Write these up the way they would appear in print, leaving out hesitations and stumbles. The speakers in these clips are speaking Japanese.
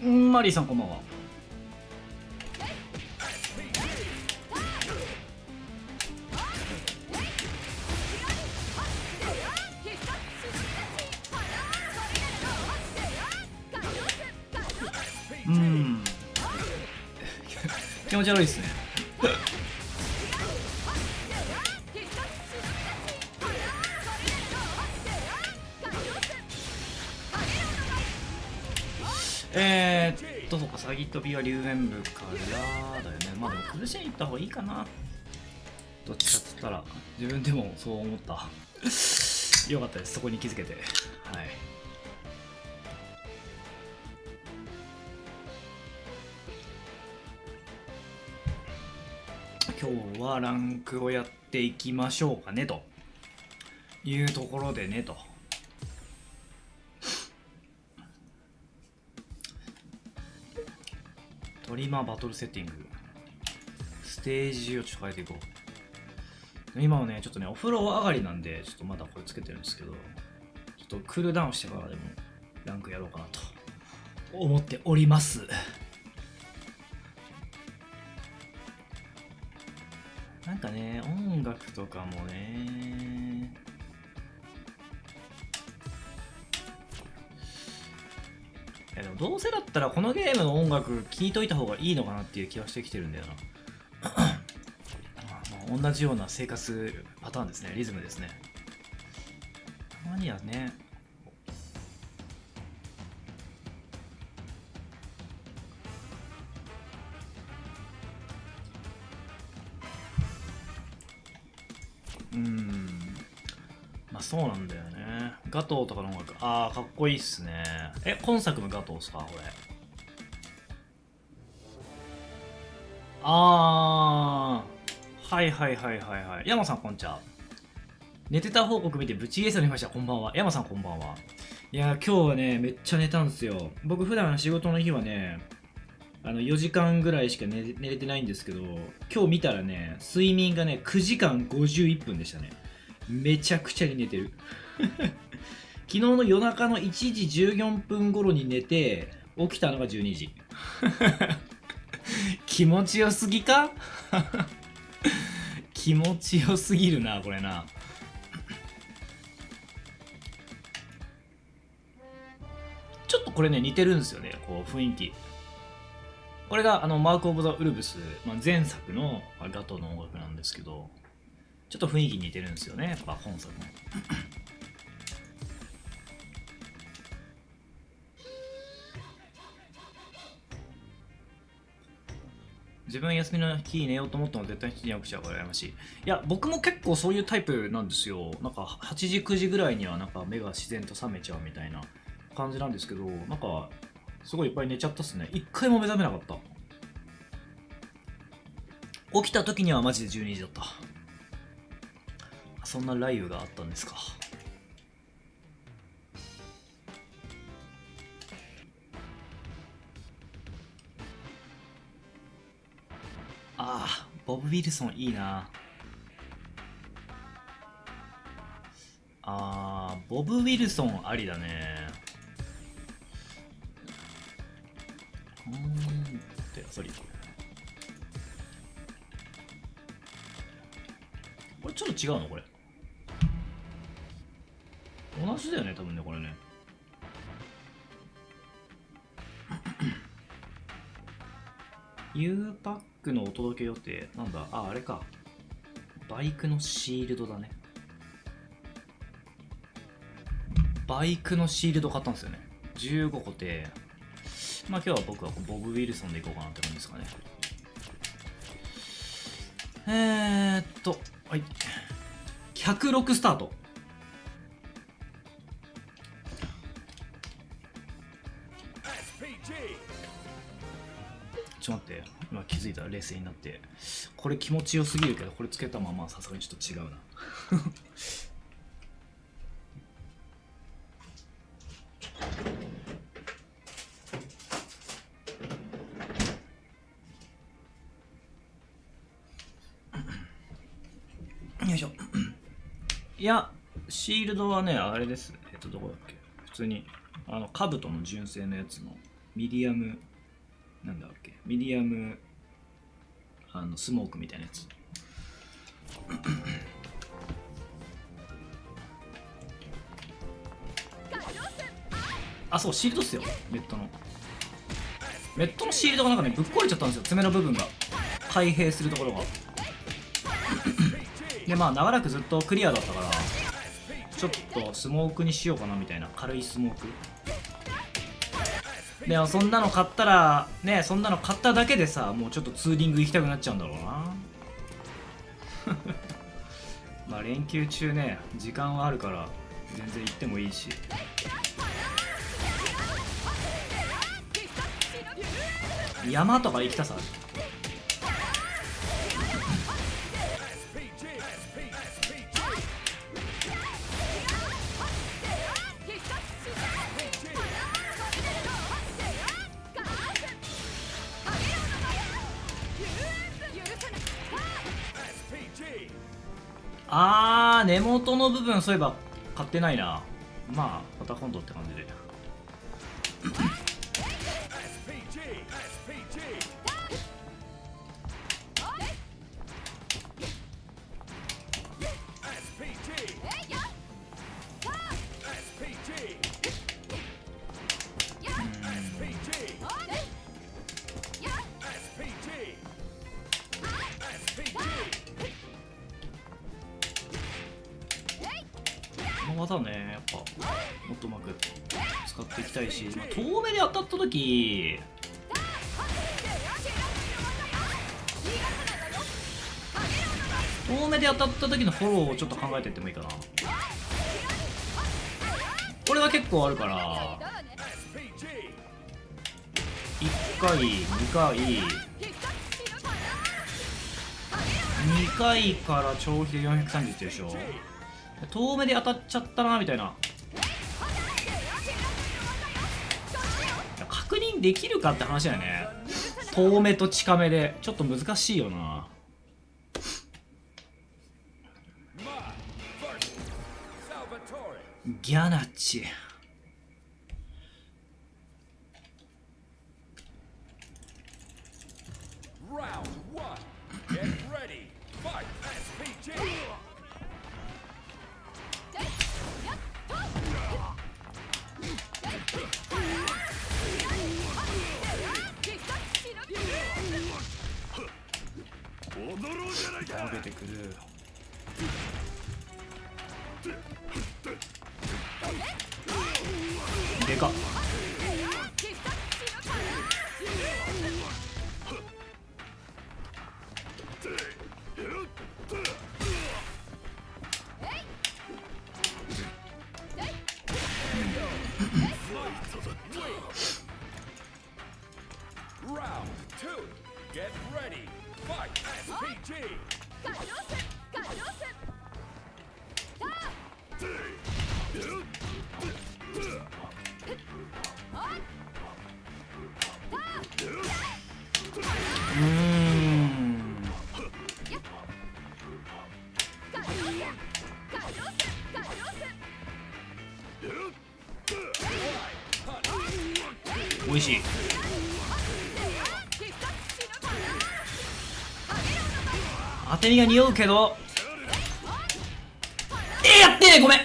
マリーさんこんばんは。気持ち悪いですね。そうか、詐欺飛びは龍炎部からだよね。まあでも崩しに行った方がいいかな。どっちかっつったら、自分でもそう思った。よかったです、そこに気づけて。はい。今日はランクをやっていきましょうかねというところでねと。トリマーバトルセッティングステージをちょっと変えていこう。今はねちょっとねお風呂上がりなんでちょっとまだこれつけてるんですけど、ちょっとクールダウンしてからでもランクやろうかなと思っております。なんかね音楽とかもねでもどうせだったらこのゲームの音楽聴いといた方がいいのかなっていう気はしてきてるんだよな。同じような生活パターンですね、リズムですね。たまにはね。まあそうなんだよね。ガトーとかの音楽、ああかっこいいっすね。今作のガトーっすかこれ。はいはいはいはいはい。山さんこんちゃ。寝てた報告見てブチギレそうになりました。こんばんは。山さんこんばんは。いや今日はねめっちゃ寝たんですよ。僕普段仕事の日はね4時間ぐらいしか寝れてないんですけど、今日見たらね睡眠がね9時間51分でしたね。めちゃくちゃに寝てる。昨日の夜中の1時14分頃に寝て起きたのが12時。気持ちよすぎか。気持ちよすぎるなこれな。ちょっとこれね似てるんですよね、こう雰囲気。これがマーク・オブ・ザ・ウルブス、前作のガトーの音楽なんですけど、ちょっと雰囲気似てるんですよね、やっぱ本作も。自分休みの日寝ようと思っても絶対に7時に起きちゃうから羨ましい。いや僕も結構そういうタイプなんですよ。なんか8時9時ぐらいにはなんか目が自然と覚めちゃうみたいな感じなんですけど、なんかすごいいっぱい寝ちゃったっすね。一回も目覚めなかった。起きた時にはマジで12時だった。そんな雷雨があったんですか。ボブ・ウィルソンいいな。ボブ・ウィルソンありだね。ソリこれちょっと違うのこれ。同じだよね多分ねこれね。U パックのお届け予定なんだ。あれか、バイクのシールドだね。バイクのシールド買ったんですよね。15個で、今日は僕はボブ・ウィルソンでいこうかなって感じですかね。はい。106スタート。ちょっと待って、今気づいたら冷静になって、これ気持ちよすぎるけど、これつけたままさすがにちょっと違うな。よいしょ。いや、シールドはね、あれです。どこだっけ、普通に、兜の純正のやつのミディアムなんだっけ、ミディアムスモークみたいなやつ。あ、そう、シールドっすよ。メットのシールドがなんかね、ぶっ壊れちゃったんですよ、爪の部分が開閉するところが。でまあ長らくずっとクリアだったから、ちょっとスモークにしようかなみたいな、軽いスモークでもそんなの買ったらね、そんなの買っただけでさ、もうちょっとツーリング行きたくなっちゃうんだろうな。まあ連休中ね、時間はあるから全然行ってもいいし。山とか行きたさ。根元の部分そういえば買ってないな。まあまた今度って感じで。この技ね、やっぱもっとうまく使っていきたいし、まあ、遠目で当たった時のフォローをちょっと考えていってもいいかな。これは結構あるから1回2回2回から長飛で430ってでしょ。遠目で当たっちゃったなみたいな。確認できるかって話だよね。遠目と近目でちょっと難しいよな。ギャナッチ。投げてくる。でかっ。美味しい。当て身が匂うけど、やってね、ごめん。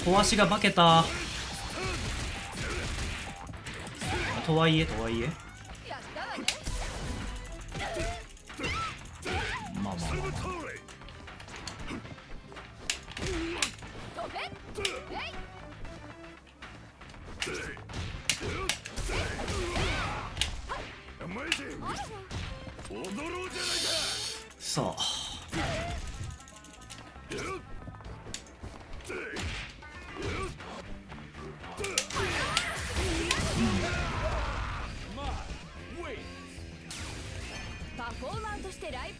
小足が化けた。とはいえまあさあパフォーマーとしてライブ。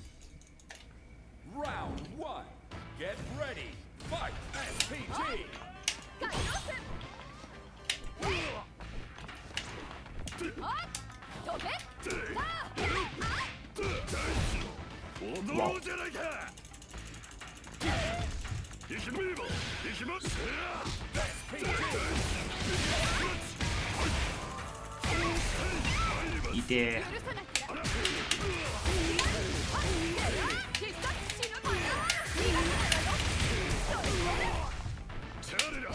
いて許さなきゃ必殺死ぬから逃がすなよ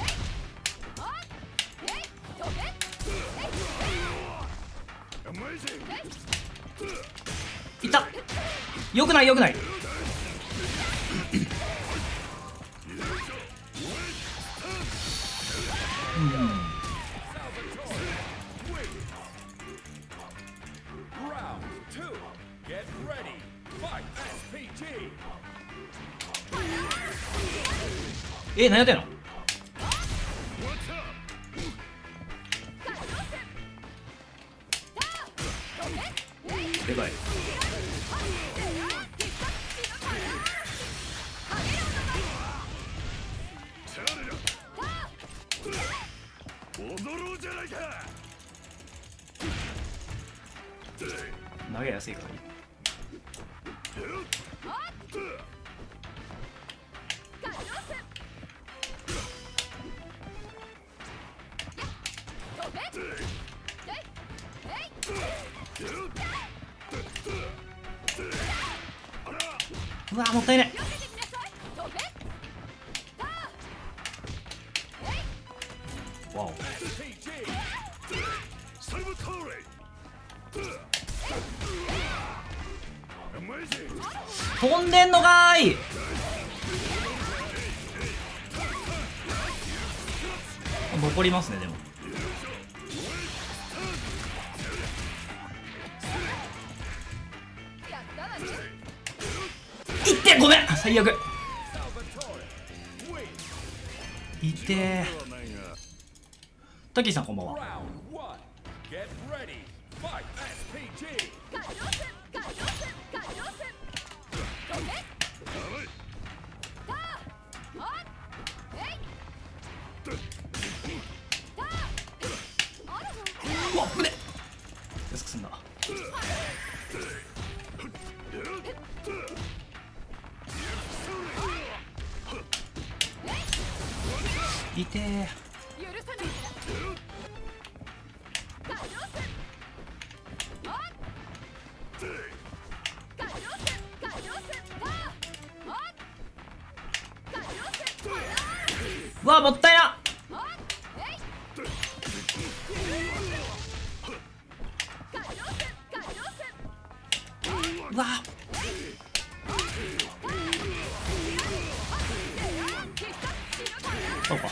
いた。よくないよくない。何やってんの。でかい。投げやすいからいい。うわもったいない。わお。飛んでんのかーい。残りますね。でもいってごめん最悪。いてー。タッキーさんこんばんは。うわっぶね。安くすんだ。いてー。うわもったいな。うわそうか。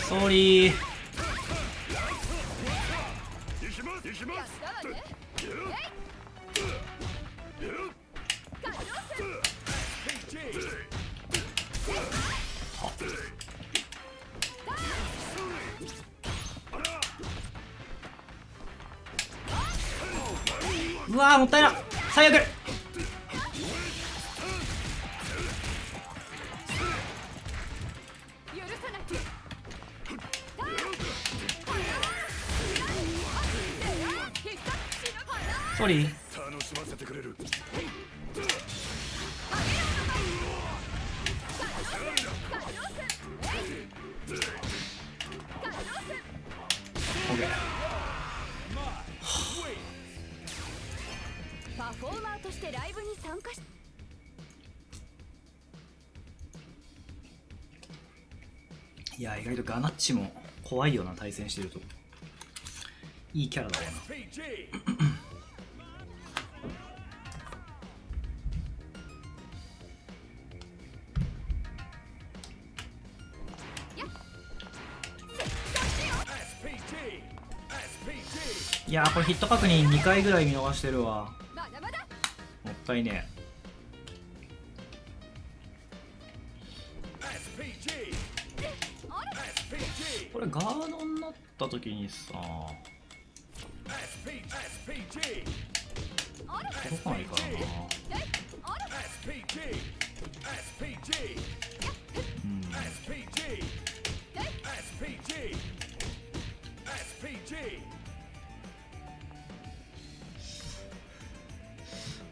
ソーリー。うわーもったいな。最悪。ソーリー。オッケー。パフォーマーとしてライブに参加しいや意外とガナッチも怖いよな。対戦してるといいキャラだよな。いやーこれヒット確認2回ぐらい見逃してるわ。まだまだもったいねえ。これガードになった時にさ届かないからな。うん。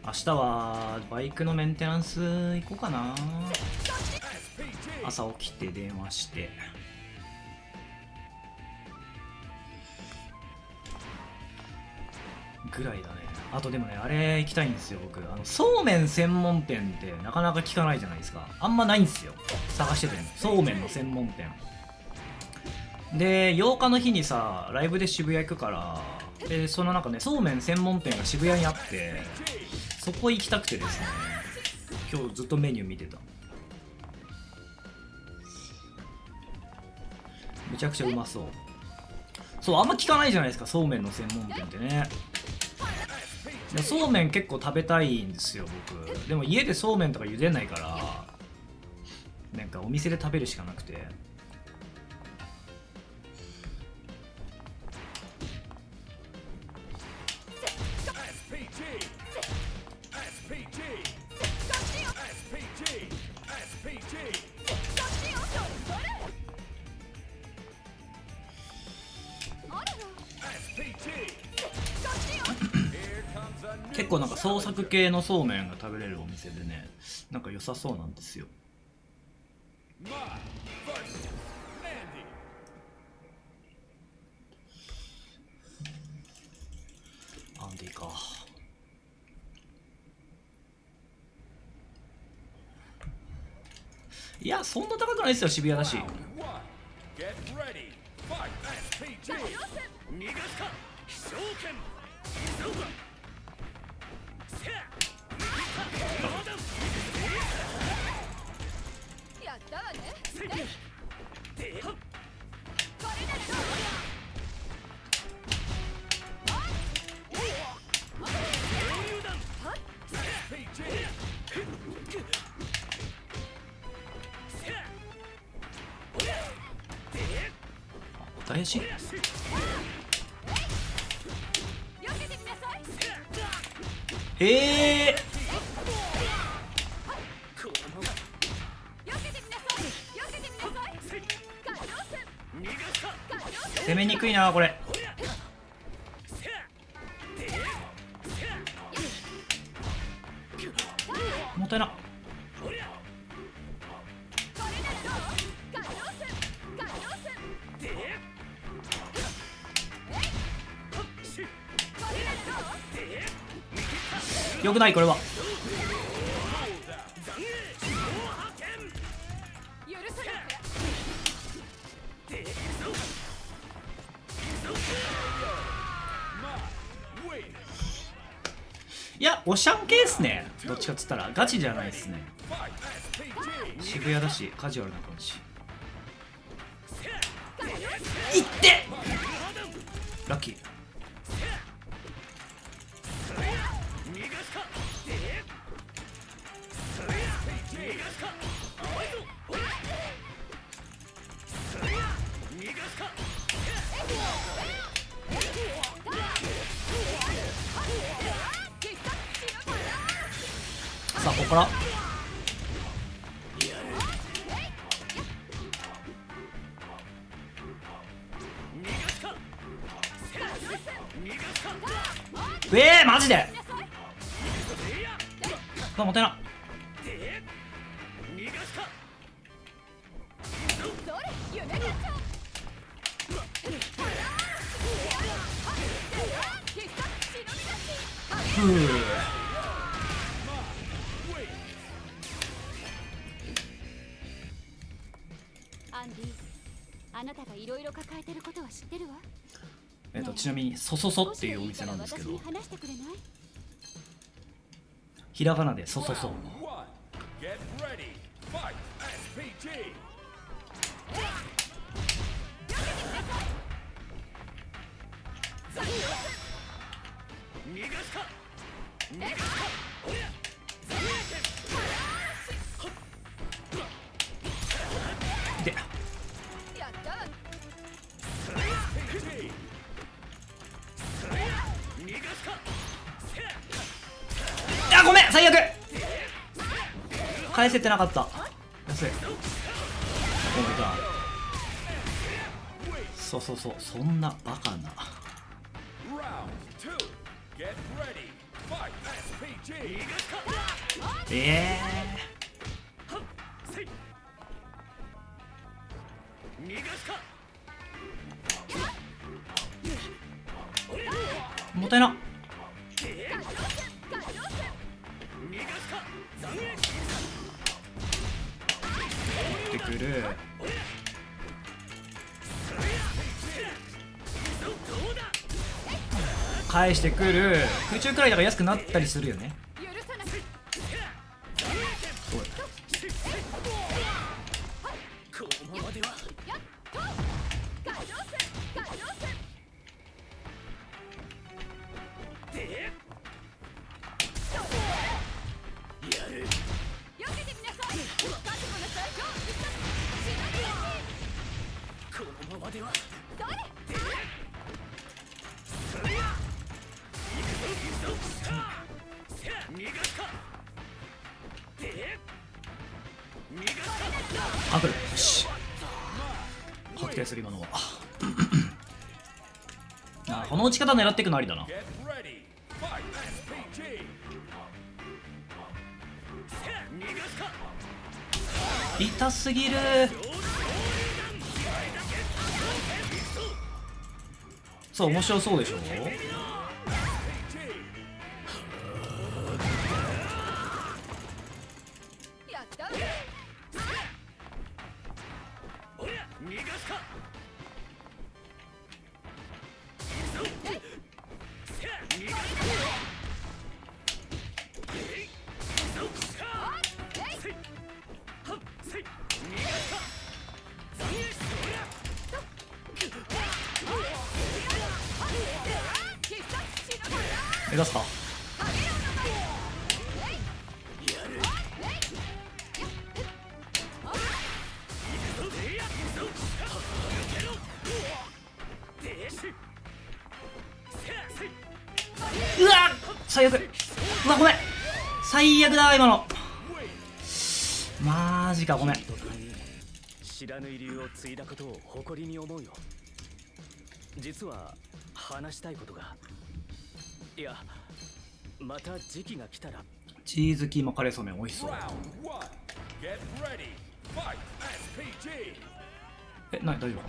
明日はバイクのメンテナンス行こうかな。朝起きて電話してぐらいだね。あとでもね、あれ行きたいんですよ僕。そうめん専門店ってなかなか聞かないじゃないですか。あんまないんですよ、探してても。そうめんの専門店で、8日の日にさライブで渋谷行くから、そのなんかね、そうめん専門店が渋谷にあって、そこ行きたくてですね、今日ずっとメニュー見てた。めちゃくちゃうまそう。そう、あんま聞かないじゃないですか、そうめんの専門店ってね。でそうめん結構食べたいんですよ僕。でも家でそうめんとか茹でないから、なんかお店で食べるしかなくて。結構なんか創作系のそうめんが食べれるお店でね、なんか良さそうなんですよ。アンディか。いや、そんな高くないですよ、渋谷だし。やったわね。大事。避けてください。へえ。攻めにくいなこれ。もったいな。よくないこれは。いや、おしゃん系っすね。どっちかっつったらガチじゃないっすね。渋谷だしカジュアルな感じ。いってラッキー。さあここからマジでもったいな。アンディ、あなたがいろいろ抱えてることは知ってるわ。ちなみにそそそっていうお店なんですけど、話してくれない？ひらがなでそそそ。でわごめん最悪返せてなかった。安い。そうそうそう、そんなバカな。もったいな。出てくる。返してくる。空中くらいだから安くなったりするよね。すごい。あ、来る。よし。確定する今のは。あ、この打ち方狙っていくのありだな。痛すぎる。そう、面白そうでしょ。目指すか。うわ最悪。うわごめん最悪だ今の。マジかごめん。知らぬ理由を継いだことを誇りに思うよ。実は話したいことが。いや、また時期が来たら。チーズキーマカレーそうめん美味しそう。え、なに大丈夫？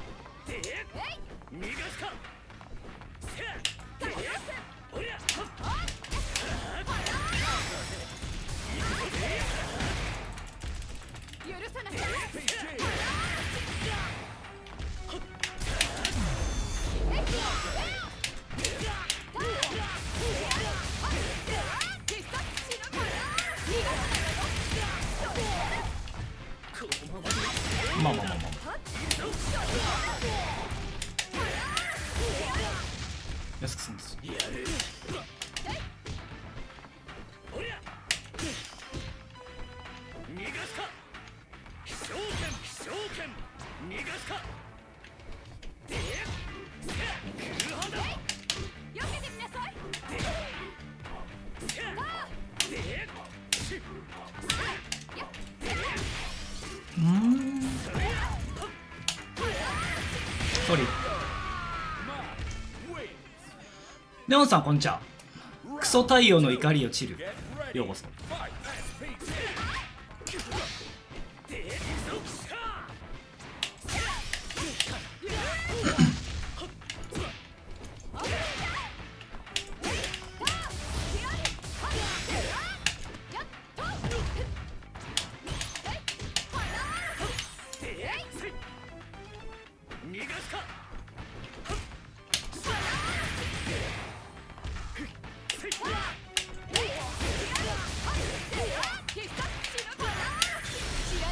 まあまあまあまあ。安くするんですよ。ソリー。レオンさんこんにちは。クソ太陽の怒りを散る。ようこそ。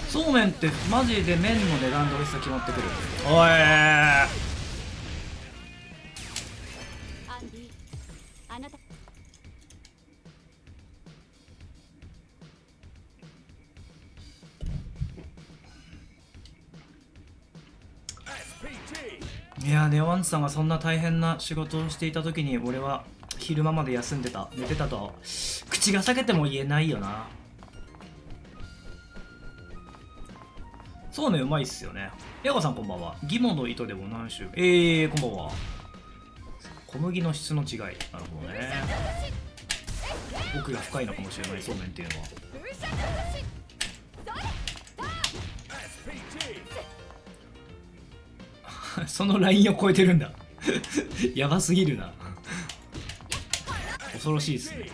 そうめんってマジで麺の値段で美味しさ決まってくる。おいアンディ、あなたいやネオアンツさんがそんな大変な仕事をしていた時に俺は昼間まで休んでた寝てたとは口口が裂けても言えないよな。そうめんうまいっすよね。ヤガさんこんばんは。ギモの糸でも何種、こんばんは。小麦の質の違い。なるほどね。奥が深いのかもしれない、そうめんっていうのは。そのラインを超えてるんだ。やばすぎるな。恐ろしいですね。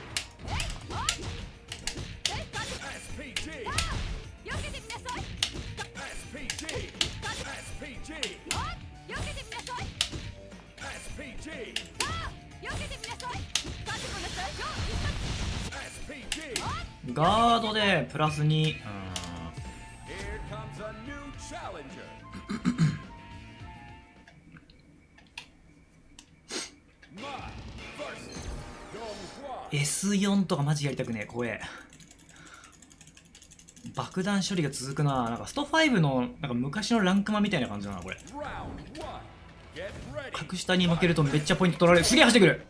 ガードでプラス2。S4 とかマジやりたくねえ。怖え。爆弾処理が続くな。なんかスト5のなんか昔のランクマみたいな感じだなこれ。格下に負けるとめっちゃポイント取られる。すげえ走ってくる。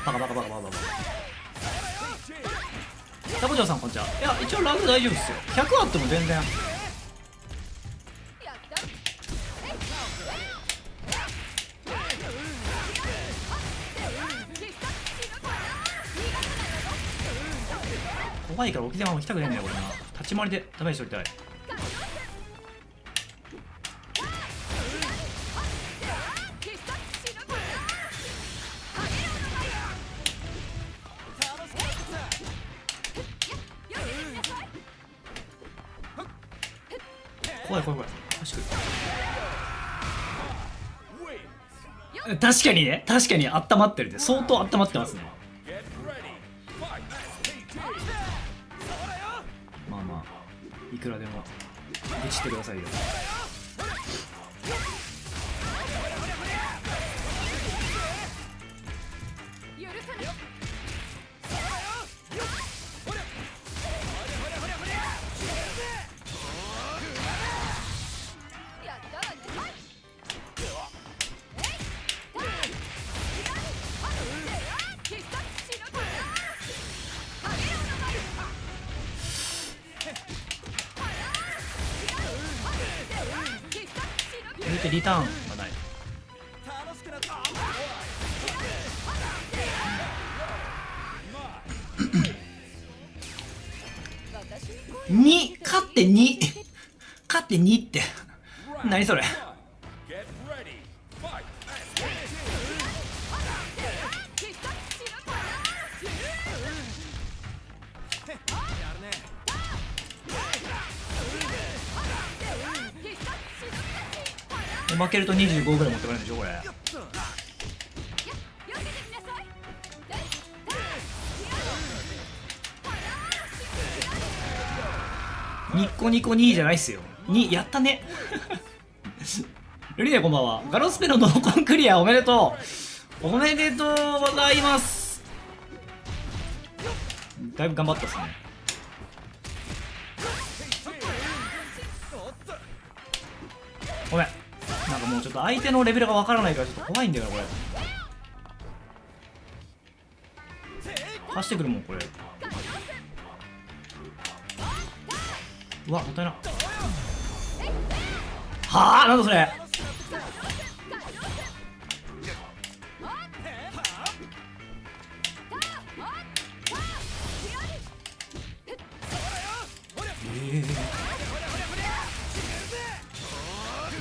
バカバカバカバカバカ。タコジョーさんこんにちは。いや一応ラグ大丈夫っすよ。100あっても全然。怖いから置き手間も来たくねえんだよこれな。立ち回りでダメージ取りたい。怖い怖い怖い。確かにね、確かに温まってるって。相当温まってますね。まあまあいくらでも愚痴ってくださいよ。リターンがない。2勝って2勝って2って何それ。負けると25ぐらい持ってかれるんでしょこれ。ニコニコ2じゃないっすよ。2やったね。ルリネこんばんは。ガロスペのノーコンクリアおめでとう。おめでとうございます。だいぶ頑張ったっすね。ごめん、なんかもうちょっと相手のレベルがわからないからちょっと怖いんだよなこれ。走ってくるもんこれ。うわもったいな。はあなんだそれ。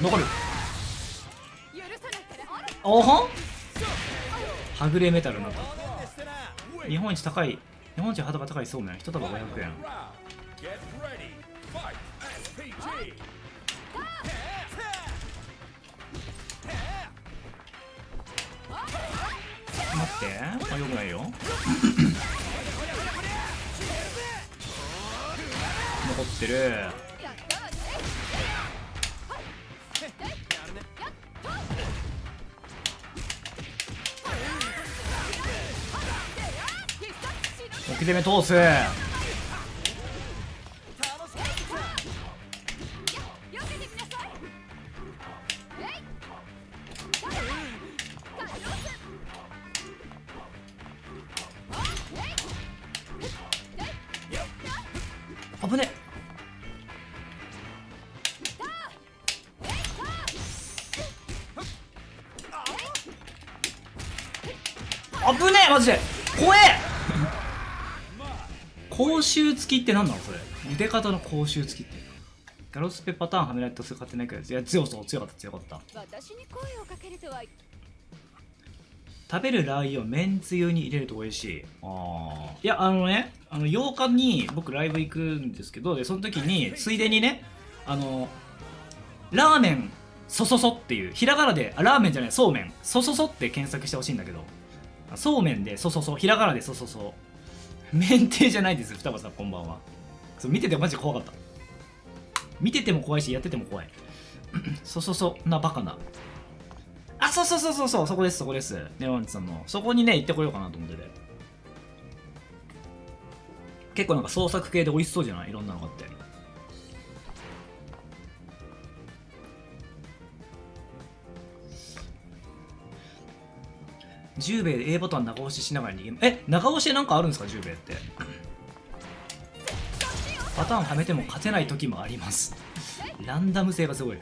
残る。おほんはぐれメタルになった。日本一高い、日本一ハードが高いそうめん1束500円。待って、あ、よくないよ。残ってる。置き攻め通す。危ね危ねえマジで怖え公衆付きって何なのそれ。腕方の公衆付きってガロスペパターンはめられたと使ってないから。いや強そう、強かった強かった。私に声をかけるとは。食べるラー油をめんつゆに入れると美味しい。ああ。いや8日に僕ライブ行くんですけど、でその時についでにねラーメンそそそっていうひらがなで、ラーメンじゃないそうめんそそそって検索してほしいんだけど、そうめんでそそそ、ひらがなでそそそ、免停じゃないです。双葉さんこんばんは。そう見ててマジ怖かった。見てても怖いしやってても怖いそそそなバカな。あ、そうそうそうそうそう、そこですそこです。ネロンチさんのそこにね行ってこようかなと思ってて。結構なんか創作系で美味しそうじゃない、いろんなのがあって。10兵衛で A ボタン長押ししながら逃げ長押しでなんかあるんですか10兵衛ってパターンはめても勝てない時もあります。ランダム性がすごい。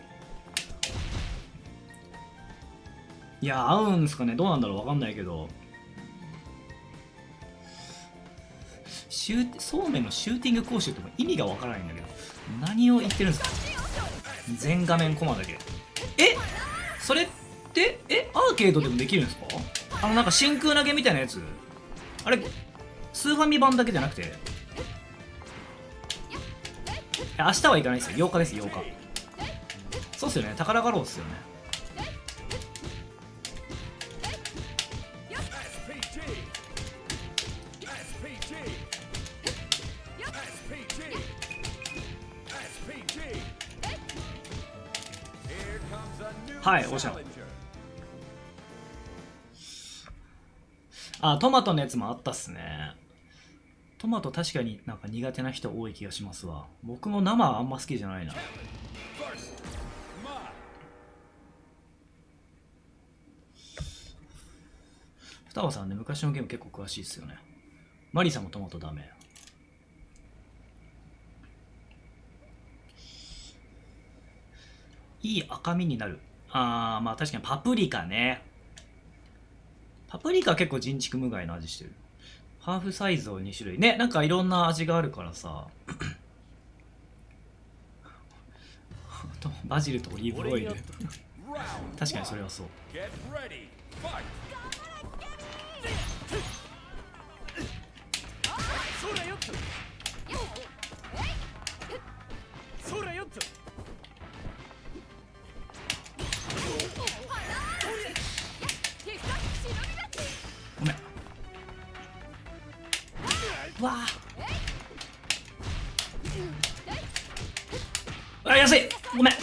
いや合うんですかね、どうなんだろう、わかんないけど。そうめんのシューティング講習っても意味がわからないんだけど、何を言ってるんですか。全画面コマだけ。それってアーケードでもできるんですか。なんか真空投げみたいなやつ、あれスーファミ版だけじゃなくて。明日は行かないですよ、8日です8日。そうっすよね、宝画廊っすよね。はい、おっしゃる。トマトのやつもあったっすね。トマト確かになんか苦手な人多い気がしますわ。僕も生あんま好きじゃないな。双葉さんね、昔のゲーム結構詳しいっすよね。マリさんもトマトダメ。いい赤身になる。まあ確かにパプリカね。パプリカ結構人畜無害の味してる。ハーフサイズを2種類ね、なんかいろんな味があるからさバジルとオリーブオイル確かにそれはそう。ごめん。わあ安い、ごめん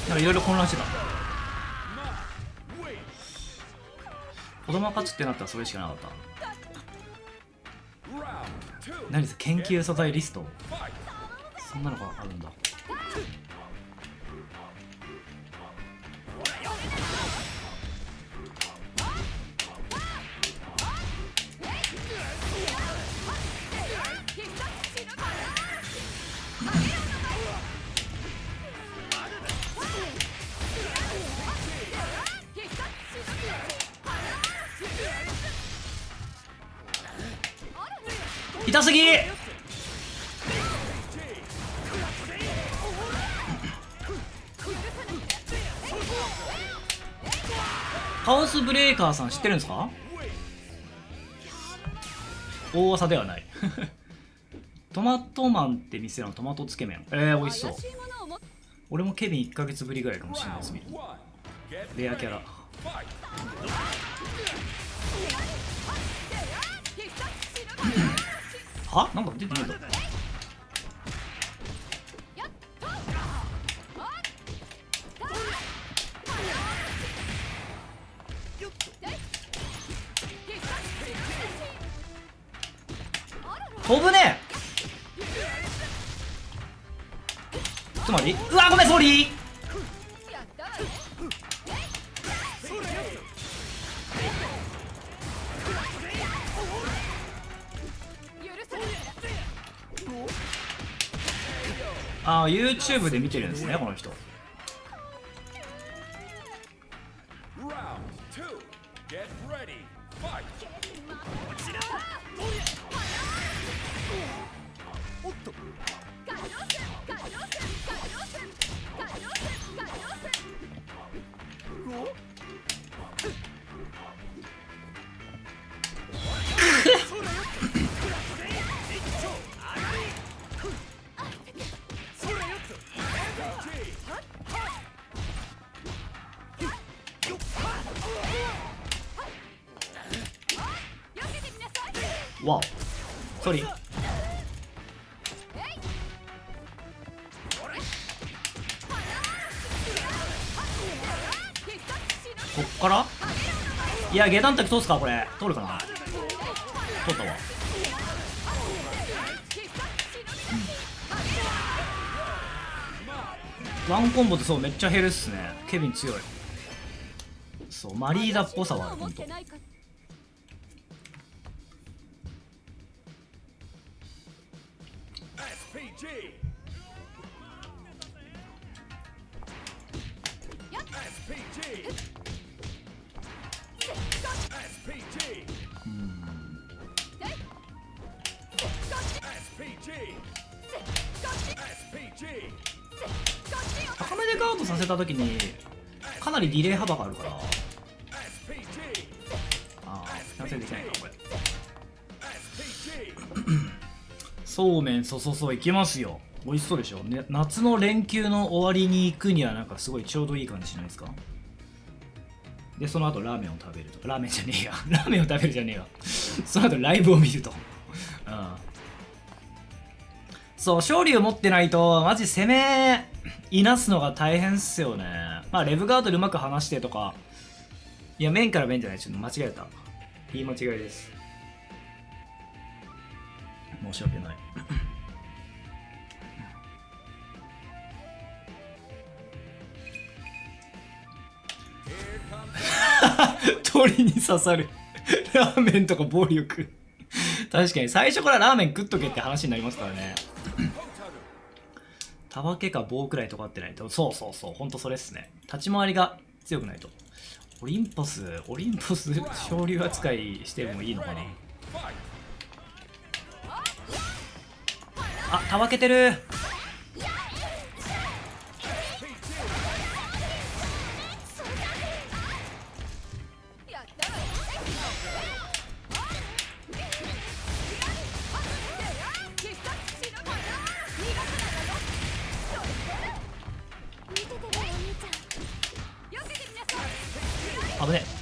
なんかいろいろ混乱してた。子供勝ちってなったらそれしかなかった。何ですか研究素材リスト、そんなのがあるんだ。痛すぎ。カオスブレーカーさん知ってるんですか。大噂ではないトマトマンって店のトマトつけ麺、美味しそう。俺もケビン1ヶ月ぶりぐらいかもしれないです。見るレアキャラはなんか出てないぞ。飛ぶね。つまりうわごめんソーリー。ああ YouTube で見てるんですねこの人。 Round two. Get ready. Fight. おっとわおソリ。こっからいや下段卓通すかこれ。通るかな。通ったわ。ワンコンボってそうめっちゃ減るっすね。ケビン強い。そうマリーダっぽさはあるほんと。 SPG. SPG. SPG. SPG. SPG. 高めでガードさせた時にかなりディレイ幅があるから。 SPG. ああキャンセルできないかこれ。 SPG. そうめんそういきますよ。美味しそうでしょ、ね、夏の連休の終わりに行くにはなんかすごいちょうどいい感じしないですか。でその後ラーメンを食べると。ラーメンじゃねえやラーメンを食べるじゃねえよその後ライブを見るとそう勝利を持ってないとマジ攻めいなすのが大変っすよね。まあレブガードでうまく離してとか。いや面から面じゃない、ちょっと間違えた。言い間違いです。申し訳ない鳥に刺さるラーメンとか暴力確かに最初からラーメン食っとけって話になりますからね。たわけか棒くらいとかってないと。そうほんとそれっすね。立ち回りが強くないと。オリンポス昇竜扱いしてもいいのかな。あ、たわけてる。危ねえ。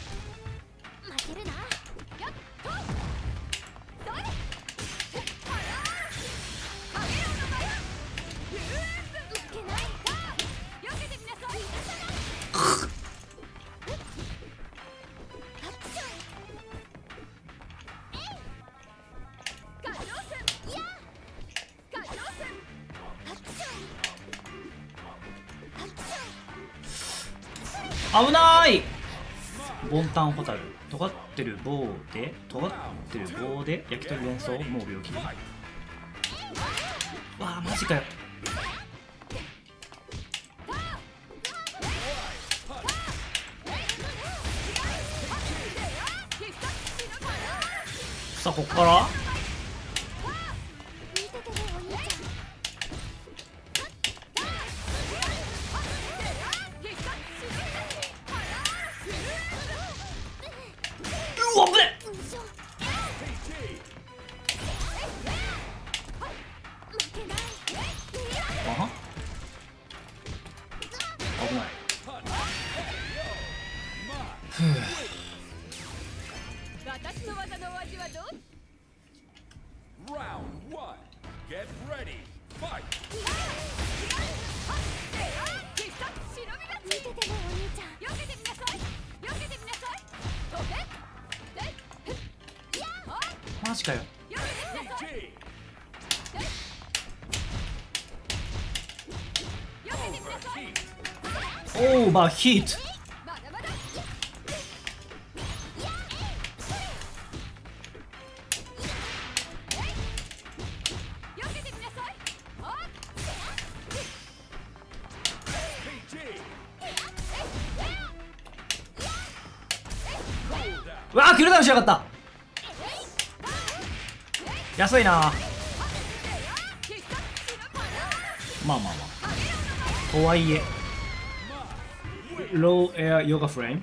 危ない。ボンタンホタル尖ってる棒で焼き鳥4層もう病気。わあマジかよ。さあこっからうわ危ねえ。あは危ない。ふう。私の技のお味はどう？ Round one. Get ready. Fight. 見ててねお兄ちゃん。避けてみなさい。避けてみなさい。飛べ。マジかよ。避けてみなさい。 SPG. 避けてみなさい。 オーバーヒート。まだまだ。避けてみなさい。うわークルダウンしやがった。安いな。まあまあまあとはいえローエアヨガフレーム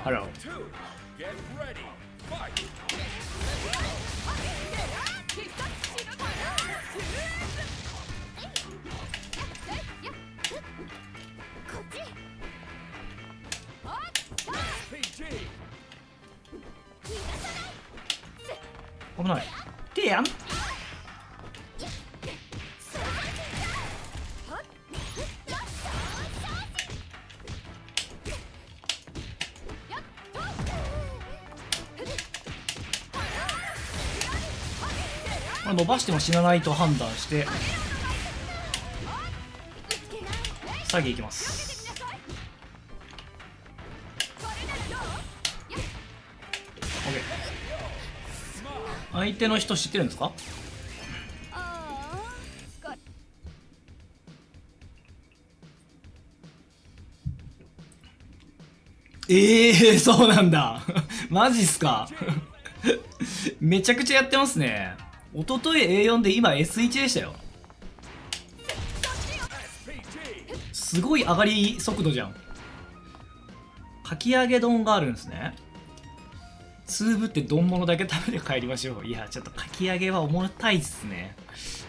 ハロー。 2. Get ready. Fight. こっち PG. 危ないてやん。これ伸ばしても死なないと判断して詐欺いきます。 OK。 相手の人知ってるんですか？そうなんだマジっすかめちゃくちゃやってますね。一昨日 A4 で今 S1 でしたよ。すごい上がり速度じゃん。かき揚げ丼があるんですね。つぶって丼物だけ食べて帰りましょう。いやちょっとかき揚げは重たいっすね。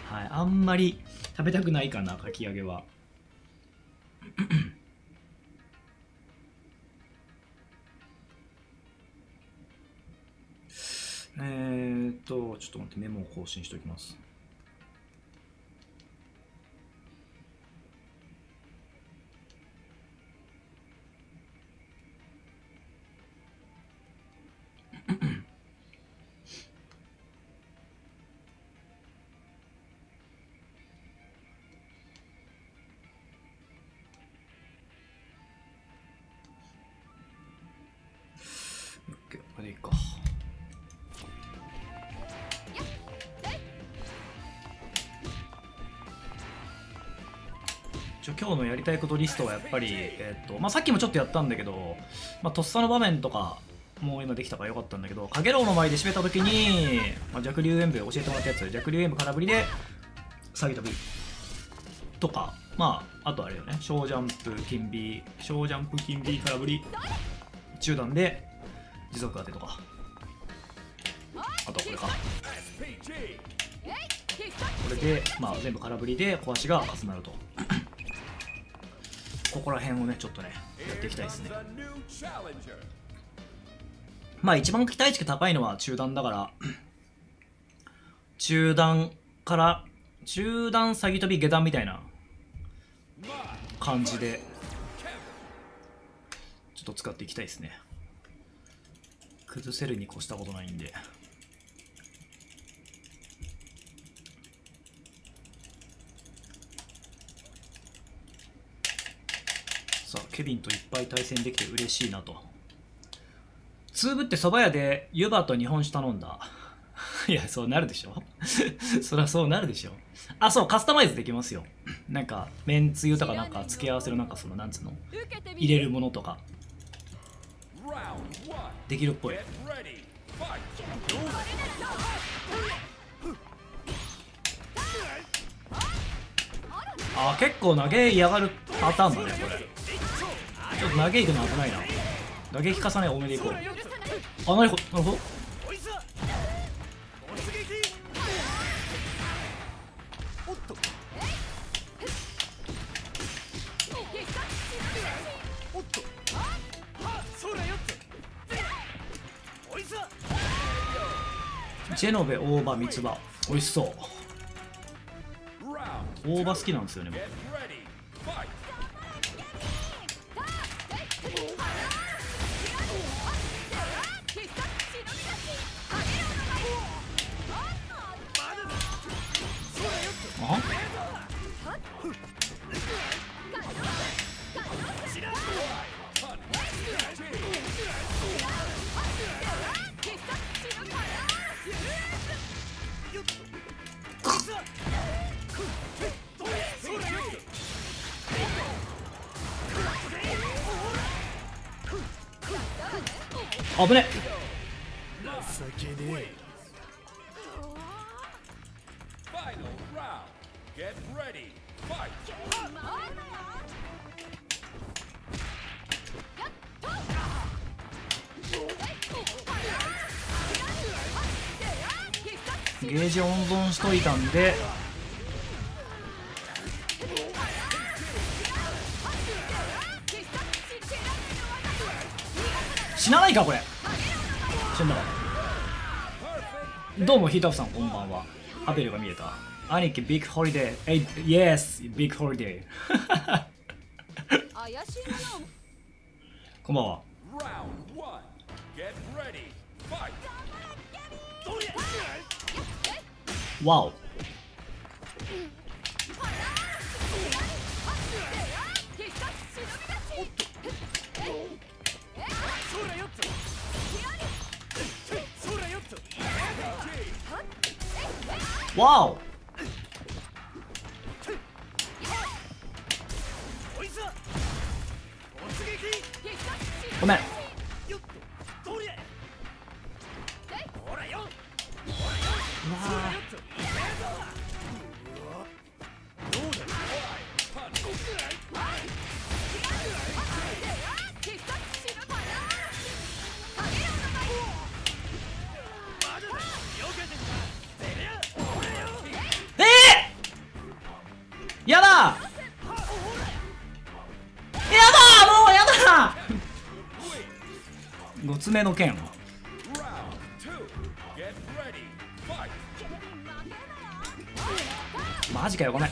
はい、あんまり食べたくないかなかき揚げはちょっと待ってメモを更新しておきます。OK、これでいいか。今日のやりたいことリストはやっぱり、さっきもちょっとやったんだけど、とっさの場面とかもう今できたからよかったんだけど、影楼の前で締めた時に、弱流演武教えてもらったやつ、弱流演武空振りで詐欺飛びとか、あとあれよね、小ジャンプ金 B 小ジャンプ金 B 空振り中段で持続当てとか、あとはこれか、これで全部空振りで小足が重なるとここら辺をねちょっとねやっていきたいですね。一番期待値が高いのは中段だから中段から中段詐欺飛び下段みたいな感じでちょっと使っていきたいですね。崩せるに越したことないんで。さあケビンといっぱい対戦できて嬉しいなと。ツーブって蕎麦屋で湯葉と日本酒頼んだいやそうなるでしょそりゃそうなるでしょ。あ、そうカスタマイズできますよ。なんかめんつゆとかなんか付け合わせるなんかそのなんつうの入れるものとかできるっぽい。あ、結構投げ嫌がるパターンだねこれ。ちょっと投げいくの危ないな。打撃重ね多めでいこう。あ、なるほど。ジェノベ大葉三つ葉美味しそう。大葉好きなんですよね僕。あ危ね。情けねえ Final round. Get ready. Fight. ゲージ温存しといたんで死なないかこれ。死んだわ。どうもヒートアップさんこんばんは。アベルが見えた。兄貴ビッグホリデー。Yes ビッグホリデー。怪しいものこんばんは。 Round one. Get ready. Fight. わお。わお。ごめん。うわやだやだもうやだごつめの剣 Round two. Get ready. Fight. マジかよごめん。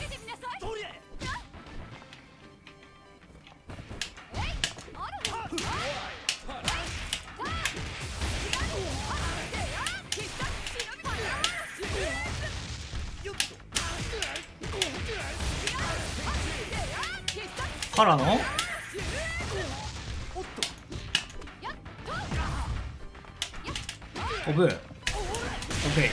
からの飛ぶ。オッケー。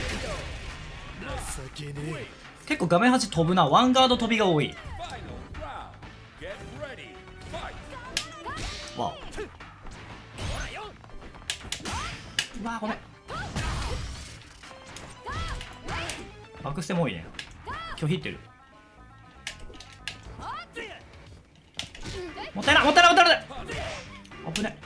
情けね結構画面端飛ぶな。ワンガード飛びが多い。え Final round. Get ready. Fight. わお。うわごめん。バックステも多いね。拒否ってる。もったいないもったいないもったいない。危ね。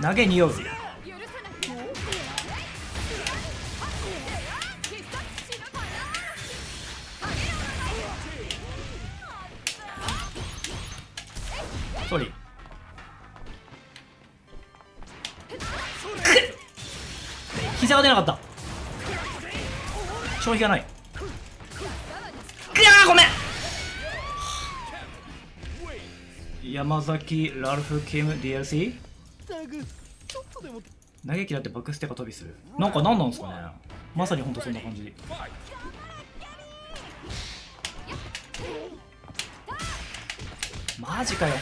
投げ匂う。ソリー。膝が出なかった。消費がない。ごめん。山崎ラルフキム DLC 嘆きだってバックステが飛びする。なんか何なんですかね。まさにほんとそんな感じ。マジかよ。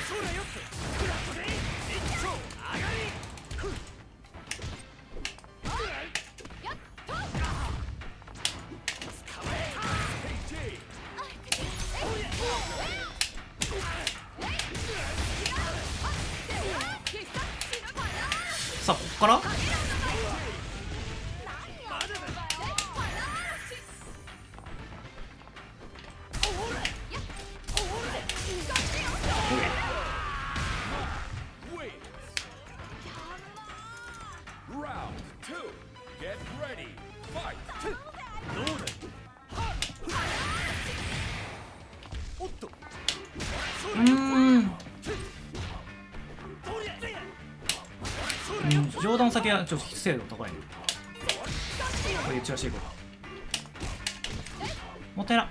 さあここからRound two. Get ready. Fight. 上段先はちょっと精度高いね。これ打ち出していこう。もったいな。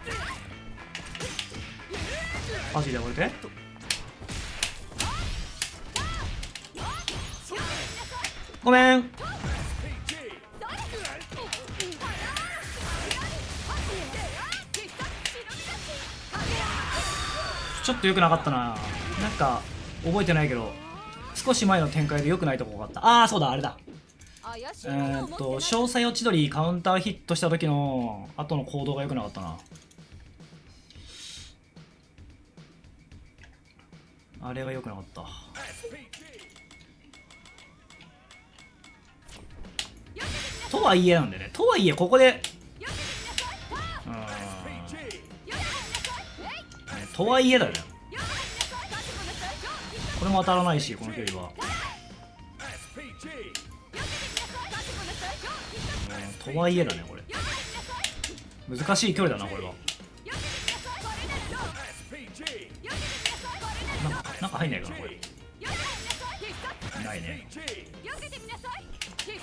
マジで置いて。ごめん。ちょっと良くなかったな。なんか覚えてないけど少し前の展開で良くないとこがあった。ああそうだあれだ。詳細落ち取りカウンターヒットした時の後の行動が良くなかったな。あれが良くなかった。 とはいえなんでね、とはいえここでとはいえだよね。これも当たらないし、この距離は。とはいえだね、これ。難しい距離だな、これは。なんか入んないかな、これ。ないね。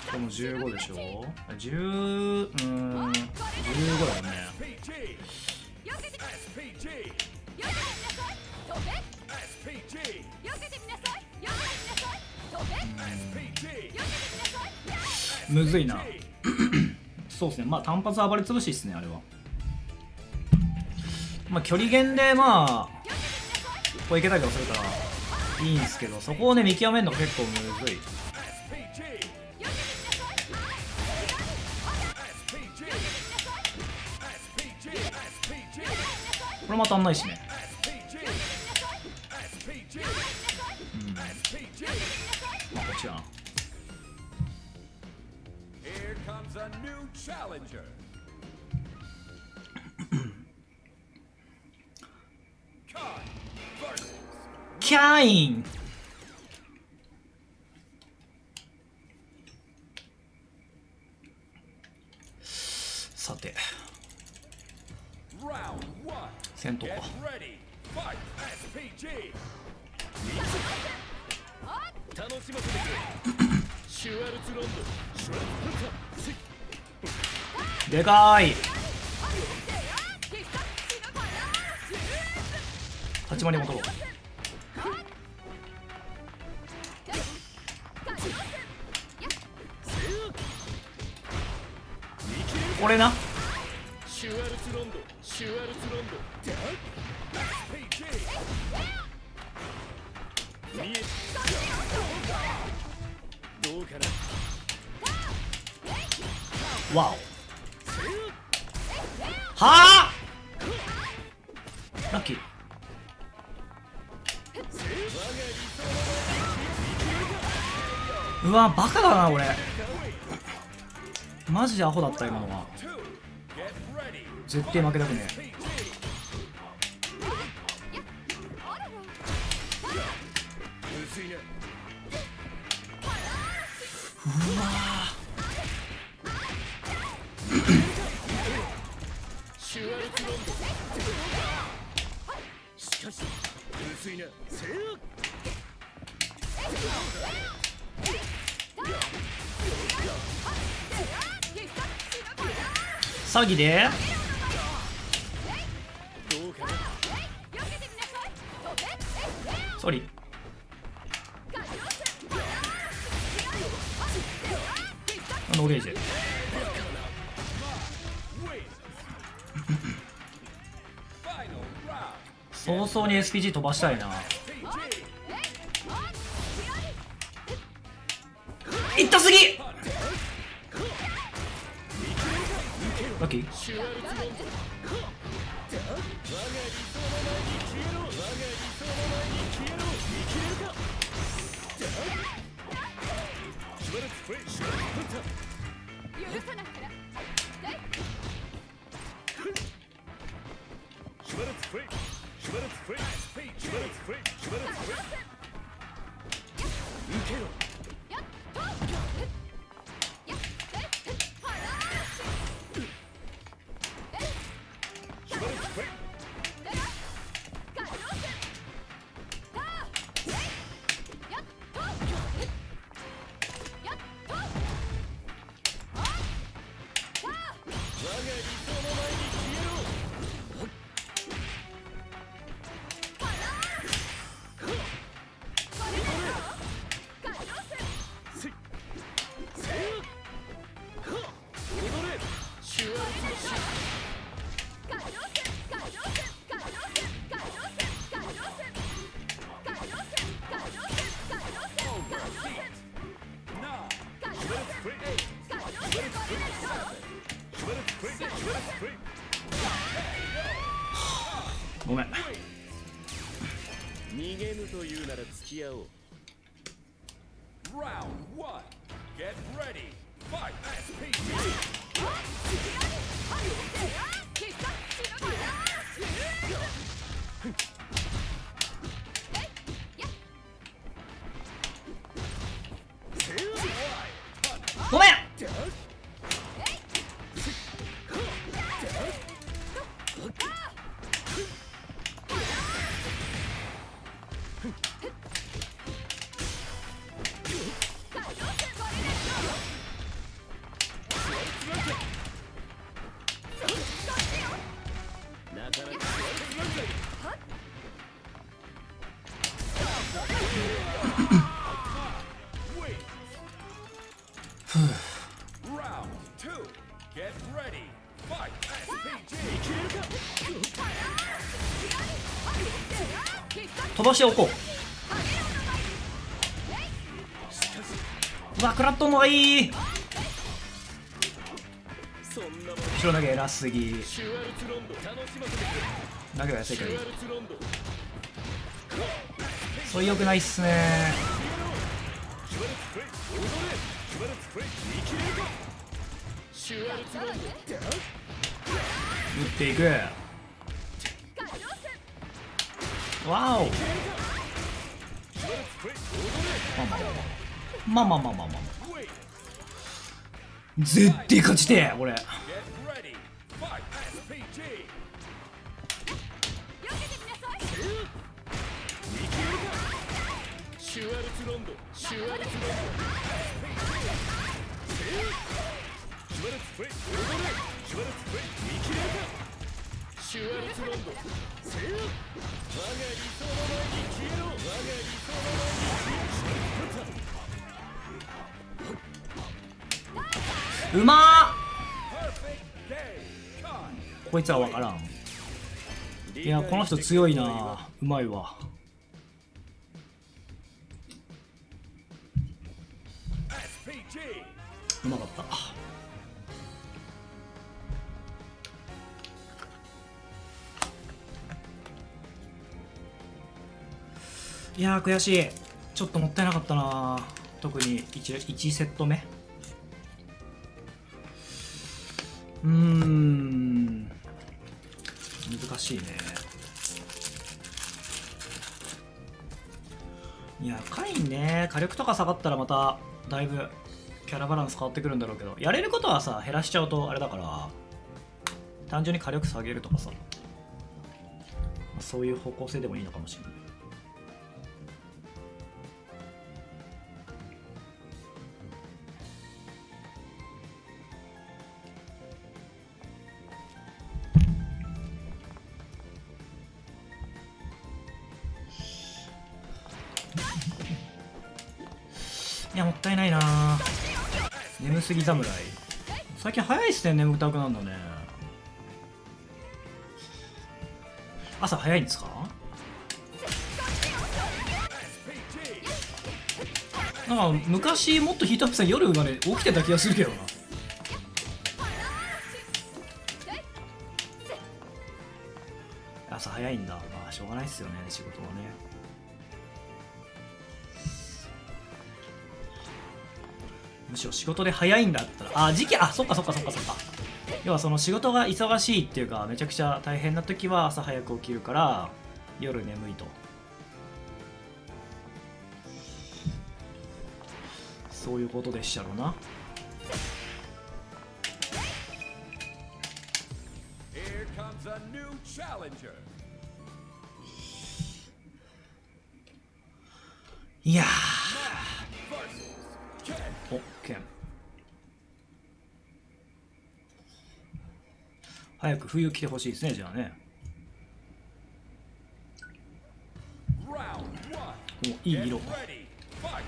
これも15でしょ。15だよね。むずいな。そうですね、まあ単発暴れ潰しですね、あれは。まあ距離減でまあこういけたりとかするからいいんですけど、そこをね見極めるのが結構むずい。これも当たんないしね。まあこっちだな。Here comes a new challenger. キャイン。さて Round 1. 戦闘 Get か。 ready. Fight. SPG. 楽しませてくれ。シュワルツロンドシュワルツプでかい。立ち回り戻ろう。これな。シュワルツロンドシュワルツロンド見えどうかな。わお。はあラッキー。うわバカだな俺。マジでアホだった今のは。 Get ready. 絶対負けたくねえ。薄いな。うわシュワルツロンドしかし薄いな。せー詐欺でどうかな。ソリ。ノーゲージ。 Final round. 早々に SPG 飛ばしたいな。いったすぎ。ラッキー。シュワルツロンド我が理想の前に消えろ。我が理想の前に消えろ。見切れるか。シュワルツフレイシュワルツプッタ許さないから。シュワルツフレイシュワルツフレイシュワルツフレイシュワルツフレイ受けろ。シュワルツフレイ我が理想の前に消えろ。ごめん。逃げぬというなら付き合おう。 Round 1. Get ready. Fight. SPG. ごめん。なかなか Round 2. Get ready. Fight. SPG. 飛ばしておこう。うわ、食らっとんのがいい。そんなもん後ろ投げ偉すぎ。シュワルツロンド楽しませてくれ。投げは安いからいい。シュワルツロンドそう良くないっすね。シュワルツプレイ踊れ。シュワルツプレイ見切れるか。シュワルツロンド打っていく。わお。シュワルツプレイ踊まあまあまあまあまあまあまあまあまあ。Wait. 絶対勝ちてえ俺。 Get ready. Fight. SPG. れ。シュワルツロンドシュワルツロンドシュワルツプレイ踊れ。シュワルツプレイ見切れるか。シュワルツロンドせよ。我が理想の前に消えろ。我が理想の前に消えろ。うまPerfect game. Cut. ー。こいつは分からん。いや、この人強いな。うまいわ。 SPG. うまかった。いやー悔しい。ちょっともったいなかったな。特に 1セット目。難しいね。いやカインね、火力とか下がったらまただいぶキャラバランス変わってくるんだろうけど、やれることはさ減らしちゃうとあれだから、単純に火力下げるとかさ、そういう方向性でもいいのかもしれない。いやもったいないな。眠すぎ侍。最近早いっすね、眠たくなるのね。朝早いんですか？なんか昔もっとヒートアップさん夜まで起きてた気がするけどな。朝早いんだ。まあしょうがないっすよね、仕事はね。むしろ仕事で早いんだったら、時期、そっかそっかそっかそっか。要はその仕事が忙しいっていうか、めちゃくちゃ大変な時は朝早く起きるから夜眠いと。そういうことでしたろうな。 Here comes a new challenger. いや Versus Ken. ー、おケン早く冬来てほしいですね。じゃあね。 Round 1. おいい Get 色。 ready. Fight.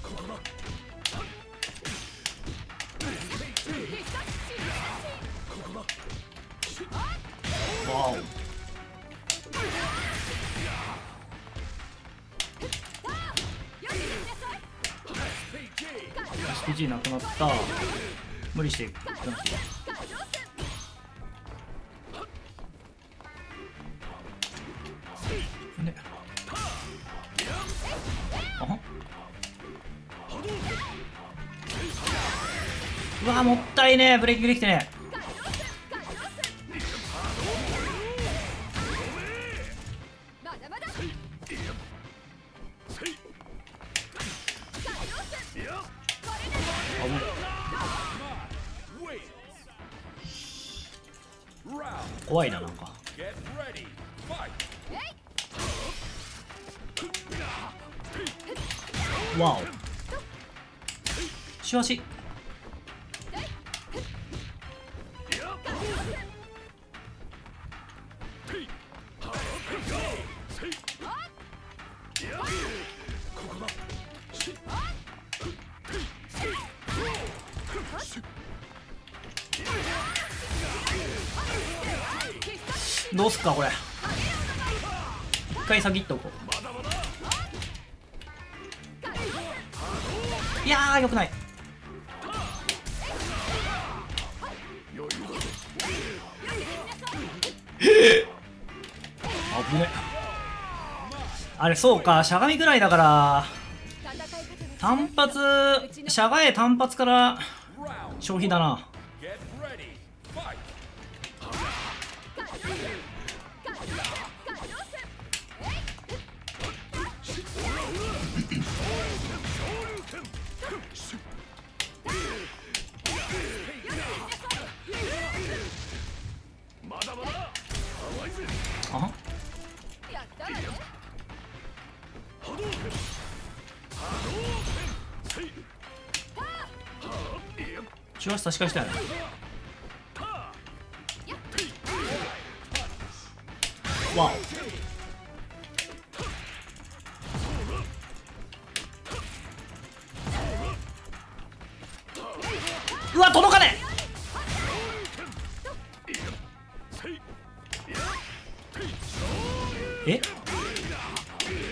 こわお。SPG なくなった。無理していくなくていい。ね、あはうわもったいねえ、ブレーキングできてねえ。怖いな、なんか。 Get ready. Fight. わお。しわし。どうすっかこれ。一回先っとこう。いやーよくない。危ね。あれそうか、しゃがみぐらいだから単発、しゃがえ単発から消費だな。 Get ready. Fight. あは中足差し返したよね。わお。うわ届かねえ。え、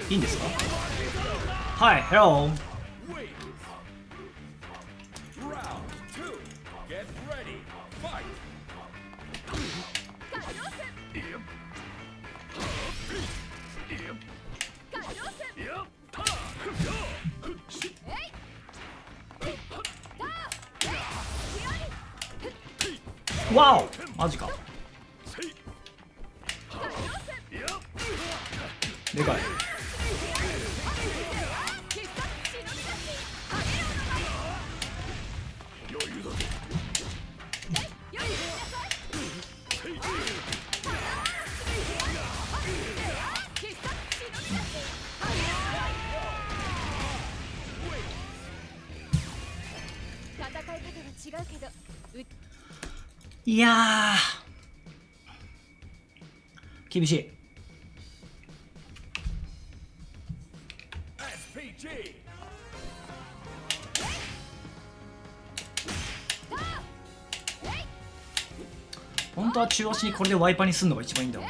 いいんですか。はい、ヘロー。 Round 2. Get ready. Fight. わおマジか。でかい。戦い方が違うけどいやー厳しい。 SPG. 本当は中足にこれでワイパーにすんのが一番いいんだろう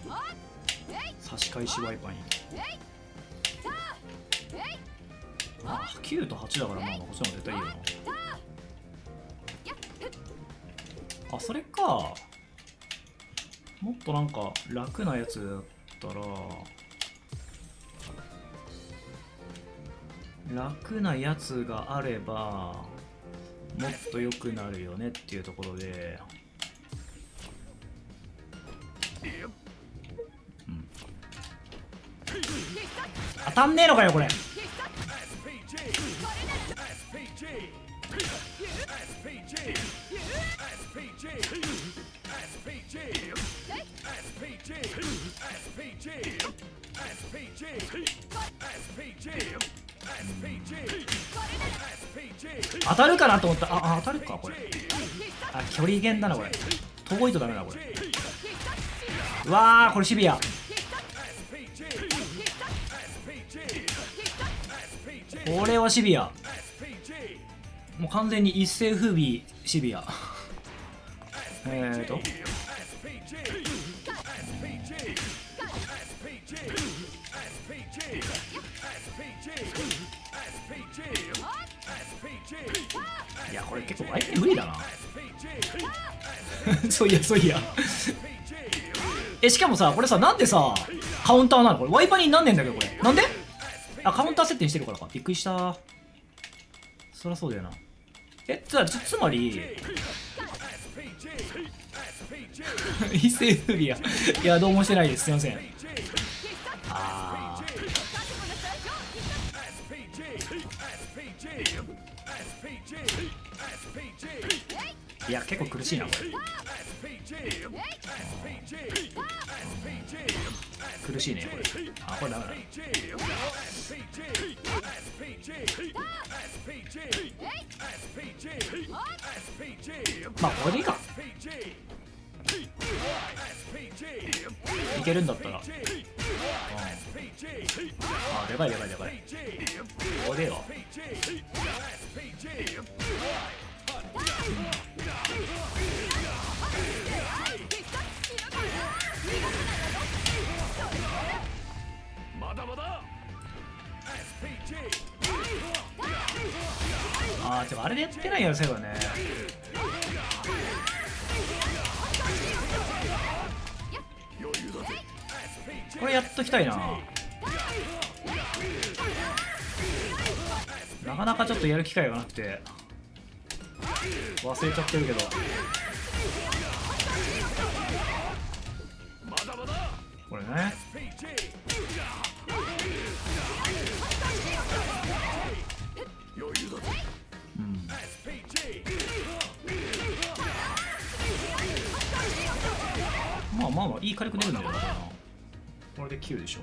な。差し返しワイパーに。あ、9と8だからまあこっちの方が絶対いいよな。あ、それか。もっとなんか楽なやつだったら、楽なやつがあればもっと良くなるよねっていうところで、うん、当たんねえのかよこれ。 SPG. SPG. SPG. SPG. SPG. SPG. SPG. SPG. SPG. SPG. 当たるかなと思った。あ、当たるかこれ。あ、距離減だなこれ。遠いとダメだこれ。うわーこれシビア。これはシビア。もう完全に一世風靡シビア。いやこれ結構ワイパー無理だなそういやそういやしかもさこれさなんでさカウンターなのこれワイパーになんねんだけどこれなんでカウンター設定にしてるからかびっくりしたそりゃそうだよなつまり伊勢フビアいやどうもしてないですすいませんいや結構苦しいなこれ苦しいねこれこれダメだまあこれでいいかいけるんだったらでかいでかいでかいこれよでもあれでやってないやつだよねこれやっときたいななかなかちょっとやる機会がなくて忘れちゃってるけどこれねまあいい火力出るんだよなこれで9でしょ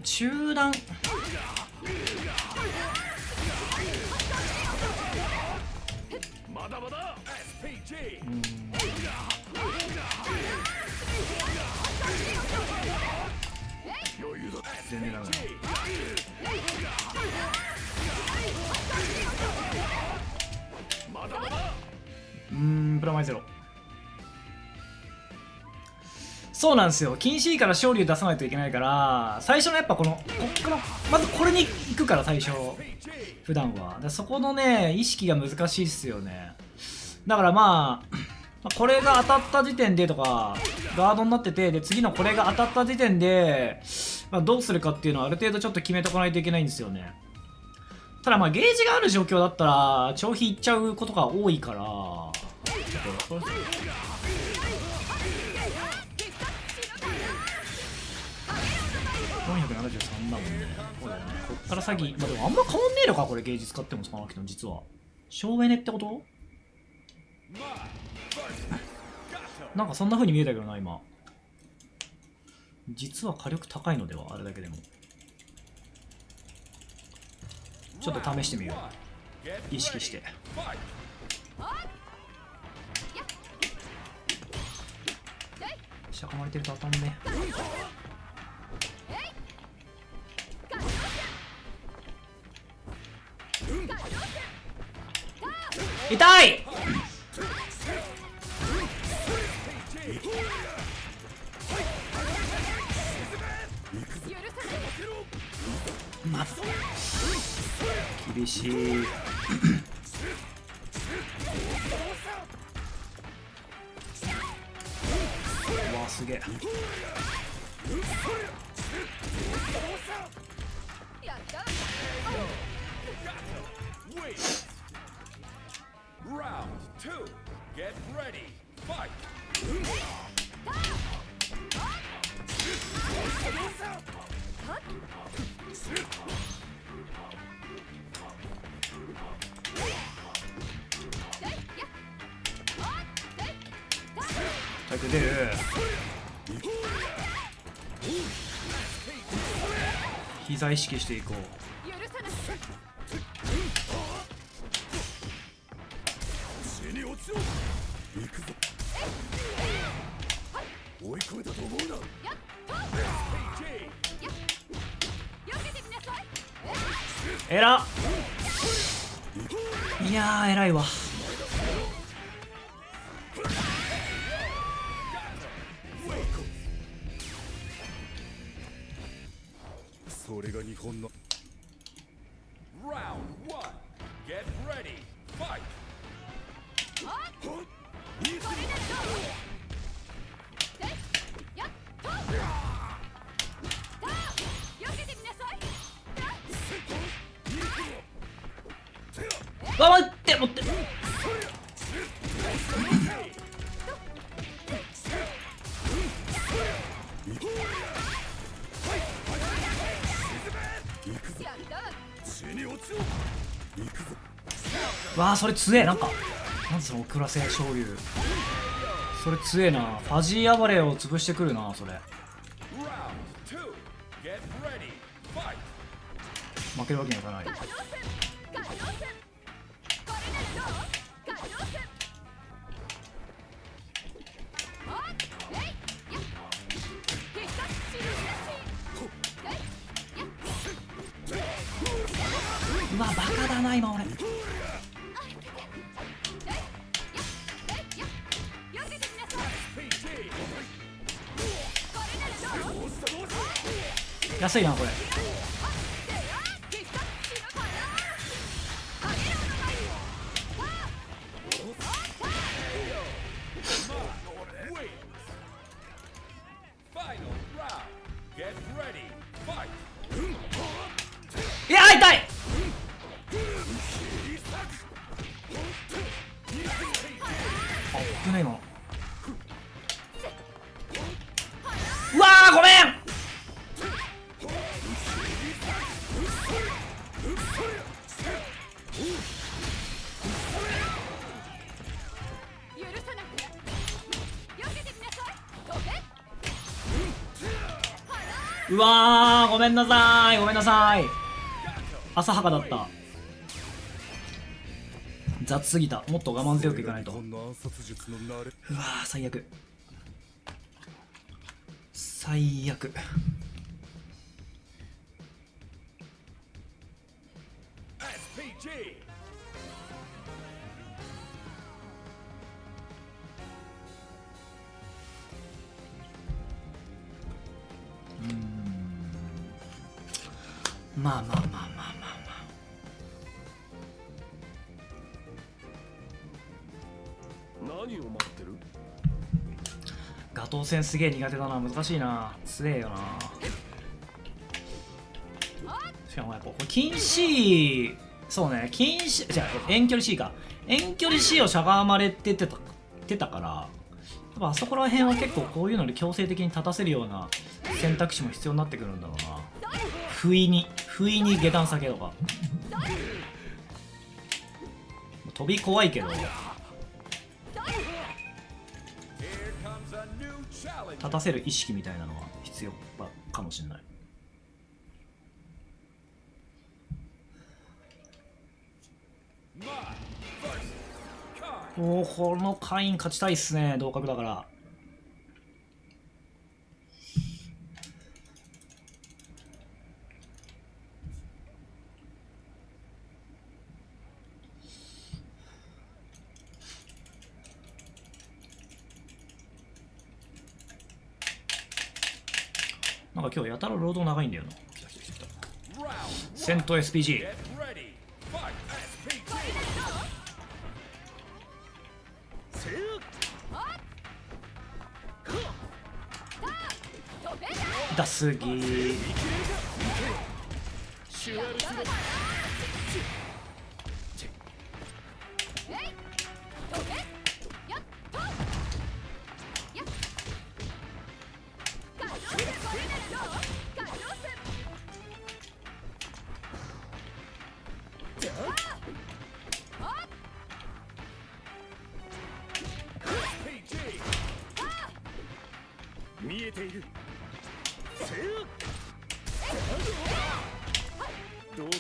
中段全然ダメだプラマイゼロそうなんですよ禁止から勝利を出さないといけないから最初のやっぱこっからまずこれに行くから最初普段はそこのね意識が難しいっすよねだからまあこれが当たった時点でとかガードになっててで次のこれが当たった時点で、どうするかっていうのはある程度ちょっと決めとかないといけないんですよねただゲージがある状況だったら長飛いっちゃうことが多いからちょっと473だもんねそうだよねこっから先でもあんま変わんねえのかこれゲージ使っても使わなくても実は省エネってことなんかそんな風に見えたけどな今実は火力高いのではあれだけでもちょっと試してみよう意識してしゃがまれてると当たんね痛いまだ厳しいうわすげえRound 2. Get ready. Fight. 早く出る膝意識していこう追い込めたと思うな。えらっ。いやー偉いわ。それが日本の Round 1 Get ready Fight わ待って持って。わあそれ強え。なんかなんでそのオクラ製醤油それ強えな。ファジー暴れを潰してくるなそれ。 Round 2 Get ready Fight 負けるわけにはいかない。うわバカだな今俺。安いなこれ。Wait Final round Get ready Fight いや痛い。あ危ない今の。うわーごめん。うわーごめんなさいごめんなさい。浅はかだった。雑すぎた。もっと我慢強くいかないと。うわー最悪最悪。SPG まあまあまあまあまあまあ。何を待ってる？ガトー戦すげえ苦手だな。難しいな。強えよな。しかもやっぱこれ近 C そうね近 C じゃあ遠距離 C か。遠距離 C をしゃがまれてたからやっぱあそこら辺は結構こういうので強制的に立たせるような選択肢も必要になってくるんだろうな。不意に下段下げとか飛び怖いけど Here comes a new challenge 立たせる意識みたいなのは必要かもしれない。おおこのカイン勝ちたいっすね。同格だから。なんか今日やたらロード長いんだよな。来た来た来た来た。戦闘 SPG Get ready Fight SPG 痛すぎー。見えている。どうか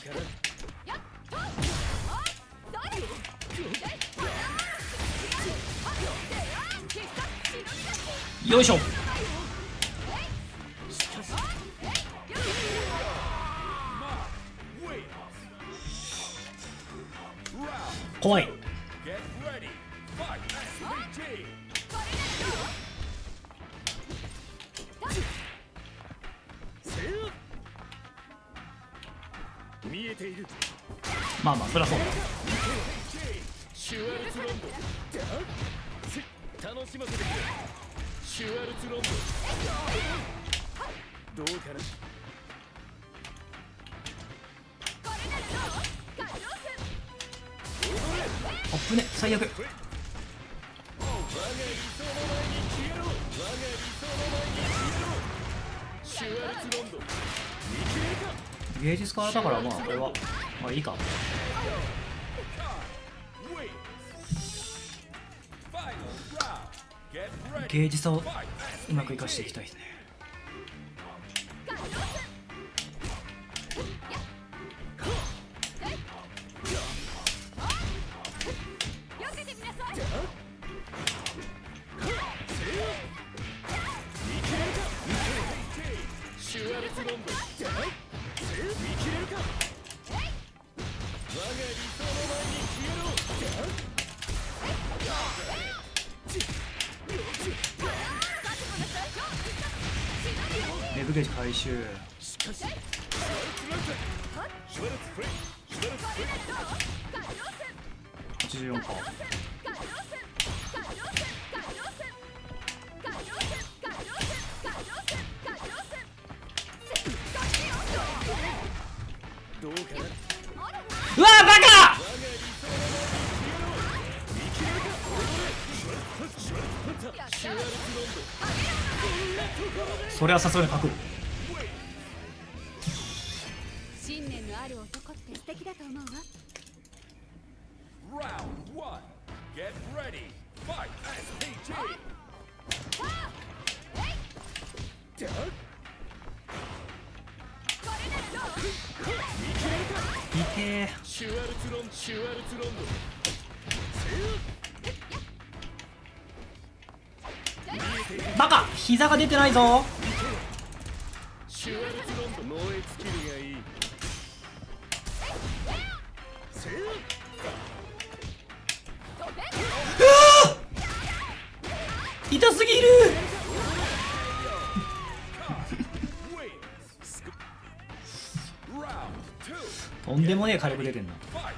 よいしょ。怖い。 Get ready. Fight. SPG. 見えている。まあまあそりゃそうだ。シュワルツロンド。楽しませてくれ。シュワルツロンド。どうかな。あっぶね、最悪。我が理想の前に消えろ。我が理想の前に消えろ。シュワルツロンド。見切れるか。芸術家だからまあこれはまあいいか。 Win. Final round. Get ready. 芸術を Fight. うまく生かしていきたいですね。シュワルツロンド。見切れるか。我が理想の前に消えろ。レブゲージ回収。しかし、シュワルツランザ。シュワルツフレイ。シュワルツフレイ。 84%。どうかな。うわーバカ。シュワルツロンそれはさすがに書く。信念のある男って素敵だと思うわ。 Round 1. Get ready. Fight. SPG. いけー。ド。シュワルツロンド。シュワルツロンド。バカ、膝が出てないぞ。シュワルツロンド。燃え尽きるがいい。痛すぎる。 Wins. Round 2. とんでもねえ火力出てんな。 Fight.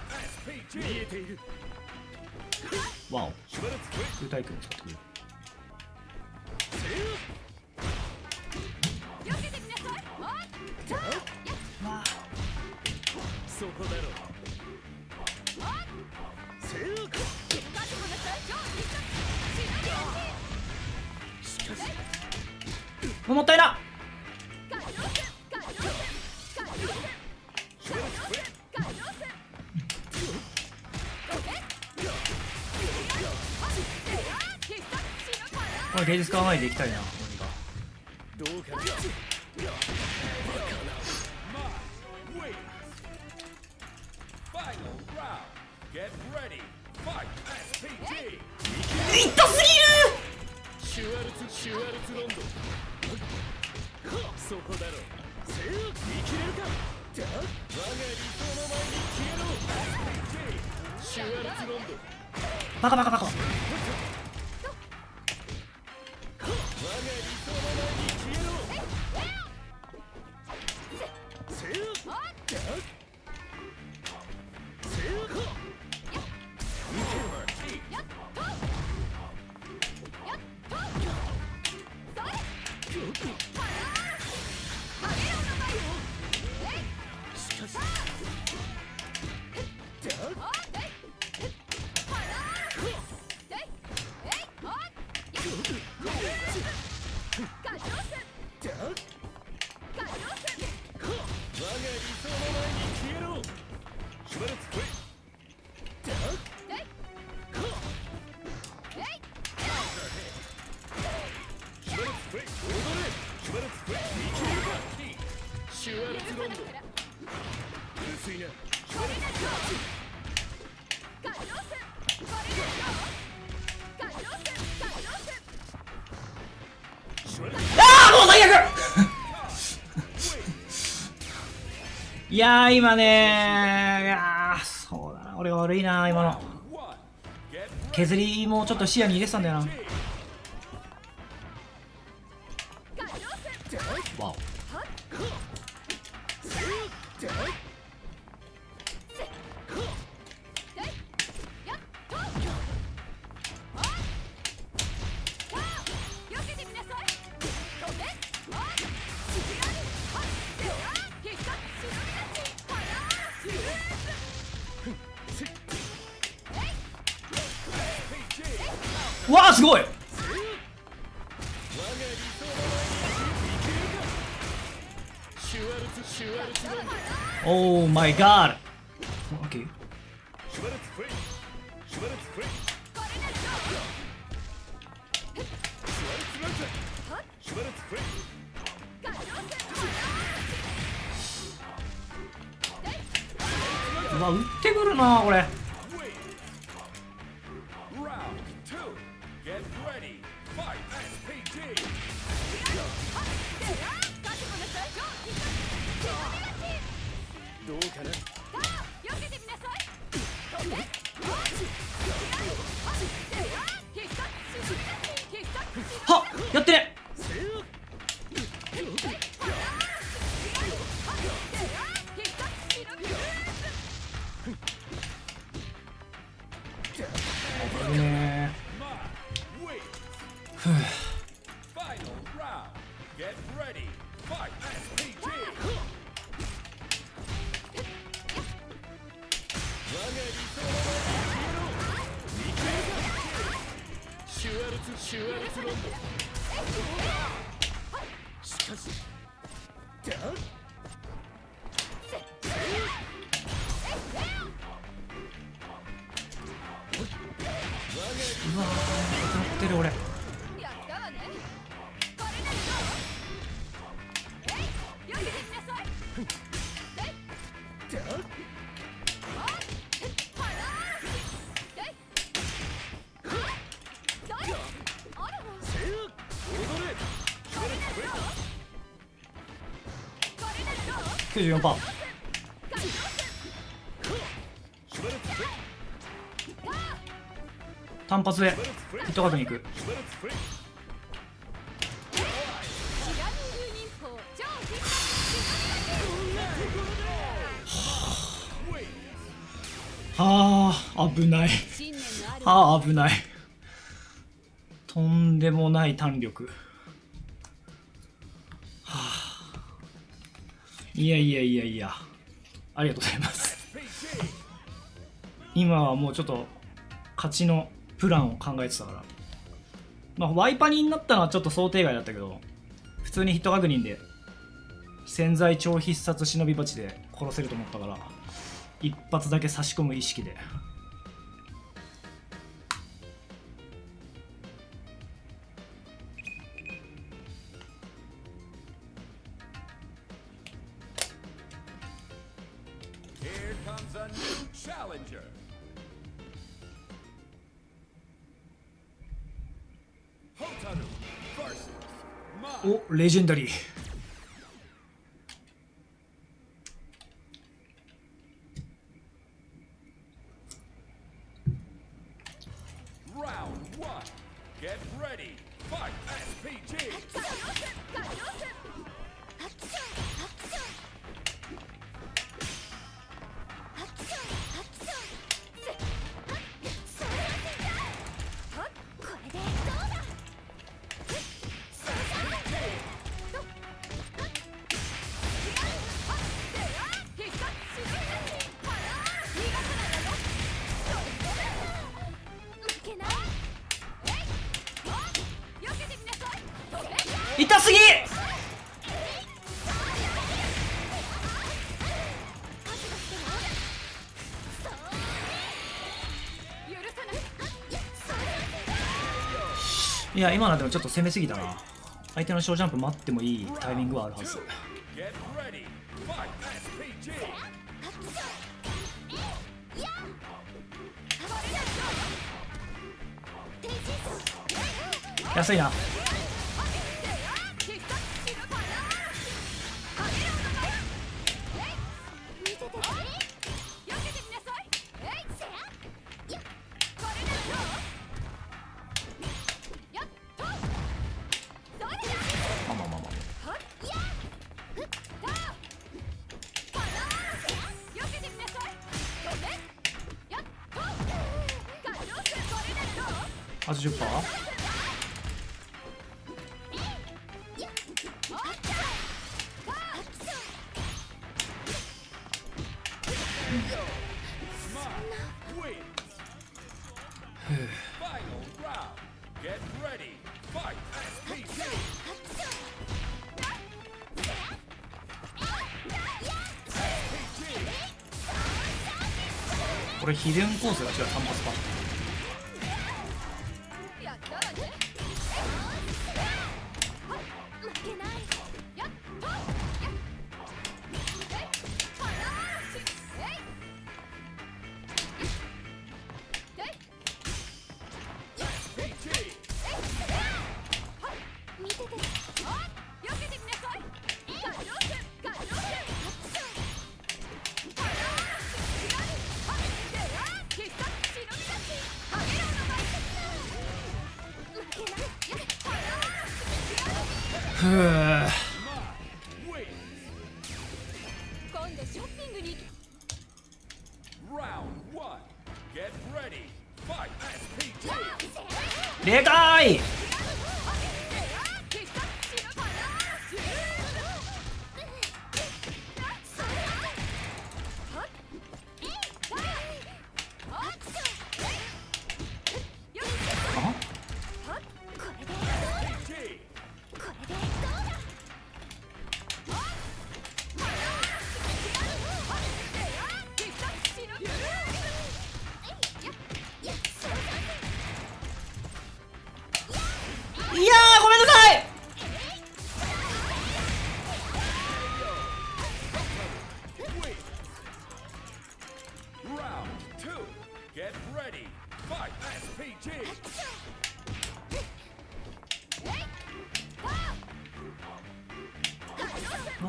見 SPG. えている。わお、シュワルツフレイ。空対空を使ってくる。そこだろ。しかし、もったいな。これ芸術家前でいきたいな。どうかな。 Wins. Final round. Get ready. Fight. SPG. 痛すシュワルツロンド。そこだろ。見切れるか。我が理想の前に消えろ。シュワルツロンド。ぎる。バカバカバカ。我が理想の前に消えろ。しかし、我が理想の前に消えろ。シュワルツフレイ。シュワルツフレイ。踊れ。シュワルツフレイ。見切れるか。シュワルツロンド。薄いな。シュワルツフレイ。シュワルツ。ああもう最悪。いやー今ねー、いやーそうだな、俺が悪いな今の。削りもちょっと視野に入れてたんだよな。わお。わあすごい。オーマイガー。オッケー。うわ打ってくるなこれ。どうかな。はっやってね。危ねふう。シュワルツロンド。しかしうわ当たってる俺。94%。単発でヒット確認いく。はあ危ない。はあ危ない。とんでもない弾力。はあ、いやいやいやいや、ありがとうございます。今はもうちょっと勝ちのプランを考えてたから、まあ、ワイパニになったのはちょっと想定外だったけど、普通にヒット確認で潜在超必殺忍び鉢で殺せると思ったから、一発だけ差し込む意識で。お、レジェンダリー。痛すぎ。いや今のでもちょっと攻めすぎたな。相手の小ジャンプ待ってもいいタイミングはあるはず。安いな。あと 10%。 Win. Final round. Get ready. Fight. SPG. これ秘伝コースが違う、単発か。やったわね。負けない。やっと。見てて。避けてみなさい。ガロス。ふう。今度ショッピングに行き Round 1. Get ready. Fight. SPG. でかい。いやー、ごめんなさい。Round 2. Get ready. Fight. SPG. う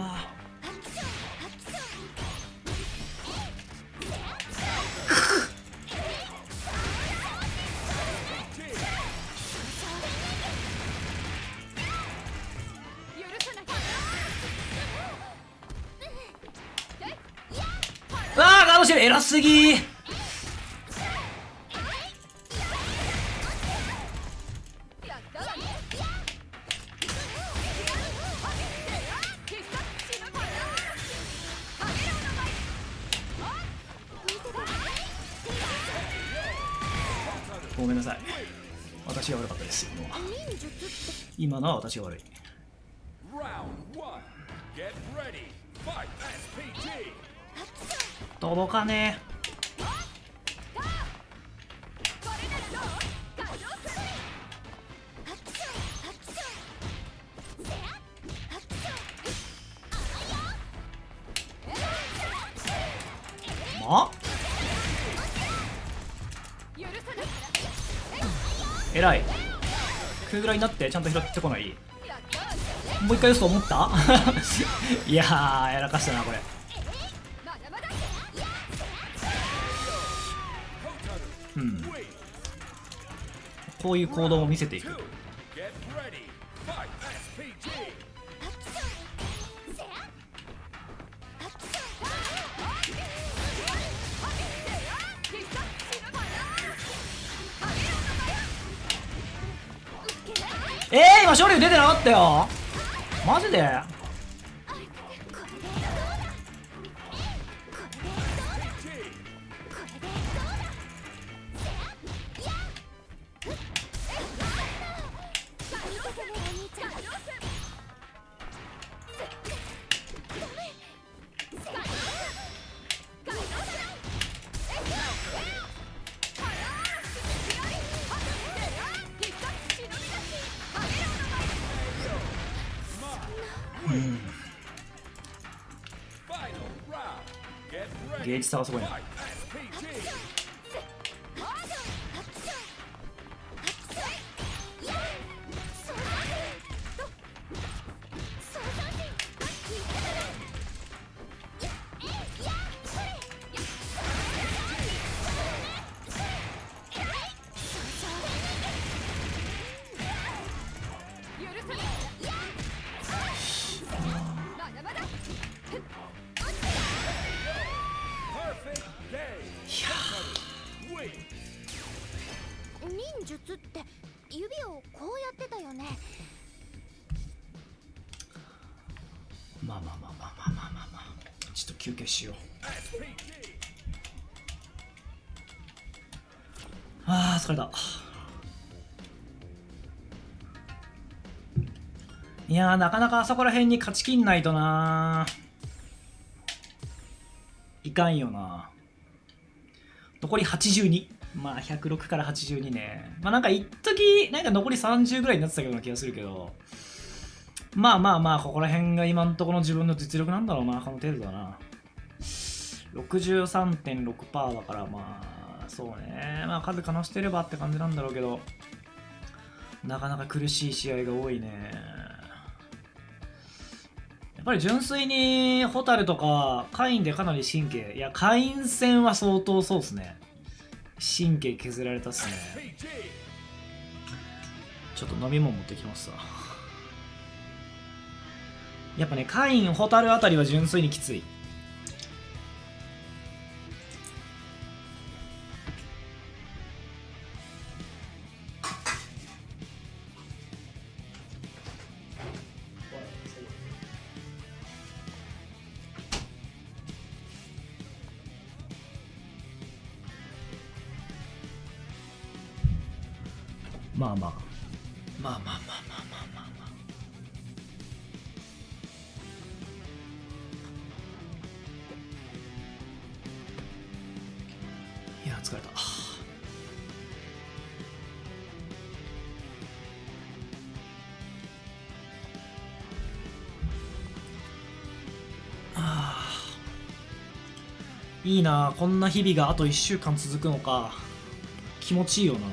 わー、ガードしてる。偉すぎー。ごめんなさい、私が悪かったです。今のは私が悪い。 Round 1. Get ready. Fight. SPG. 届かねえ。まえらい。空ぐらいになってちゃんと拾ってこない。もう一回打つと思ったいやー、やらかしたなこれ。うん、こういう行動も見せていく。 Get ready. Fight. SPG. 今勝利出てなかったよ。マジで。ゲージ差はすごいな。いやちょっと休憩しよう。あー疲れた。いやーなかなかあそこら辺に勝ちきんないとないかんよな。残り82。まあ106から82ね。まあなんか一時なんか残り30ぐらいになってたような気がするけど、まあここら辺が今のところの自分の実力なんだろうな。この程度だな。63.6% だからまあそうね、まあ数かなしてればって感じなんだろうけど、なかなか苦しい試合が多いね。やっぱり純粋にホタルとかカインでかなり神経、いやカイン戦は相当そうっすね、神経削られたっすね。ちょっと飲み物持ってきますわ。やっぱねカインホタルあたりは純粋にきつい。まあいや疲れた。いいな、こんな日々があと1週間続くのか。気持ちいいよな。で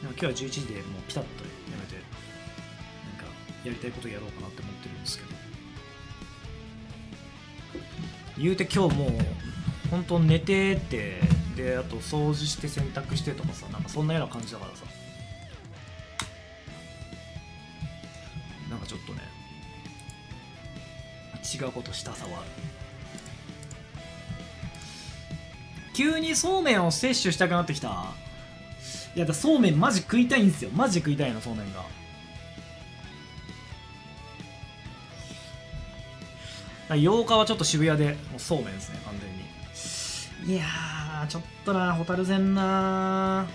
も今日は11時でもうピタッとやめて、なんかやりたいことやろうかなって思ってるんですけど、言うて今日もう本当寝てってで、あと掃除して洗濯してとかさ、なんかそんなような感じだからさ、なんかちょっとね違うことしたさはある。急にそうめんを摂取したくなってきた。いやだ、そうめんマジ食いたいんですよ。マジ食いたいの、そうめんが。8日はちょっと渋谷でもうそうめんですね、完全に。いやーちょっとな、ホタル戦な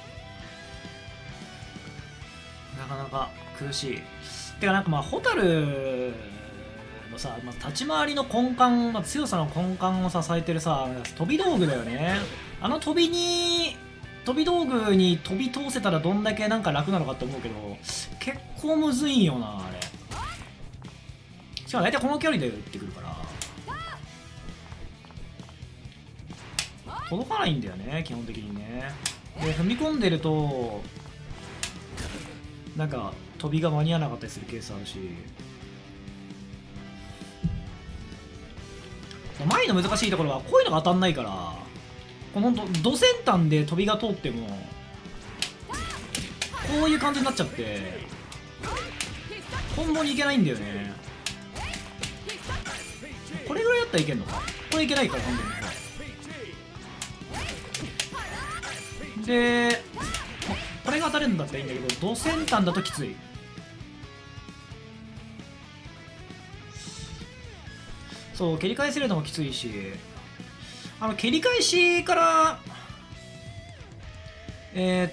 かなか苦しい。てかなんかまあホタルのさ、まあ、立ち回りの根幹、まあ、強さの根幹を支えてるさ、飛び道具だよね。あの飛び道具に飛び通せたらどんだけなんか楽なのかって思うけど、結構むずいんよなあれ。しかも大体この距離で打ってくるから届かないんだよね、基本的にね。で踏み込んでるとなんか飛びが間に合わなかったりするケースあるし、前の難しいところはこういうのが当たんないから、このど先端で飛びが通ってもこういう感じになっちゃってコンボに行けないんだよね。これぐらいだったらいけんのか。これいけないから完全に。でこれが当たれるんだったらいいんだけど、ど先端だときつい。そう、蹴り返せるのもきついし、蹴り返しから今日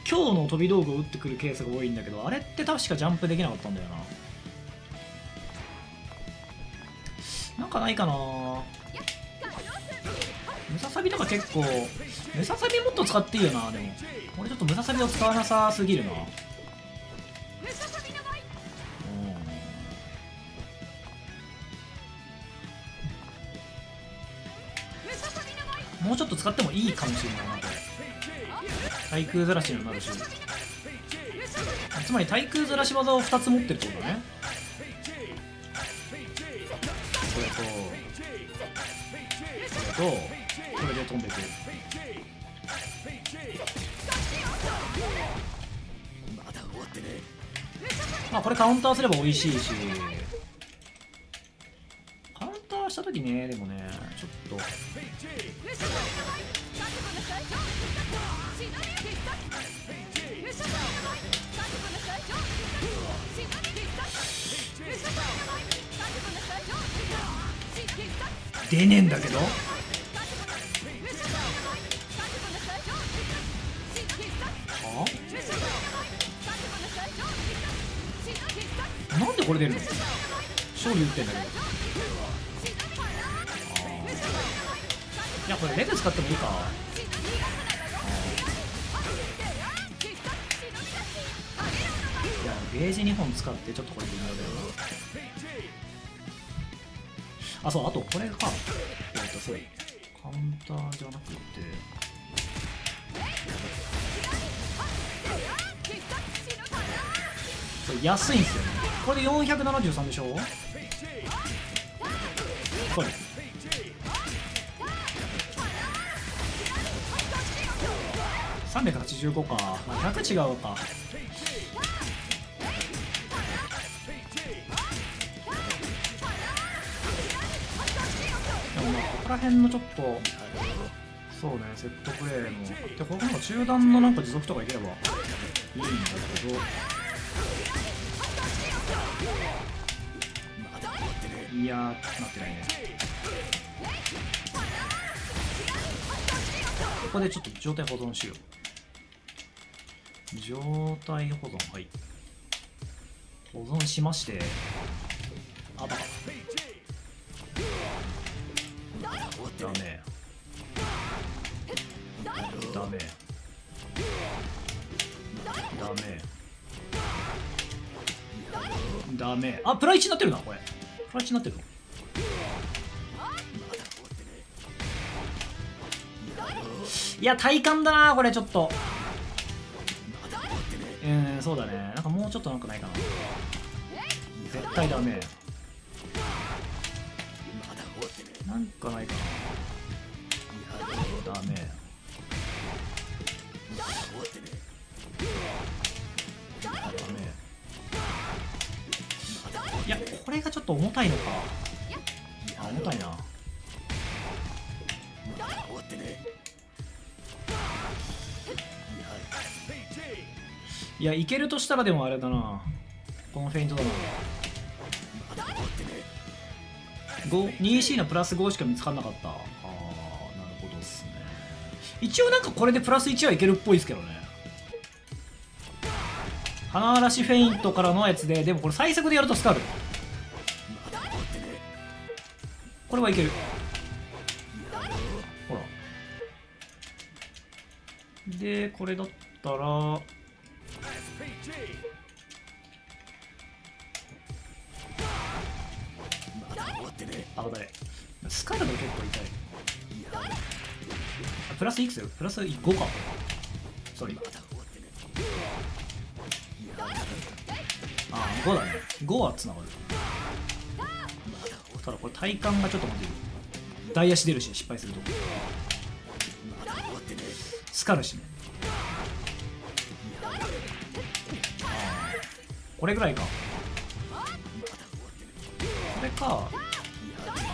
の飛び道具を打ってくるケースが多いんだけど、あれって確かジャンプできなかったんだよな。なんかないかな。ムササビとか結構、ムササビもっと使っていいよな。でも俺ちょっとムササビを使わなさすぎるな。もうちょっと使ってもいいかもしれないな。これ対空ずらしになるし、つまり対空ずらし技を2つ持ってるってことだね。これとこれで飛んでいく。まあこれカウンターすれば美味しいし、カウンターした時ね、でもねちょっと出ねえんだけど。はあ、なんでこれ出るの？勝利打ってんだけど。いやこれレグ使ってもいいか。いやゲージ2本使ってちょっとこれ微妙だよな。あ、そう、あとこれか。そうカウンターじゃなくてそう安いんですよね。これで473でしょ。そうです。385か、まあ、100違うか。でもまあここら辺のちょっとそうねセットプレーもでここの中段のなんか持続とかいければいいんだけど、いやーなってないね。ここでちょっと状態保存しよう。状態保存、はい保存しまして、あバカダメダメダメダメ。あプラ1になってるな。これプラ1になってるの。いや体感だなこれちょっと。そうだね。なんかもうちょっとなんかないかな。絶対ダメ。なんかないかな。ダメ。ダメ。いやこれがちょっと重たいのか。あ重たいな。いやいけるとしたらでもあれだな、このフェイントだな。2C のプラス5しか見つからなかった。ああなるほどっすね。一応なんかこれでプラス1はいけるっぽいですけどね。花嵐フェイントからのやつで、でもこれ最速でやるとスカル、これはいける。ほらでこれだったらあばれスカルも結構痛い。プラスいくつよ。プラス5か。ソリああ5だね。5はつながる。ただこれ体感がちょっと待ってる。大足出るし失敗するとスカルしね。これぐらいか。これか。ああダメだな。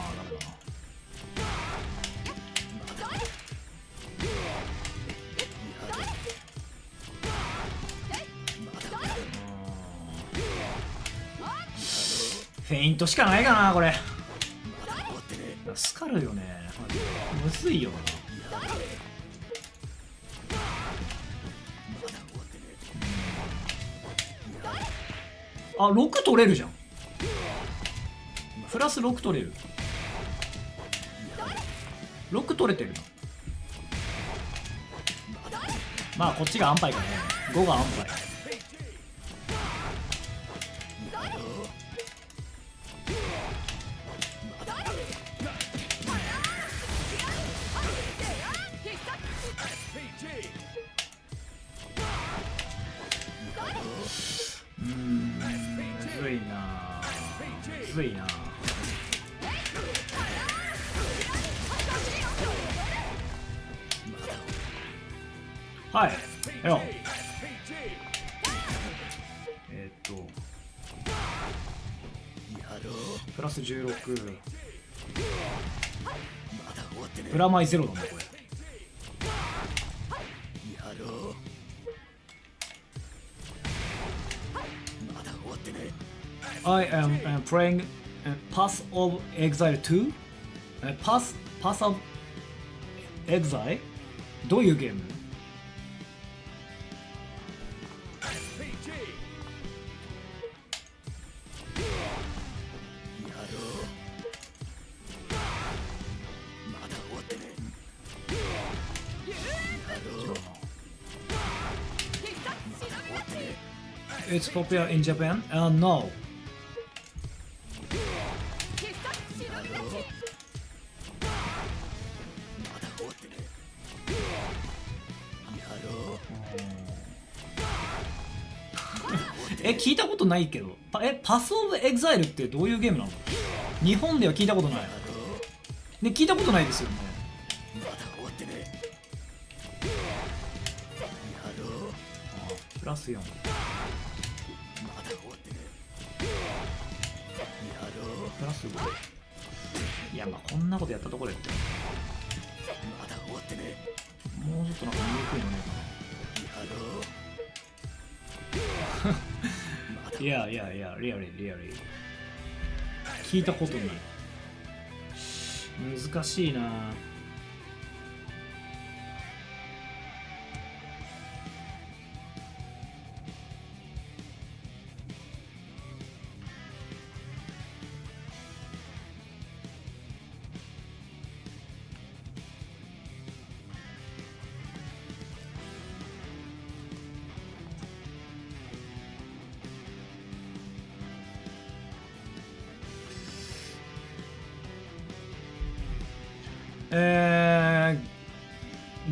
フェイントしかないかなこれ。スカルよね。むずいよな。あ6取れるじゃん。プラス6取れる。6取れてるな。まあこっちが安牌かね。5が安牌。むずいなむずいな。はいよプラス16プラマイゼロなんだこれ。I am playing Path of Exile 2パスオブエグザイどういうゲーム？ PG. まだ終わってね It's popular in Japan? No. まだ終わってね聞いたことないけど。パスオブエグザイルってどういうゲームなの？日本では聞いたことない。ね、聞いたことないですよね。まだ終わってねプラス4。まだ終わってねプラス5。いや、まあこんなことやったところでって。まだ終わってねもうちょっとなんか見にくいのねいや、リアリー。聞いたことない。難しいな。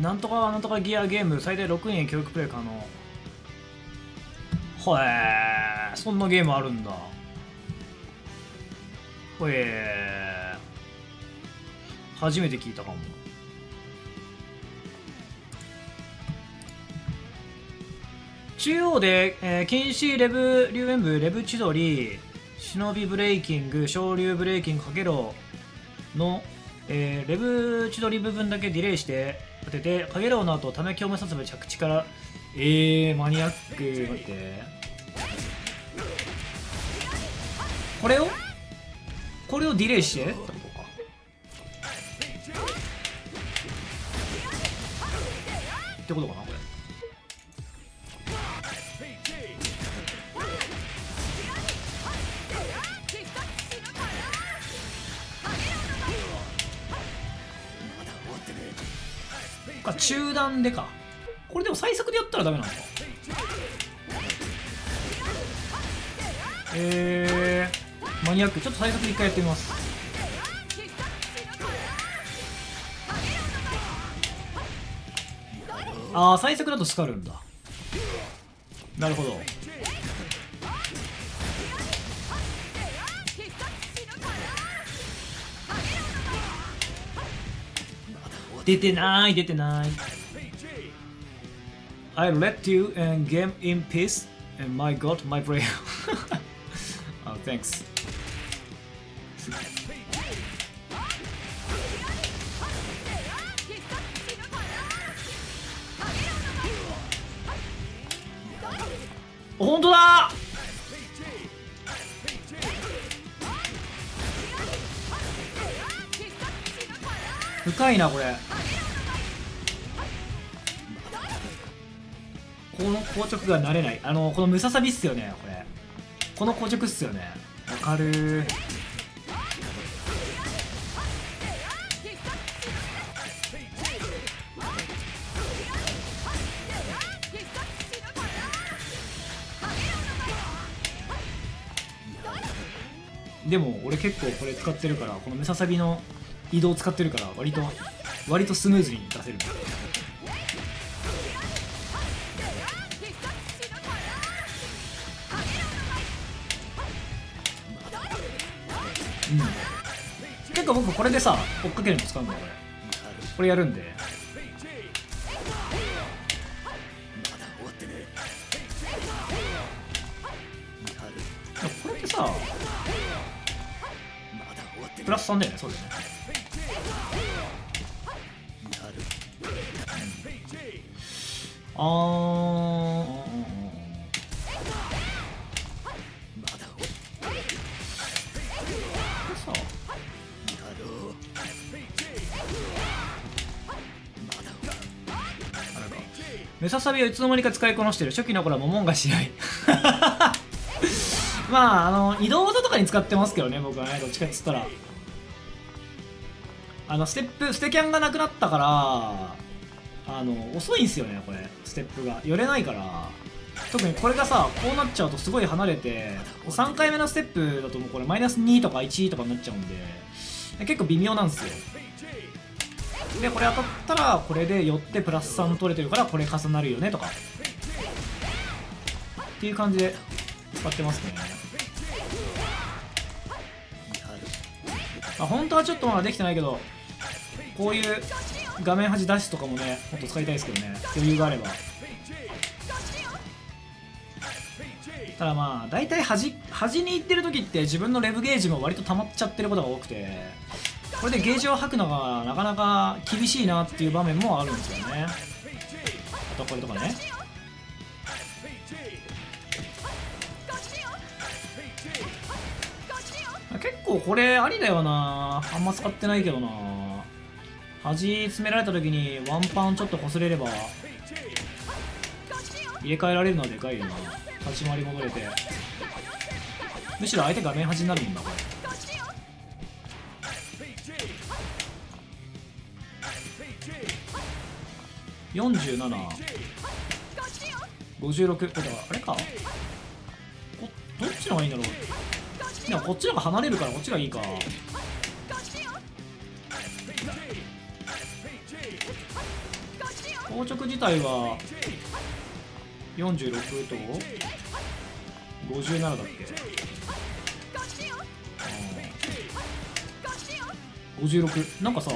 なんとかなんとかギアゲーム最大6人教育プレイ可能。ほえー、そんなゲームあるんだ。ほえー、初めて聞いたかも。中央で、禁止レブリュウエンブレブ千鳥忍びブレイキング昇竜ブレイキングかけろの、レブ千鳥部分だけディレイして当ててかげろうの後ため強めさせば着地からマニアック。待って、これをディレイしてってことか。ってことかなこれ。か中段でか。これでも最速でやったらダメなのか。マニアック。ちょっと最速で一回やってみます。ああ、最速だとスカるんだ。なるほど。出てない。I let you and game in peace and my god my prayer. Oh, thanks. 本当だ。深いなこれ。この硬直が慣れない。このムササビっすよねこれ。この硬直っすよね。わかるー。でも俺結構これ使ってるから、このムササビの移動使ってるから割とスムーズに出せる。結構僕これでさ追っかけるの使うんだよこれやるんで。これってさプラス3だよね。そうだよね。ムササビはいつの間にか使いこなしてる。初期の頃はモモンがしないまあ移動技とかに使ってますけどね、僕はね。どっちかっつったらステキャンがなくなったから遅いんすよね、これ。ステップが寄れないから。特にこれがさ、こうなっちゃうとすごい離れて、3回目のステップだともうこれマイナス2とか1とかになっちゃうんで、結構微妙なんですよ。で、これ当たったらこれで寄ってプラス3取れてるからこれ重なるよねとかっていう感じで使ってますね。本当はちょっとまだできてないけど、こういう画面端ダッシュとかもね、もっと使いたいですけどね、余裕があれば。ただまあ大体端に行ってる時って自分のレブゲージも割と溜まっちゃってることが多くて、これでゲージを吐くのがなかなか厳しいなっていう場面もあるんですよね。あとこれとかね。結構これありだよな。あんま使ってないけどな。端詰められた時にワンパンちょっと擦れれば入れ替えられるのはでかいよな。立ち回り戻れて、むしろ相手画面端になるもんなこれ。47、56、これだからあれか、どっちの方がいいんだろう。でもこっちの方が離れるからこっちがいいか。硬直自体は46と57だっけ。56なんかさ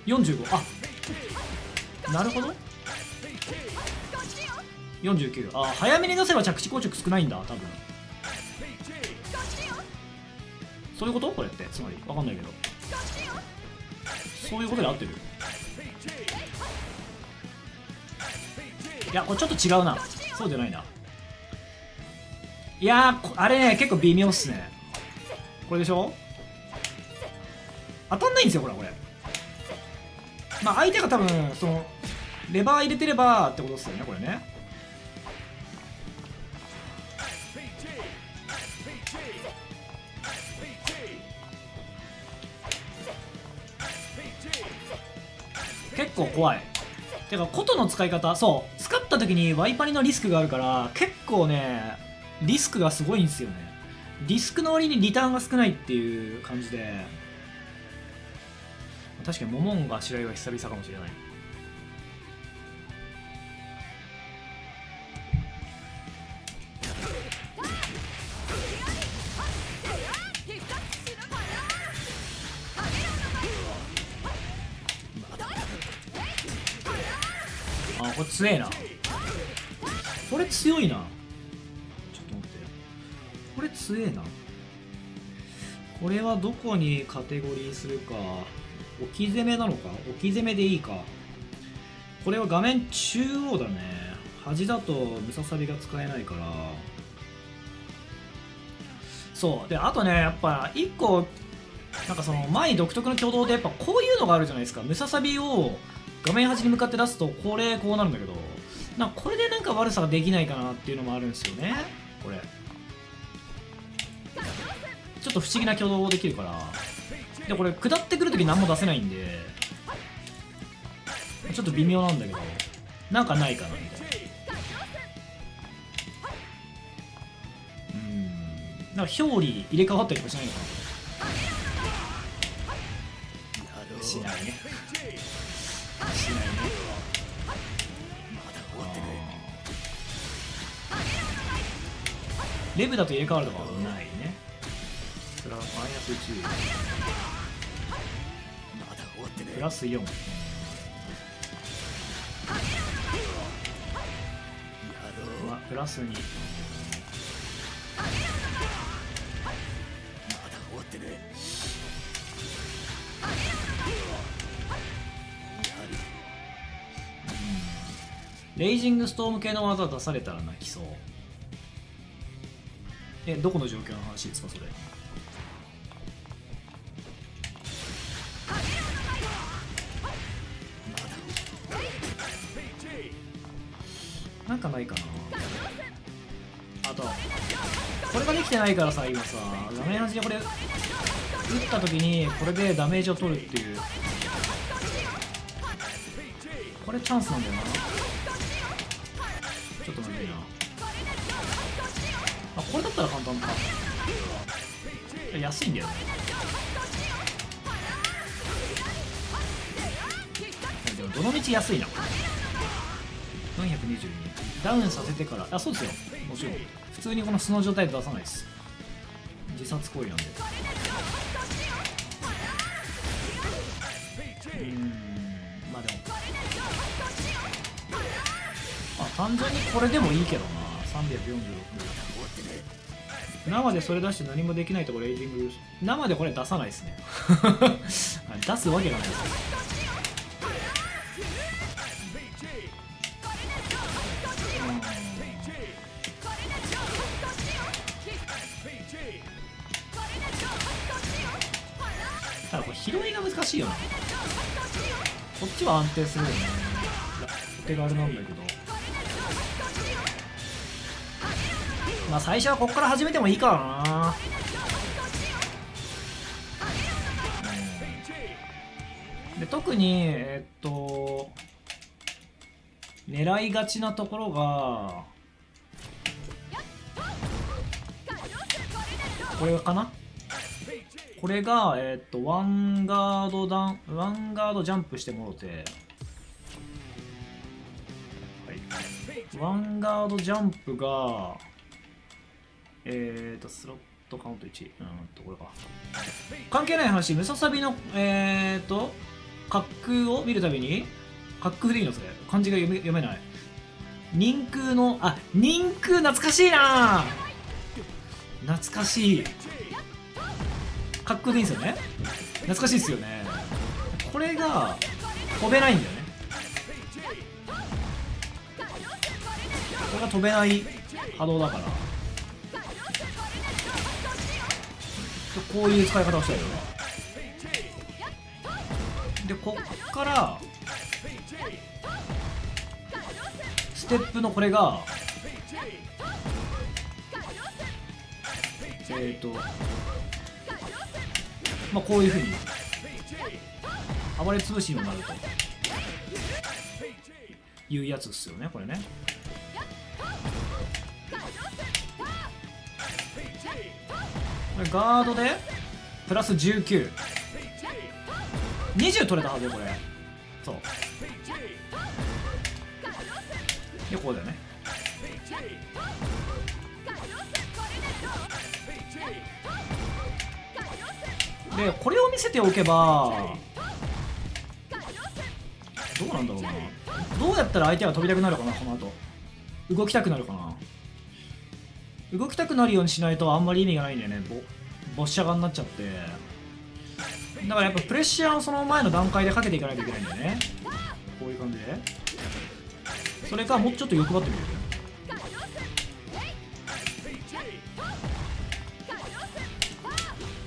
45、あ、なるほど。49、あ、早めに出せば着地硬直少ないんだ多分。そういうこと？これってつまりわかんないけど、そういうことで合ってる？いや、これちょっと違うな。そうじゃないな。いやー、あれね、結構微妙っすね。これでしょ？当たんないんですよ、これ。まあ、相手が多分、その、レバー入れてればってことですよね、これね。結構怖い。てか、琴の使い方、そう、使った時にワイパリのリスクがあるから、結構ね、リスクがすごいんですよね。リスクの割にリターンが少ないっていう感じで、確かにモモンが白井は久々かもしれない。あ、これ強えな。これ強いな。ちょっと待って。これ強えな。これはどこにカテゴリーするか。置き攻めなのか？置き攻めでいいか。これは画面中央だね。端だとムササビが使えないから。そう。で、あとね、やっぱ一個、なんかその前独特の挙動でやっぱこういうのがあるじゃないですか。ムササビを画面端に向かって出すとこうなるんだけど、なんかこれでなんか悪さができないかなっていうのもあるんですよね。これちょっと不思議な挙動できるから。で、これ下ってくるとき何も出せないんでちょっと微妙なんだけど、なんかないかなみたいな。なんか表裏入れ替わったりとかしないのかな。しないね。しないね。レブだと入れ替わるとかはないね。それはマイナス1、プラス4、プラス2、レイジングストーム系の技出されたら泣きそう。どこの状況の話ですかそれ。いかな。あとこれができてないからさ、今さダメージでこれ打った時にこれでダメージを取るっていう、これチャンスなんだよな。ちょっとまずいな。あ、これだったら簡単か。安いんだよね。でもどの道安いな。422ダウンさせてから、あ、そうですよ、もちろん普通にこの素の状態で出さないです。自殺行為なんで。まあでも単純にこれでもいいけどな。346生でそれ出して何もできないところエイジング、生でこれ出さないですね出すわけがないです。ただこれ拾いが難しいよな。こっちは安定するよね。お手軽なんだけど、まあ最初はここから始めてもいいからな。で特に狙いがちなところがこれかな。これがワンガードジャンプしてもろて、はい、ワンガードジャンプがスロットカウント1、これか関係ない話。ムササビの滑空を見るたびに、滑空でいいのそれ、漢字が読めない。人空の、あ、人空懐かしいな。懐かしい。滑空でいいんですよね。懐かしいですよね。これが飛べないんだよね。これが飛べない波動だから、こういう使い方をしたいよね。でこっからステップのこれがまあこういうふうに暴れ潰しにもなるというやつですよね、これね。これガードでプラス19、20取れたはずよこれ。そうでこうだよね。でこれを見せておけばどうなんだろうな。どうやったら相手が飛びたくなるかな。この後動きたくなるかな。動きたくなるようにしないとあんまり意味がないんだよね。ボッシャガになっちゃって。だからやっぱプレッシャーをその前の段階でかけていかないといけないんだよね。こういう感じで。それかもうちょっと欲張ってみる。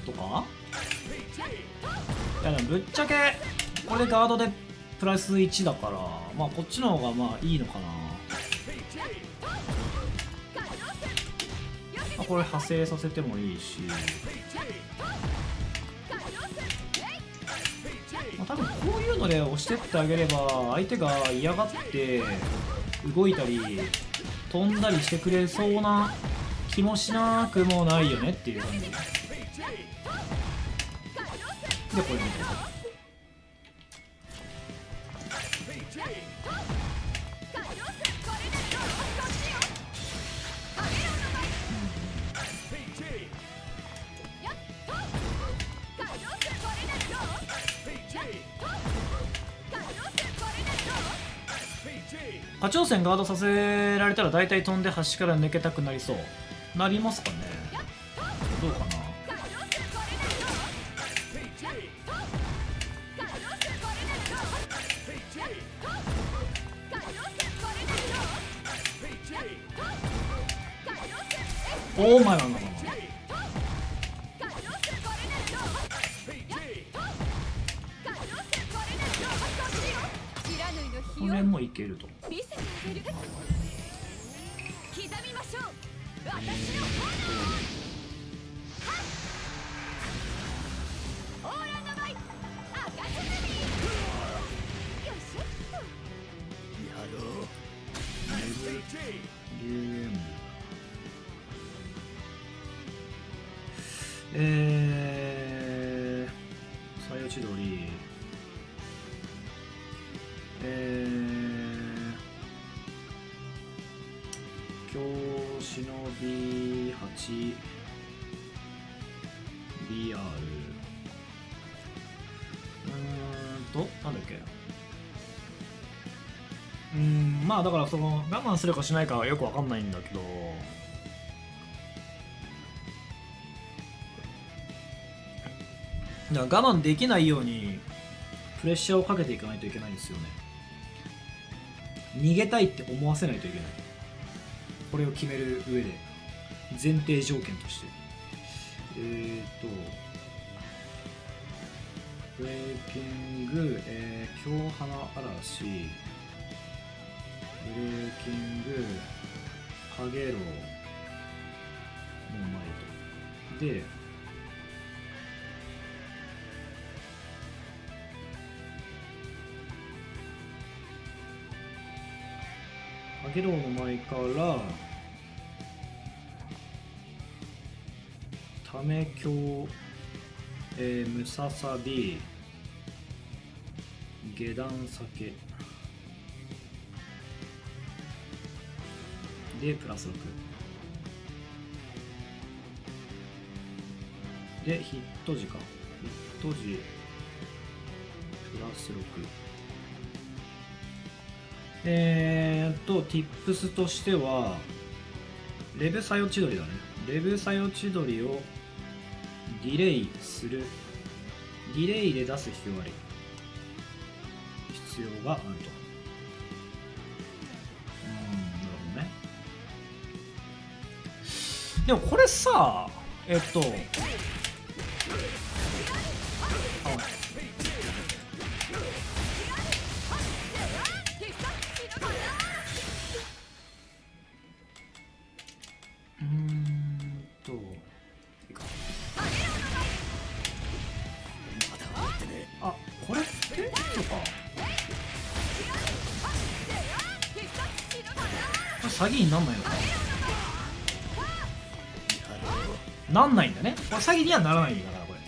とか。いやでもぶっちゃけこれガードでプラス1だから、まあこっちの方がまあいいのかな。これ派生させてもいいし、まあ、多分こういうので押してってあげれば相手が嫌がって動いたり飛んだりしてくれそうな気もしなくもないよねっていう感じで、これ見て課長線ガードさせられたら大体飛んで端から抜けたくなりそう。なりますかね。どうかな。おーまあまあまあまあ、これもいけると。しょう。私の炎。オーランドバイ赤スズミ。よいしょっと。やろう。ゲームさよちどり京忍び8 BR なんだっけ。まあだからその我慢するかしないかはよくわかんないんだけど、だから我慢できないようにプレッシャーをかけていかないといけないんですよね。逃げたいって思わせないといけない。これを決める上で前提条件としてブレーキング、京花嵐、ブレーキング、ハゲロウの前と。で、ハゲロウの前から、タメ京、ムササビ、下段酒でプラス6でヒット時か、ヒット時プラス6。tips としてはレブサヨチドリだね。レブサヨチドリをディレイする、ディレイで出す必要がある、必要があると。なるほどね。でもこれさ、いいか。あ、これってそうか。これ詐欺になんないのか。なんないんだね。これ詐欺にはならないんだからこれ。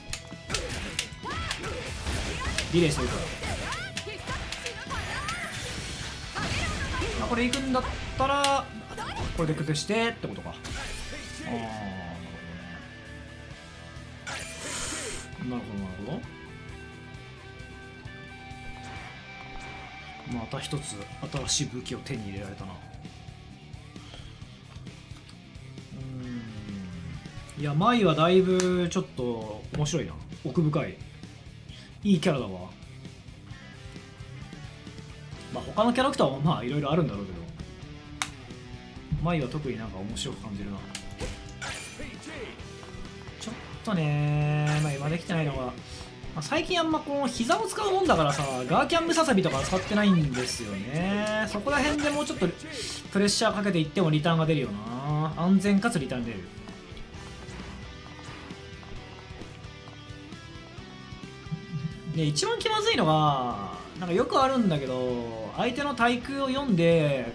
リレーするから。これ行くんだったらこれで崩してってことか。ああ、なるほどね。なるほどなるほど。また一つ新しい武器を手に入れられたな。いや、マイはだいぶちょっと面白いな。奥深い。いいキャラだわ。まあ他のキャラクターはまあいろいろあるんだろうけど、マイは特になんか面白く感じるな。ちょっとねまあ今できてないのが、まあ、最近あんまこの膝を使うもんだからさ、ガーキャンムササビとか使ってないんですよね。そこら辺でもうちょっとプレッシャーかけていってもリターンが出るよな。安全かつリターン出る。で一番気まずいのが、なんかよくあるんだけど、相手の対空を読んで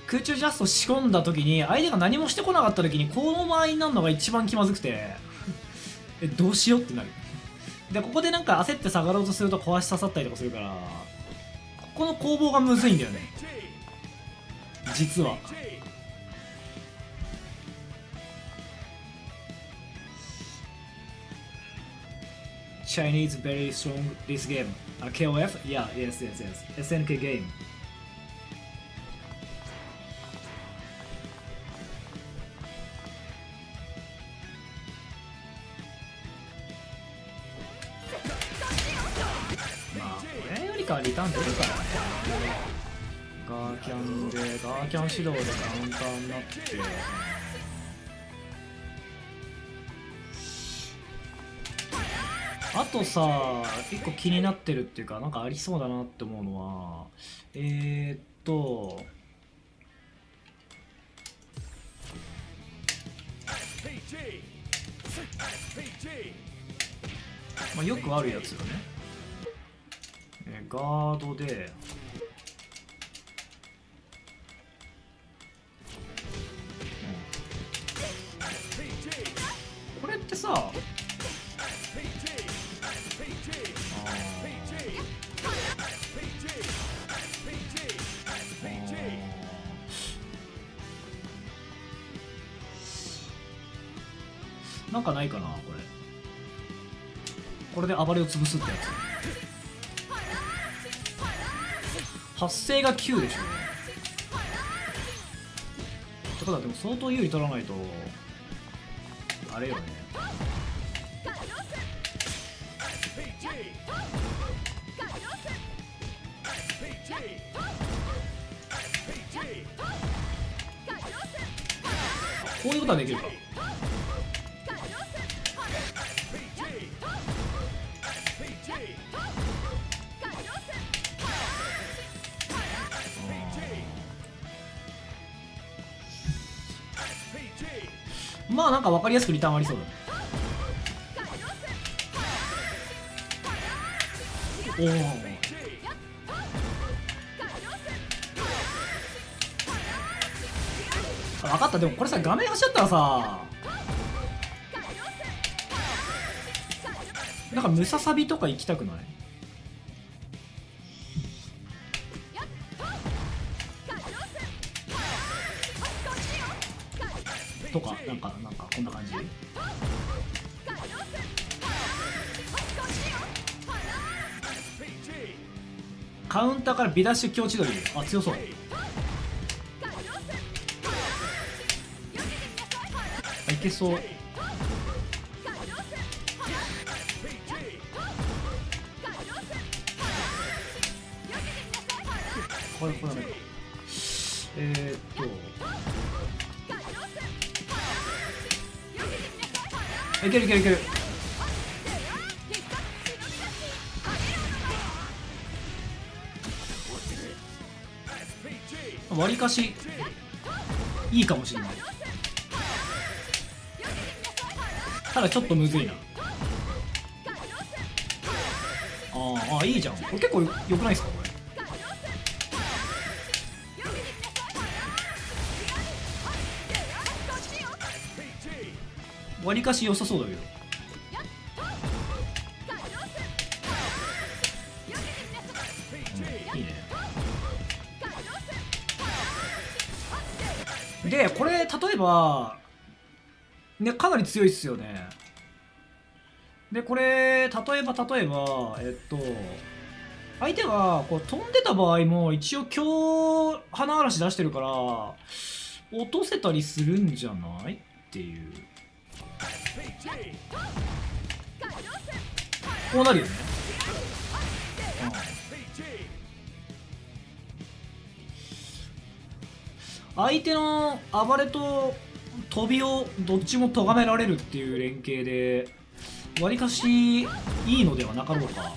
空中ジャスト仕込んだ時に相手が何もしてこなかった時にこの間合いになるのが一番気まずくてどうしようってなる。でここでなんか焦って下がろうとすると壊し刺さったりとかするから、ここの攻防がむずいんだよね実は。Chinese very strong this game. KOF? Yeah, yes. SNK game. まあこれよりかはリターン出るからね。ガーキャンでガーキャン指導でカウンターになって、あとさ、一個気になってるっていうか、なんかありそうだなって思うのは、まあ、よくあるやつよね。ガードで、これってさ、なんかないかな、これ。これで暴れを潰すってやつ。発生が9でしょ。ってことはでも相当有利取らないとあれよね。こういうことはできるか。まあなんか分かりやすくリターンありそうだね。おお、分かった。でもこれさ、画面走ったらさ、なんかムササビとか行きたくない？とか、なんかこんな感じ。カウンターからビダッシュ強千鳥。あ、強そう。あ、いけそう。これダメか。いけるいけるいける。わりかしいいかもしれない。ただちょっとむずいな。いいじゃん。これ結構よくないですかこれ。わりかし良さそうだけど。いいね。でこれ例えばね、かなり強いっすよね。でこれ例えば相手がこう飛んでた場合も一応今日花嵐出してるから落とせたりするんじゃないっていう。こうなるよね。相手の暴れと飛びをどっちも咎められるっていう連携でわりかしいいのではなかろうか。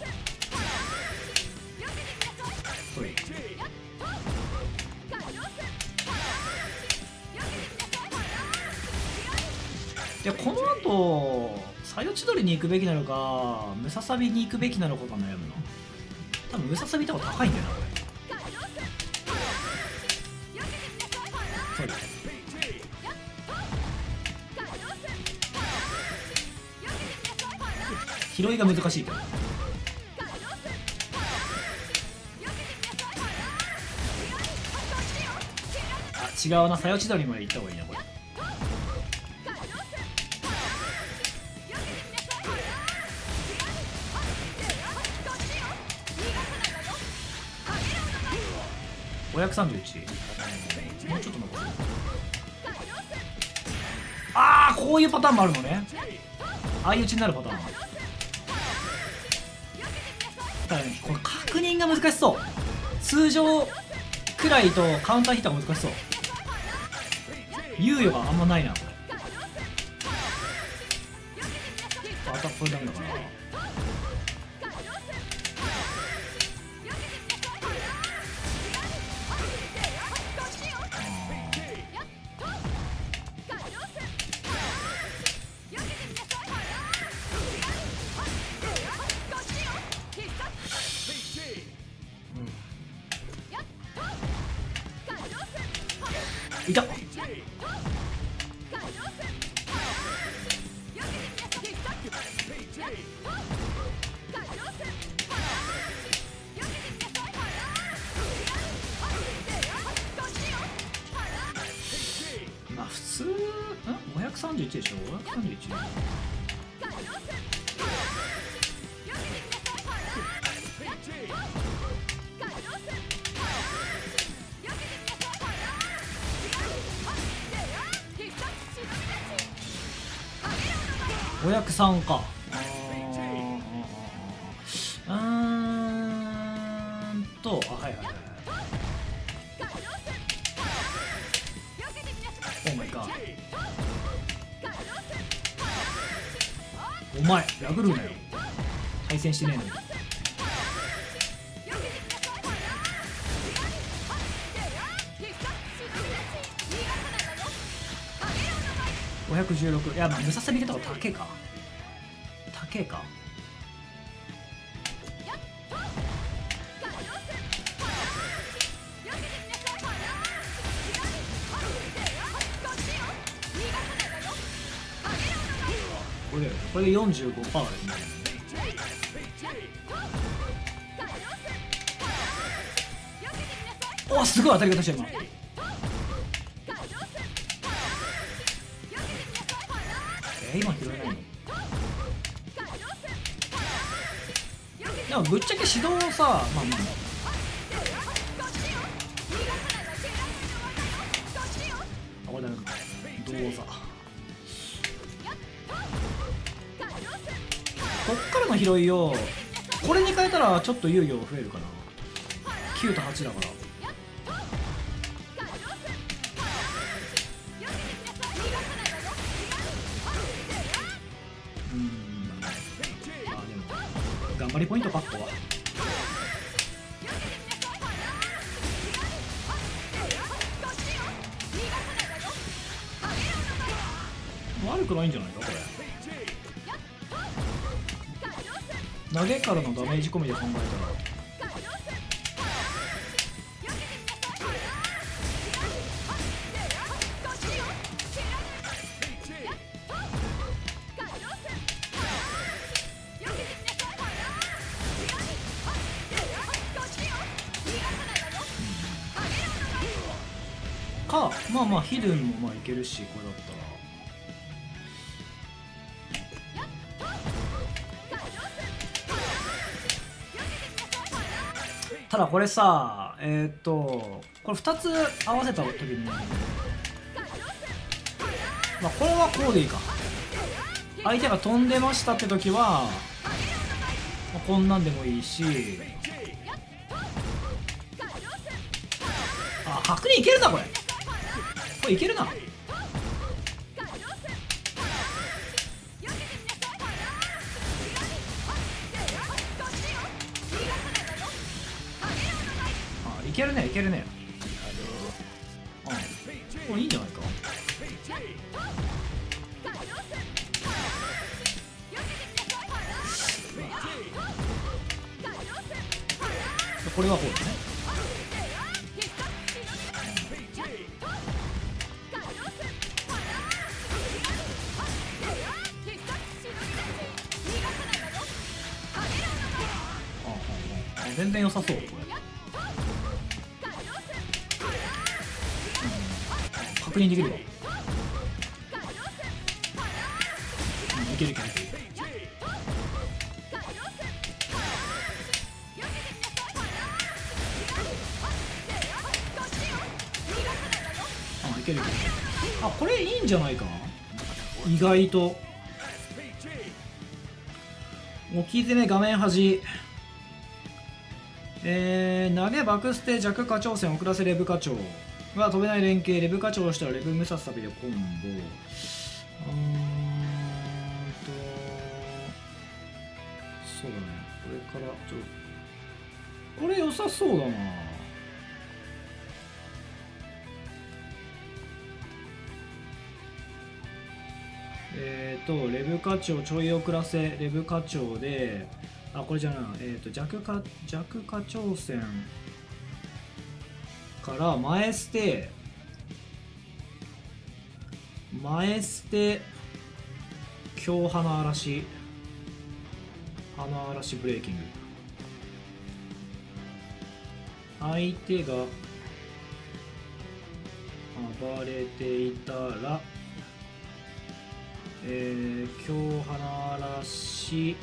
でこの後サヨチドリに行くべきなのかムササビに行くべきなのかが悩むな。多分ムササビとか高いんだよなこれ。拾いが難しいけど。違うな、サヨチドリまで行った方がいいなこれ。531。もうちょっと残る。こういうパターンもあるのね。相打ちになるパターン。ただね、これ確認が難しそう。通常くらいとカウンターヒッターが難しそう。猶予があんまないなこれ。アタックこれダメだから。いた。まあ普通531でしょ。531。503か。はいはいはい。オーマイガー。お前ラグるなよ。対戦してねえのに。516。いやまあムササビ出た方が高えか。高えか。これで 45% ですね。お、すごい当たり方してる今。今拾えないの。でもぶっちゃけ指導さ、まあまあこれだめか。動作こっからの拾いをこれに変えたらちょっと猶予増えるかな。9と8だから。まあでも頑張りポイントかここは。悪くないんじゃないかこれ。投げからのダメージ込みで考えたらか、まあまあヒドゥンもまあいけるし、これだったらただこれさ、これ2つ合わせた時に、まあこれはこうでいいか。相手が飛んでましたって時は、まあ、こんなんでもいいし、あ、白人いけるなこれ。これいけるな。いけるね、いけるね。これいいんじゃないか。これはこうだね。全然良さそうこれ。確認できるわ。いけるいけるいける。いけるいける。あ、これいいんじゃないか。意外と置き攻め画面端、投げバクステ弱下挑戦遅らせレブ課長は飛べない連携、レブ課長をしたらレブムササビでコンボ。そうだね、これからこれ良さそうだな。レブ課長ちょい遅らせレブ課長で、あ、これじゃない、弱下挑戦から前捨て前捨て強花嵐花嵐ブレーキング。相手が暴れていたら、強花嵐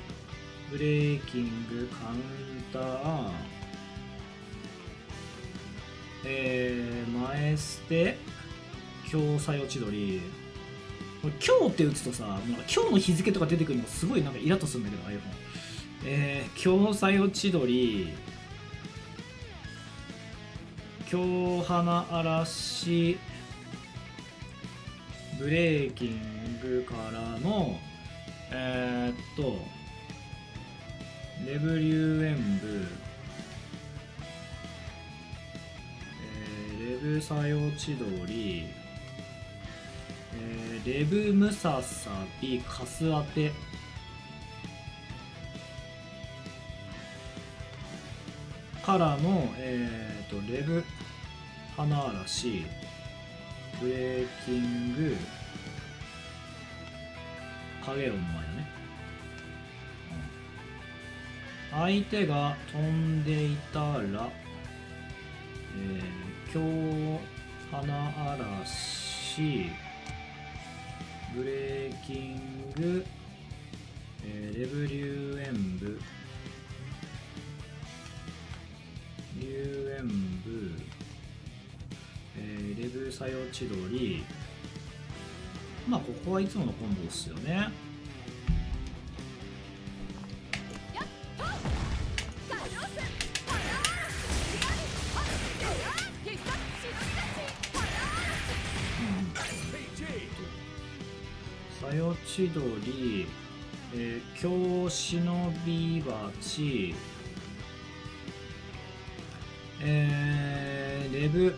ブレーキングカウンター、前捨て強作用千鳥。これ今日って打つとさ、なんか今日の日付とか出てくるのがすごいなんかイラッとするんだけど iPhone。強作用千鳥強花嵐ブレーキングからのレブリューエンブ、レブ作用千鳥、レブムササビカス当てからの、レブ花嵐ブレーキングカゲロンの前だね、相手が飛んでいたら、強花嵐ブレーキング、レブリューエンブリューエンブ、レブ作用千鳥。まあここはいつものコンボですよね。作用千鳥、強忍び鉢、レブ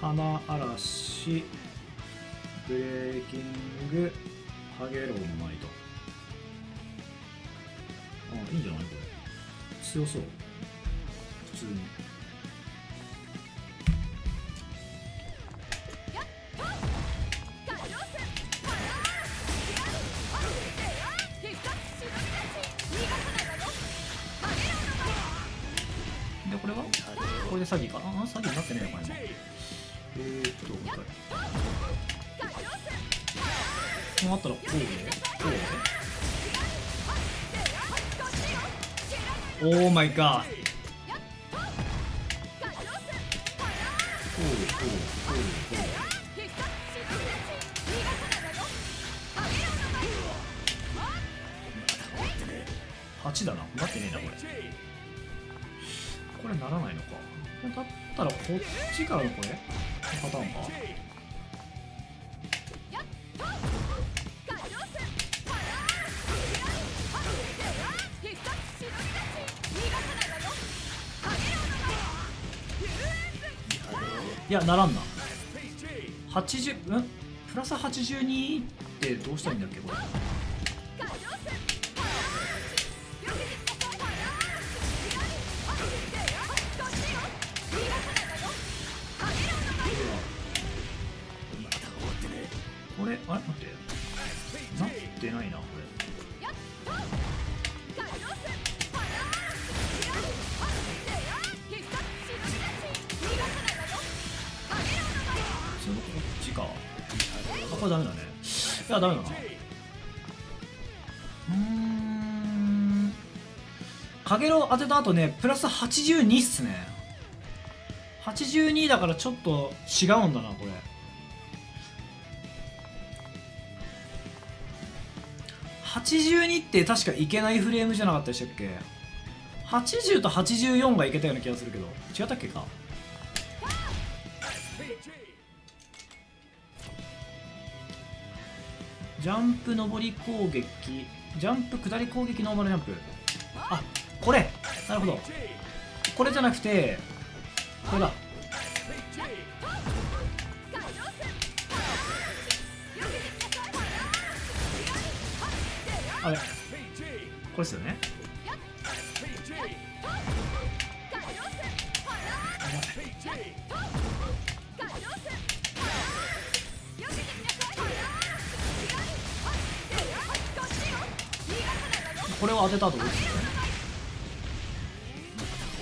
花嵐ブレーキングハゲロンマイと。あ、いいんじゃないこれ。強そう。普通に。で、これはこれで詐欺か。あ、詐欺になってねえのかな。こうなったらこうでこうで。オーマイガー。こう8だな。なってねえなこれ。これならないのか。だったらこっちからのこれパターンか。いや、ならんな。80、プラス82ってどうしたらいいんだっけこれ。これ、あれ待って。なってないな、これ。こっちか。あ、これダメだね。いや、ダメだな。かげろう当てた後ね、プラス82っすね。82だからちょっと違うんだな、これ。82って確かいけないフレームじゃなかったでしたっけ。80と84がいけたような気がするけど、違ったっけか。ジャンプ上り攻撃、ジャンプ下り攻撃ノーマルジャンプ。あ、これなるほど。これじゃなくてこれだ。あれこれですよね。これを当てた後どうする？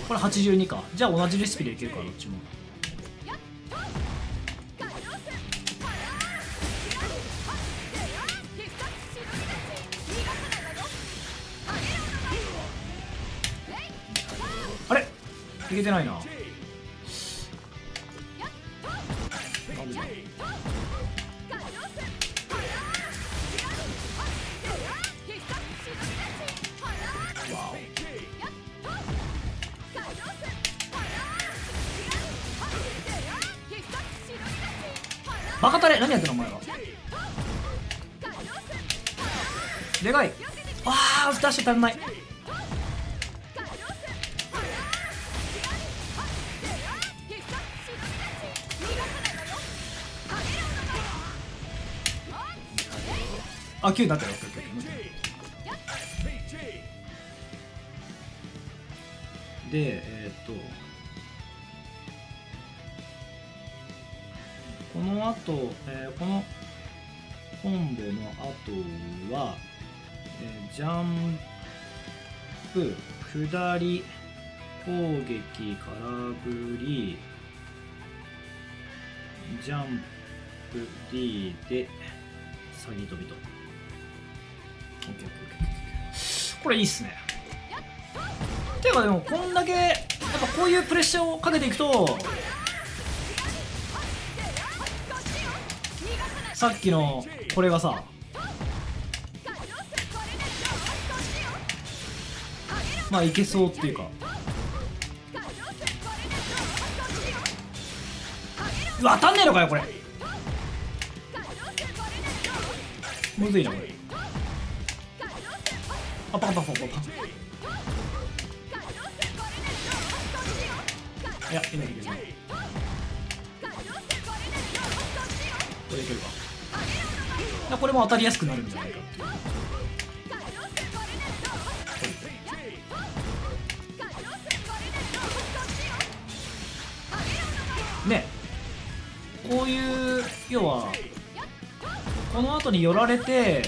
これ82か。じゃあ同じレシピでいけるからどっちも。あれいけてないな。なんでだ。バカタレ何やってんのお前は。でかい。ああダッシュ足んない。あ9になったよ。でこの後、このコンボの後は、ジャンプ下り攻撃空振りジャンプ D で詐欺飛びと。これいいっすね。ていうかでもこんだけやっぱこういうプレッシャーをかけていくと、さっきのこれがさ、まあいけそうっていうか。うわ当たんねえのかよこれ。むずいなこれ。あパカパカパカパカ。いや今いけるな。これいけるか。これも当たりやすくなるんじゃないかっていう。ね、こういう要はこの後に寄られて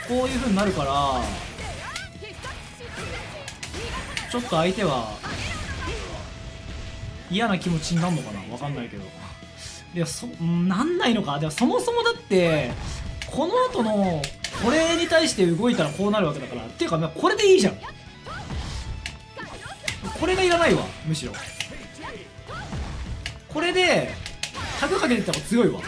こういう風になるから、ちょっと相手は嫌な気持ちになるのかな、わかんないけど。いやなんないのか。でもそもそもだってこの後のこれに対して動いたらこうなるわけだから。っていうかこれでいいじゃん。これがいらないわ。むしろこれでタグかけてた方が強いわっ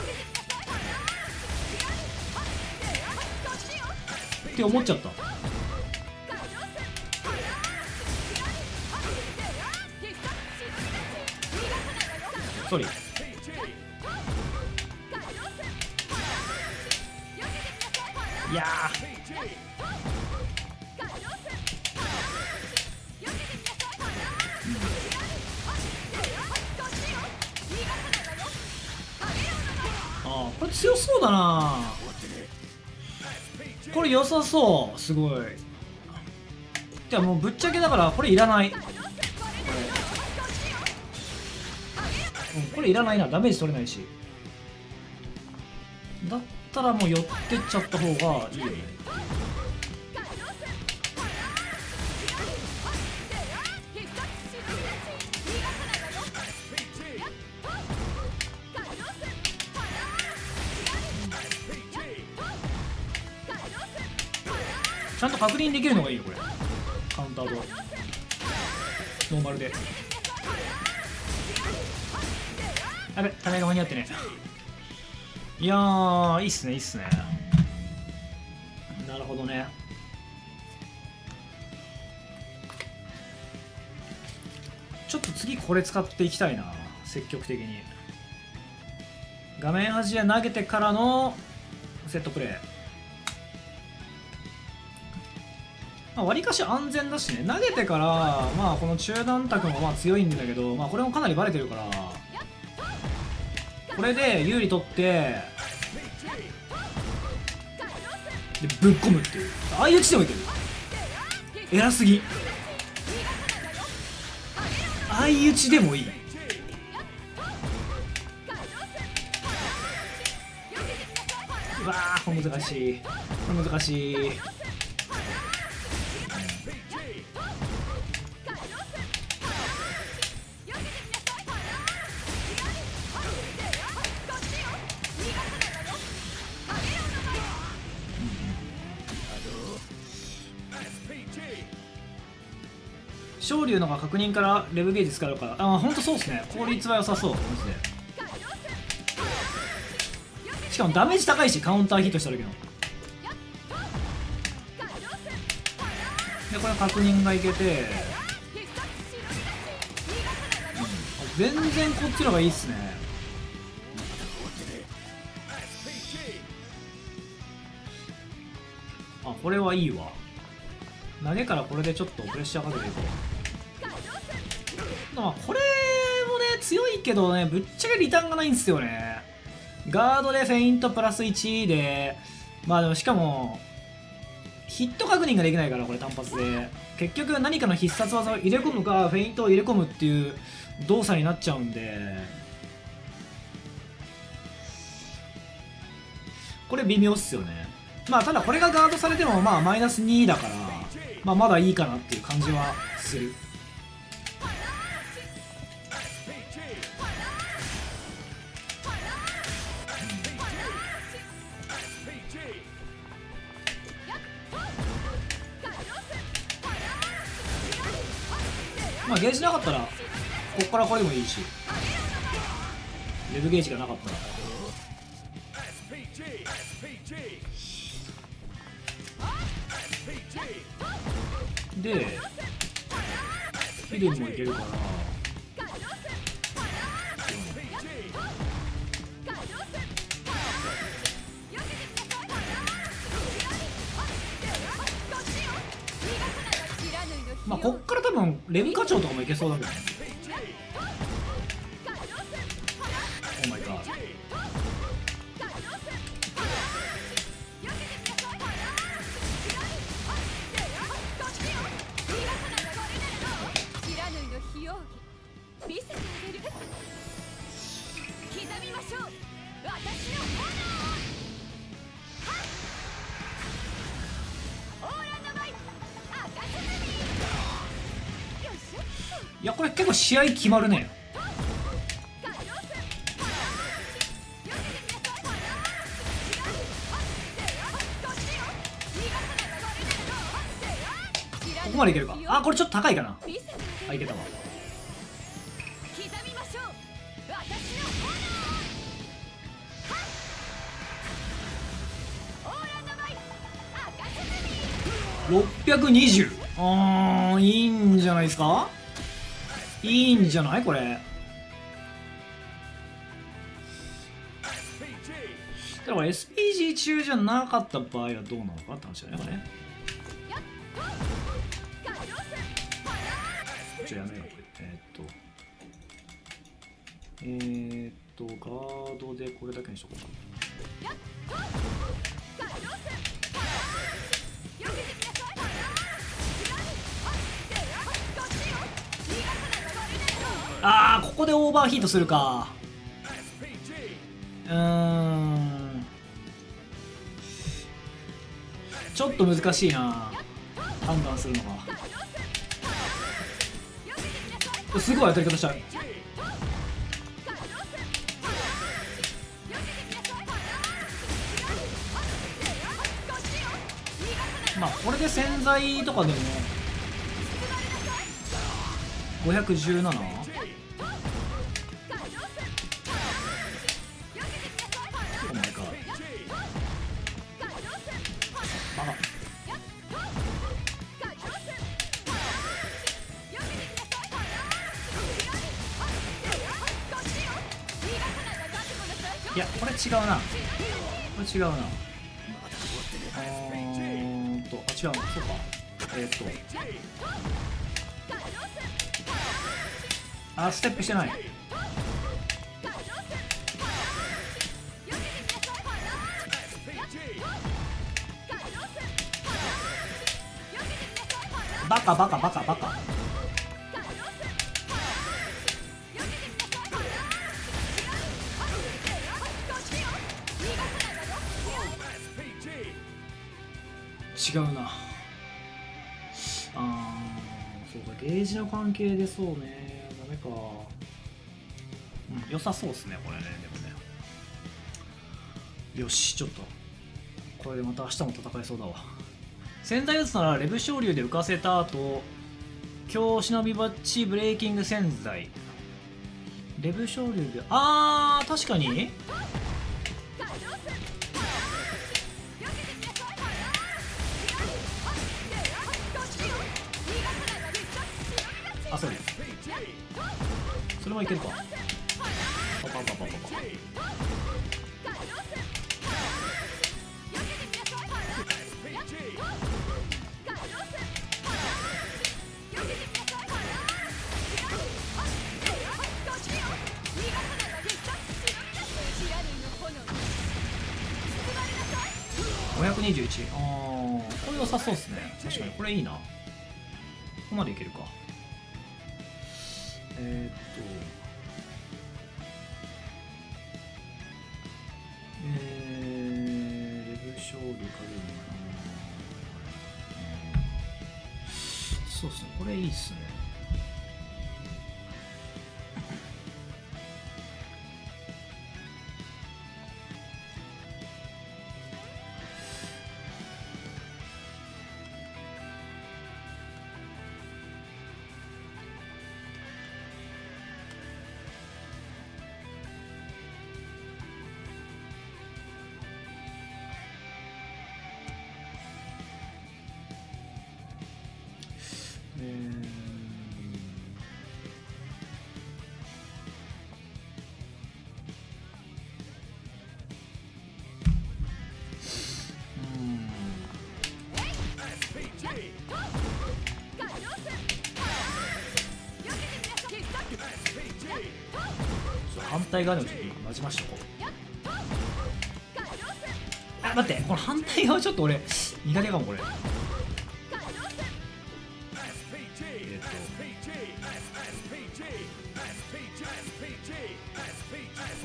て思っちゃった。ソリいやあこれ強そうだな。これ良さそう。すごい。じゃあもうぶっちゃけだからこれいらない。これいらないな。ダメージ取れないし。だったらもう寄ってっちゃった方がいいよね。ちゃんと確認できるのがいいよこれ。カウンターとノーマルで。やべ、ためが間に合ってね。いやーいいっすねいいっすね。なるほどね。ちょっと次これ使っていきたいな、積極的に。画面端へ投げてからのセットプレー。わりかし安全だしね。投げてからまあこの中段卓もまあ強いんだけど、まあこれもかなりバレてるから、これで有利取ってでぶっ込むっていう。相打ちでもいける。偉すぎ。相打ちでもいい。うわーこれ難しい。これ難しい。昇竜のが確認からレブゲージ使えるから、あ、ほんとそうっすね。効率は良さそう、マジで。しかもダメージ高いし、カウンターヒットした時の。で、これ確認がいけて、全然こっちの方がいいっすね。あ、これはいいわ。投げからこれでちょっとプレッシャーかけていこう。まあこれもね強いけどね、ぶっちゃけリターンがないんですよね。ガードでフェイントプラス1で、まあでもしかもヒット確認ができないから、これ単発で結局何かの必殺技を入れ込むかフェイントを入れ込むっていう動作になっちゃうんで、これ微妙っすよね。まあただこれがガードされてもまあマイナス2だから、まあまだいいかなっていう感じはする。まあゲージなかったらこっからこれでもいいし、レブゲージがなかったらでヒデンもいけるから、まあこっから多分レブ課長とかもいけそうだけどね。オーマイガー。いやこれ結構試合決まるね。ここまでいけるか。あ、これちょっと高いかな。あ、いけたわ。620。いいんじゃないですか。いいんじゃないこれ。だから SPG 中じゃなかった場合はどうなのかって話だね、これね。ちょっとやめよう。ガードでこれだけにしとこうか。あー、ここでオーバーヒートするか。ちょっと難しいな、判断するのが。すごい当たり方しちゃう。まあこれで洗剤とかでも517。お前かバカ。いやこれ違うな、これ違うな。あ、違うな、そうか。あ、ステップしてない。バカバカバカバカ。違うな。そうか、ゲージの関係でそうね、ダメか。良さそうっすねこれね。でもね、よし、ちょっとこれでまた明日も戦えそうだわ。潜在打つならレブ昇竜で浮かせた後強忍びバッチブレイキング洗剤レブ昇竜であー確かにあそうですそれはいけるかパパパパパパ521あーこれ良さそうですね確かにこれいいなここまでいけるかレブ勝利かけるのかなそうっすねこれいいっすね反対側でもちょっと混じましたこうあ待ってこの反対側ちょっと俺苦手かもこれこ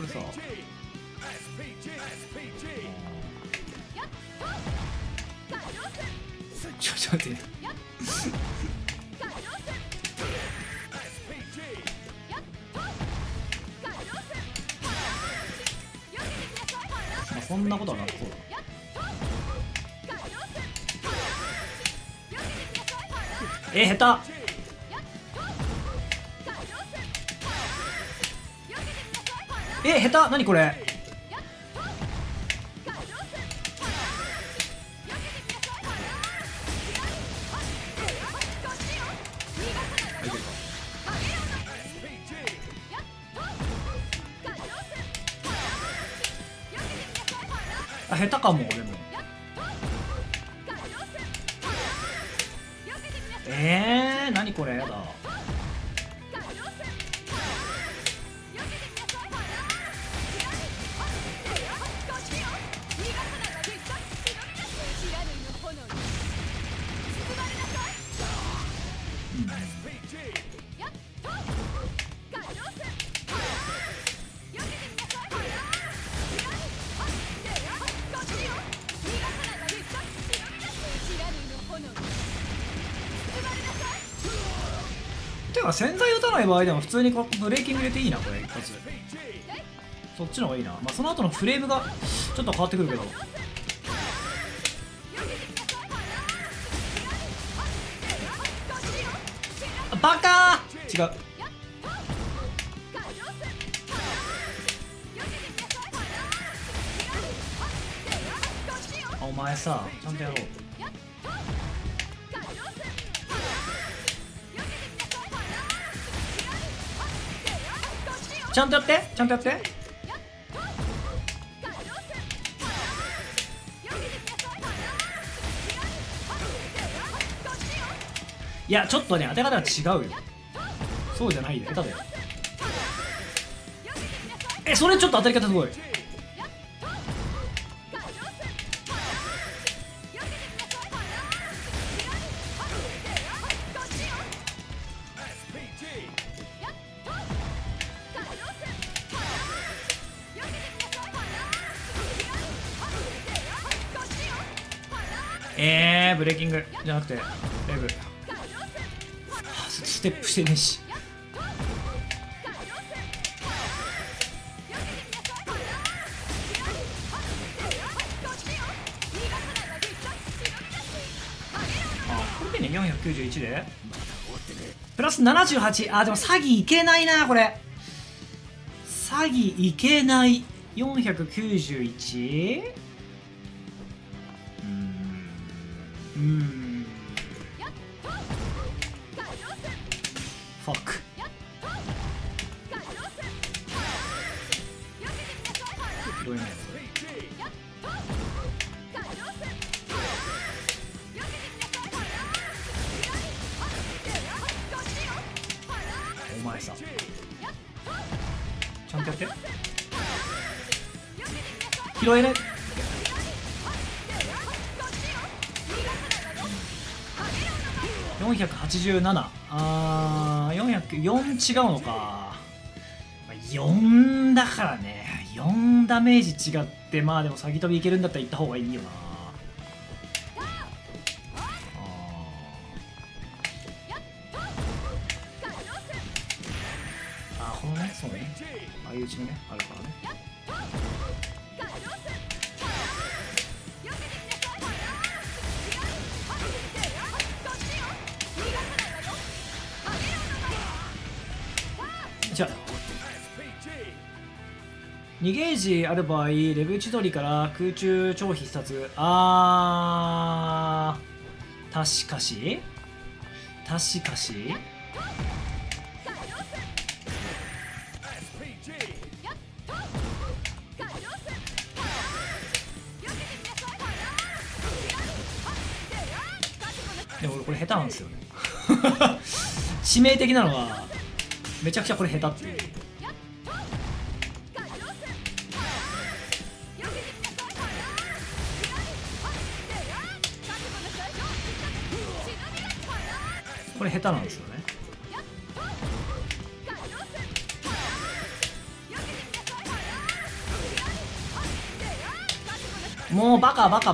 れさちょっと待ってそんなことはなさそうだ下手下手何これあ下手かも俺も何これやだてか洗剤打たない場合でも普通にこうブレーキング入れていいなこれ一発そっちの方がいいなまあその後のフレームがちょっと変わってくるけどバカー違うお前さちゃんとやろうちゃんとやってちゃんとやっていやちょっとね当て方が違うよそうじゃないよ下手だよそれちょっと当たり方すごいブレーキングじゃなくてレブステップしてねえしこれでね491でプラス78。あ、でも詐欺いけないな、これ。詐欺いけない。491。ファック。拾えないぞ。お前さ、ちゃんとやって。拾えない。487。404違うのか。4だからね。4ダメージ違って、まあでも詐欺飛びいけるんだったら行った方がいいよな。このね、そうね。相打ちのね、あるからね。じゃあ2ゲージある場合、レブ千鳥から空中超必殺。確かしでも俺これ下手なんですよね。致命的なのはめちゃくちゃこれ下手っていう。これ下手なんですよね。もうバカ。バカ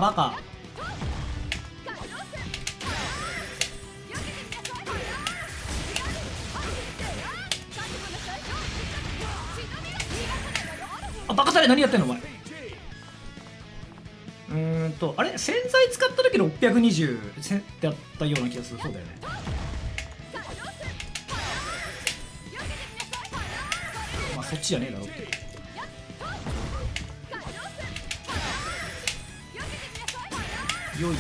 たれ何やってんのお前。あれ洗剤使った時620ってやったような気がする。そうだよね。まあそっちじゃねえだろって。良い。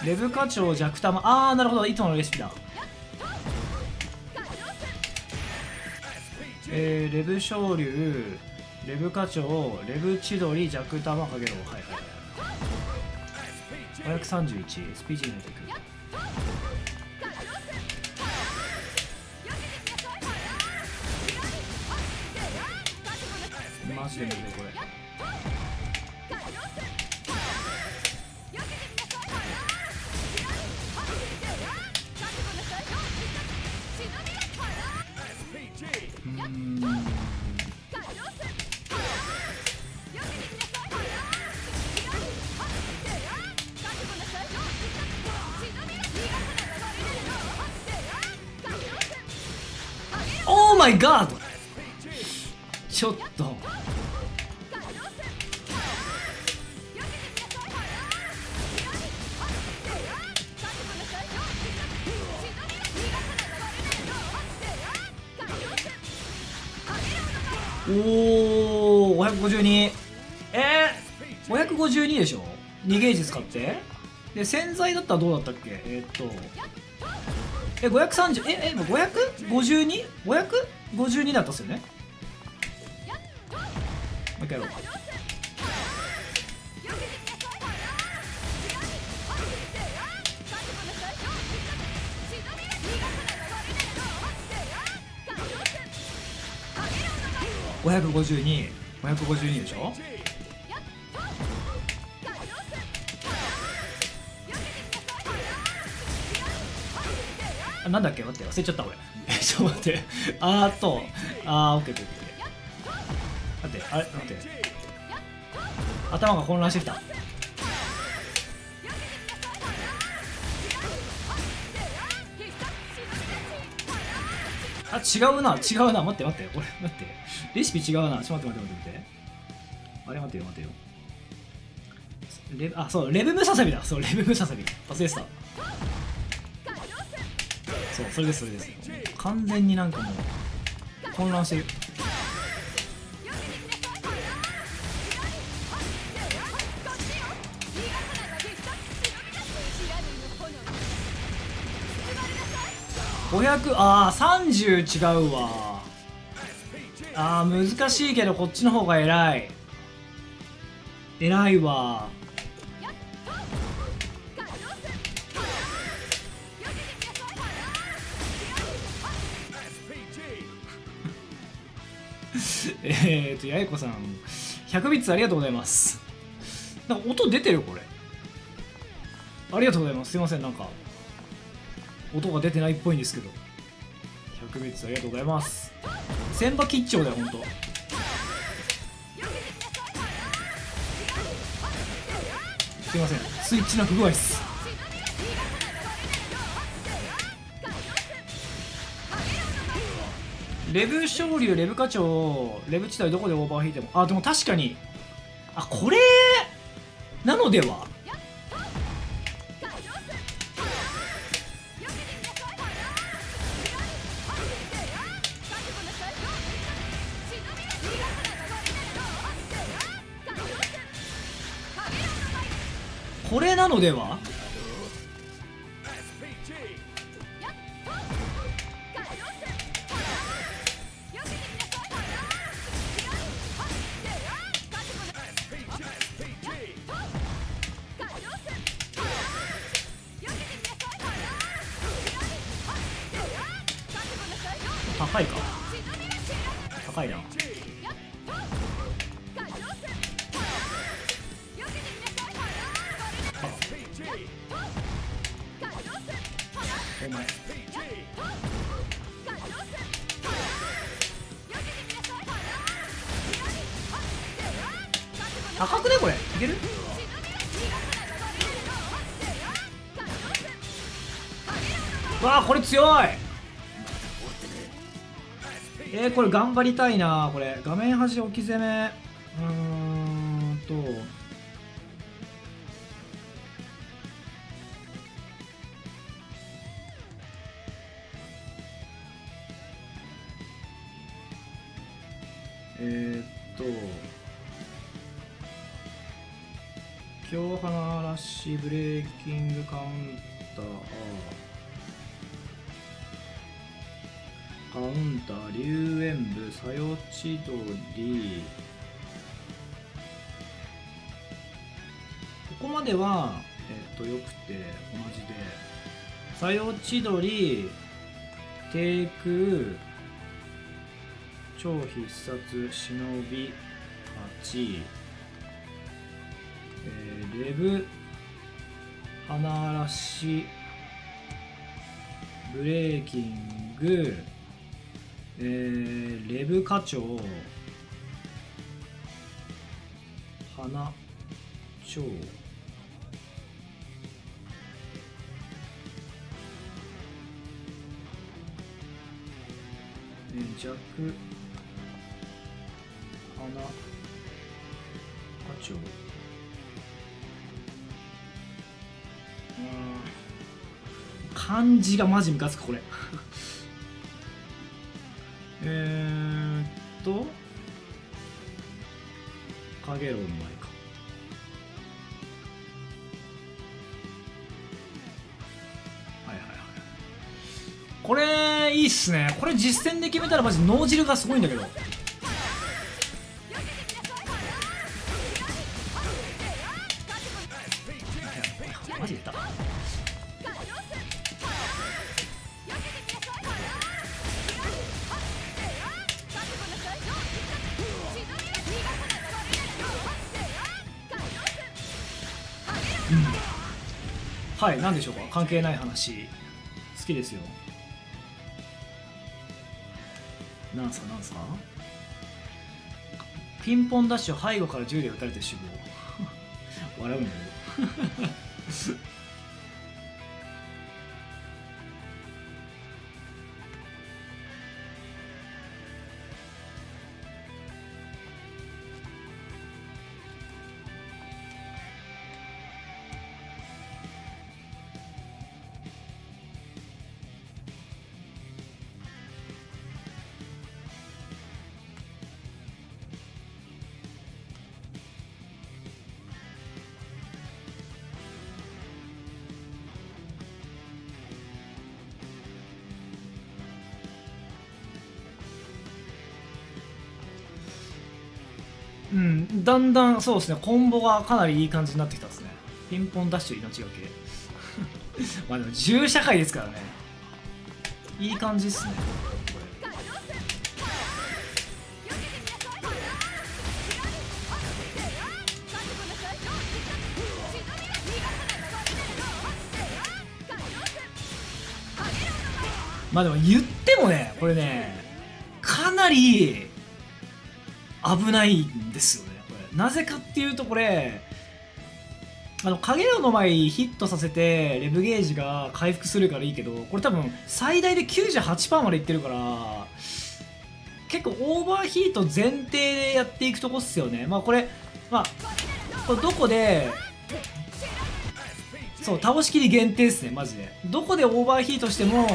レブ課長弱玉。なるほど、いつものレシピだ。レブ昇竜、レブ課長、レブ千鳥、弱玉かげろう。531、SPG のテク。マジで無理だこれ。オーマイガード。ちょっと552。552でしょ。2ゲージ使ってで洗剤だったらどうだったっけ。530。552だったっすよね。もう一回やろう。552でしょ。なんだっけ、待って忘れちゃった俺。ちょっと待って。オッケーオッケー。待って、待って。頭が混乱してきた。違うな。待って。俺、待って。レシピ違うな。ちょっと待って。あれ待てよ。あ、そう、レブムササビだ。そう、レブムササビ。忘れてた。そう、それです、それです。完全になんかもう、混乱してる。500、あー、30違うわ。あー、難しいけど、こっちの方が偉い。偉いわ。やいこさん、100ビッツありがとうございます。なんか音出てるこれ。ありがとうございます。すいません、なんか、音が出てないっぽいんですけど。100ビッツありがとうございます。千葉吉兆だよ、ほんと。すいません、スイッチの不具合っす。レブ昇竜、レブ課長、レブ地帯どこでオーバー引いても、あ、でも確かに、あ、これなのでは。これなのでは。高いか。高いな。お前高くねこれ。いける。わあ、これ強い。これ頑張りたいな。これ画面端置き攻め。強花ラッシュブレーキングカウンター、カウンター、龍炎部、さよちどり。ここまではよくて同じで、さよちどり、低空、超必殺、忍び、8、レブ、花嵐、ブレーキング、レブ課長、花蝶、弱、花課長、漢字がマジムカつくこれカゲロウの前か。はいはいはい。これいいっすね。これ実戦で決めたらマジ脳汁がすごいんだけど。マジで言った。はい、何でしょうか。関係ない話好きですよ。なんすかなんすか。ピンポンダッシュ背後から銃で撃たれて死亡笑うんだけどうんだんだんそうですね、コンボがかなりいい感じになってきたですね。ピンポンダッシュ命がけまあでも銃社会ですからね、いい感じっすねこれ。まあでも言ってもね、これねかなり危ないんですよねこれ。なぜかっていうと、これ影らの前ヒットさせてレブゲージが回復するからいいけど、これ多分最大で 98% までいってるから、結構オーバーヒート前提でやっていくとこっすよね。まあこれこれどこでそう倒しきり限定ですねマジで。どこでオーバーヒートしても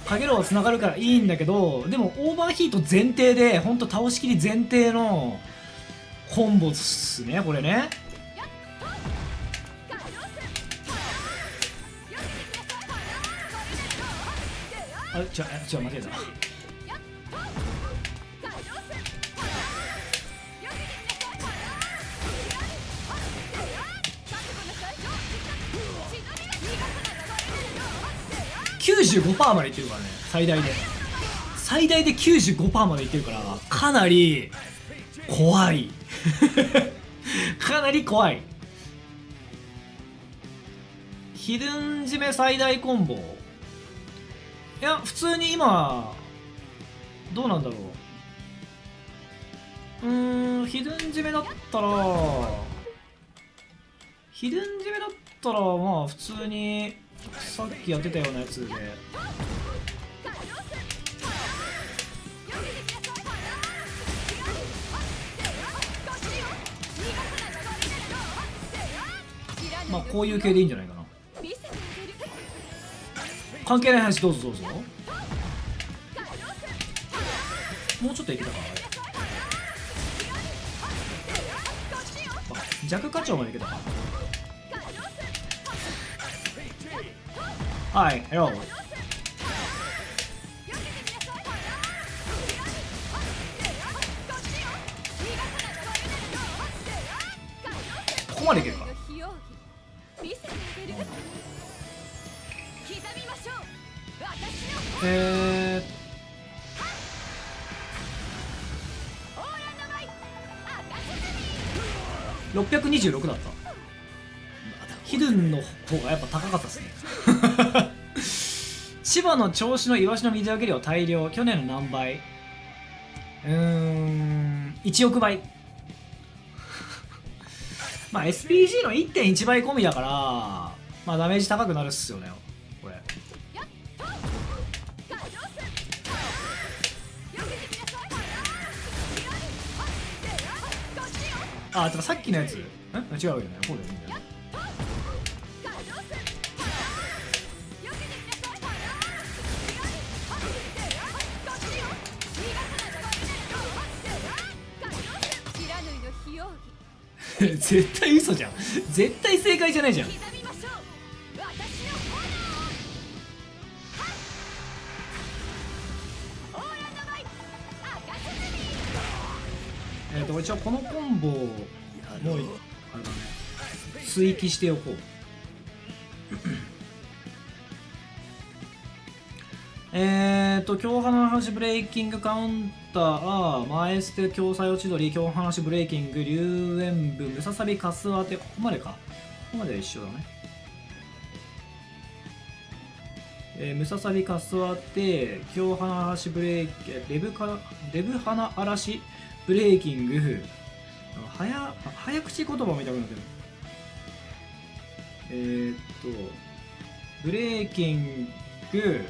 かげろうはつながるからいいんだけど、でもオーバーヒート前提でほんと倒しきり前提のコンボっすねこれね。あ、違う間違えた。95% までいってるからね、最大で95% までいってるから、かなり怖いかなり怖い。ヒドゥン締め最大コンボ、いや普通に今どうなんだろう。ヒドゥン締めだったらまあ普通にさっきやってたようなやつで、まあこういう系でいいんじゃないかな。関係ない話、どうぞどうぞ。もうちょっといけたかな。弱課長までいけたか。はい、ヘロー。ここまでいけるか。626だった。ヒドゥンの方がやっぱ高かったですね千葉の銚子のイワシの水揚げ量大量、去年の何倍？1億倍まあ SPG の 1.1 倍込みだから、まあダメージ高くなるっすよねこれ。あ、てかさっきのやつ違うよね、こうだよね。絶対嘘じゃん、絶対正解じゃないじゃん。一応このコンボをもうあれだね、追記しておこう強花橋ブレイキングカウンター、前捨て強裁落ち鳥、強花橋ブレイキング、龍炎部、ムササビカス当て、ここまでか。ここまでは一緒だね。ムササビカス当て、強花橋ブレイキング、レブ花嵐ブレイキング、早口言葉みたくなってる。ブレイキング、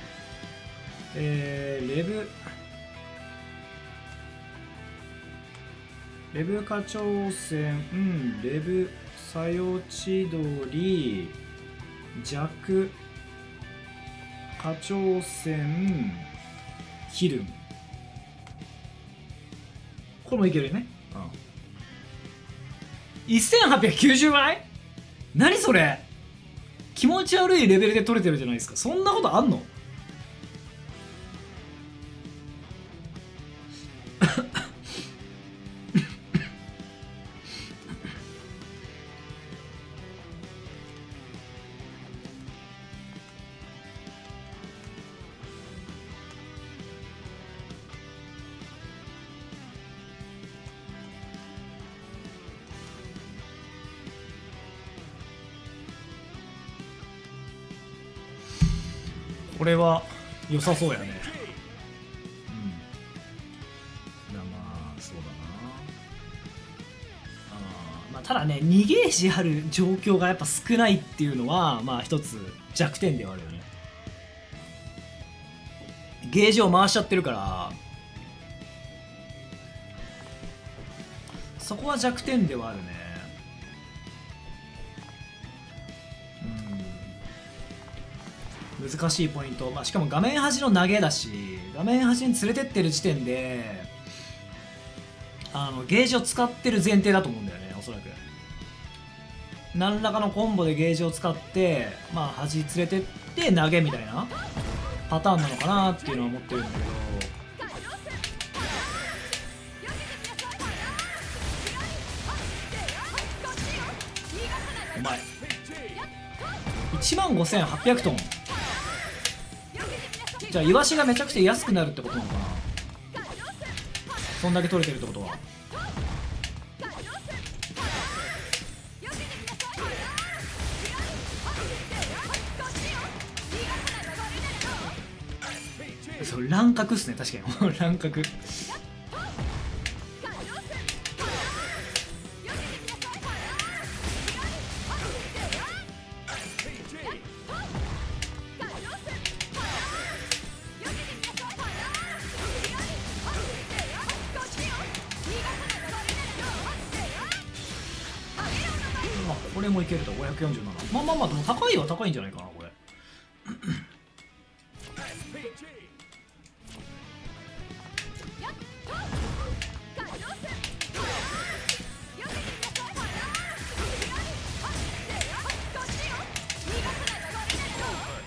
レブ課長戦、レブサヨチドリ、弱課長戦、ヒルン。これもいけるね。1890倍？何それ？気持ち悪いレベルで取れてるじゃないですか。そんなことあんの？これは良さそうやね。まあそうだな。まあ、ただね2ゲージある状況がやっぱ少ないっていうのはまあ一つ弱点ではあるよね。ゲージを回しちゃってるからそこは弱点ではあるね。難しいポイント、まあ、しかも画面端の投げだし画面端に連れてってる時点でゲージを使ってる前提だと思うんだよね。おそらく何らかのコンボでゲージを使ってまあ端連れてって投げみたいなパターンなのかなっていうのは思ってるんだけど、お前15800トンじゃあイワシがめちゃくちゃ安くなるってことなのかな。そんだけ取れてるってことはそう乱獲っすね。確かに乱獲。これもいけると547。まあまあまあでも高いは高いんじゃないかなこれ。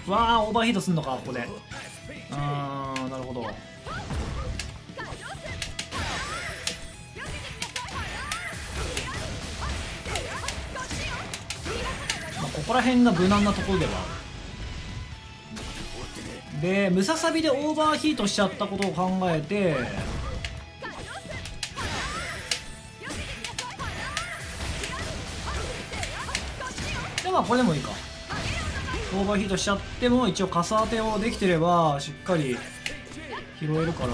わあオーバーヒートすんのかここで。あーなるほど。ここら辺が無難なところではある。でムササビでオーバーヒートしちゃったことを考えてでまあこれでもいいか。オーバーヒートしちゃっても一応カス当てをできてればしっかり拾えるから。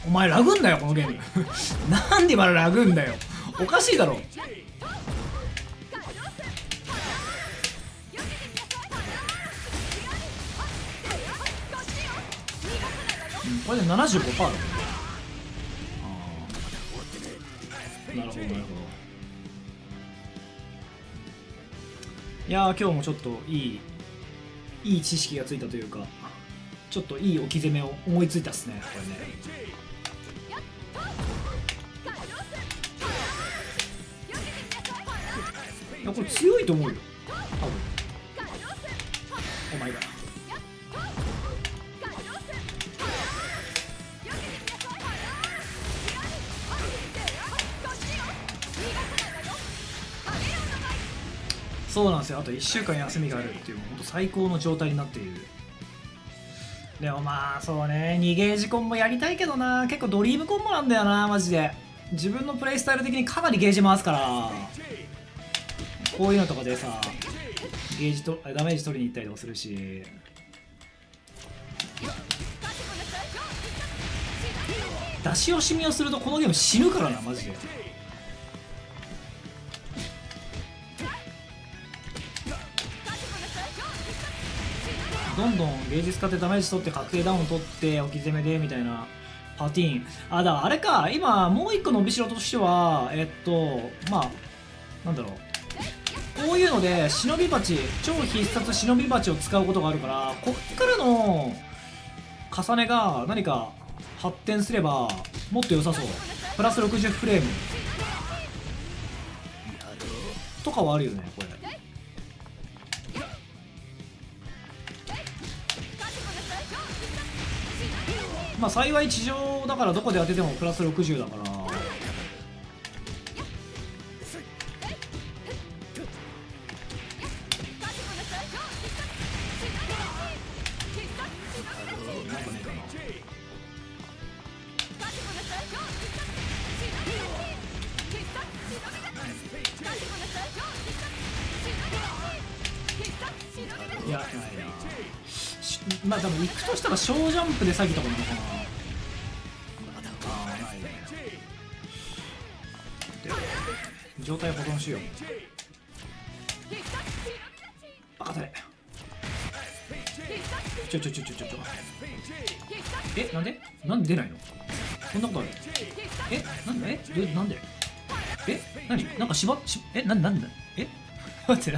お前ラグんだよこのゲームなんで今ラグんだよ。おかしいだろ。これで 75% だもんね。なるほどなるほど。いやー今日もちょっといい知識がついたというかちょっといい置き攻めを思いついたっすねこれね。いやこれ強いと思うよ多分。お前がそうなんですよ。あと1週間休みがあるっていう本当最高の状態になっている。でもまあそうね2ゲージコンボやりたいけどな。結構ドリームコンボなんだよなマジで。自分のプレイスタイル的にかなりゲージ回すからこういうのとかでさゲージとダメージ取りに行ったりとかするし。出し惜しみをするとこのゲーム死ぬからなマジで。どんどんゲージ使ってダメージ取って確定ダウン取って置き攻めでみたいなパティーン。あだからあれか今もう一個伸びしろとしてはまあなんだろうこういうので忍び鉢超必殺忍び鉢を使うことがあるからこっからの重ねが何か発展すればもっと良さそう。プラス60フレームとかはあるよねこれ。まあ幸い地上だからどこで当ててもプラス60だからなんかねえかな。いやないな。まあ多分行くとしたら小ジャンプで下げたことなのかな。ああないね。で状態保存しよう。バカだれ。ちょなんで出ないの。そんなことある。なんでなんで何なんかなんで待って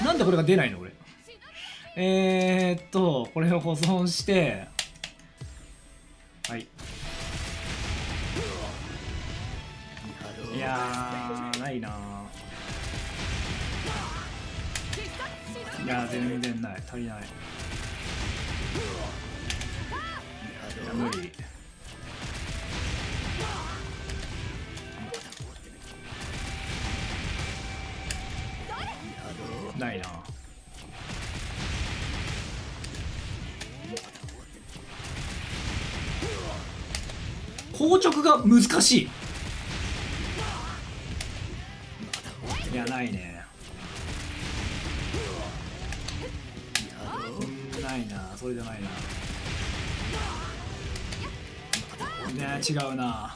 なんでこれが出ないの俺。これを保存してはい。いやーないな。いや全然ない、足りない。いや無理。ないな。硬直が難しい。いやないね。ないな、それじゃないな。ね違うな。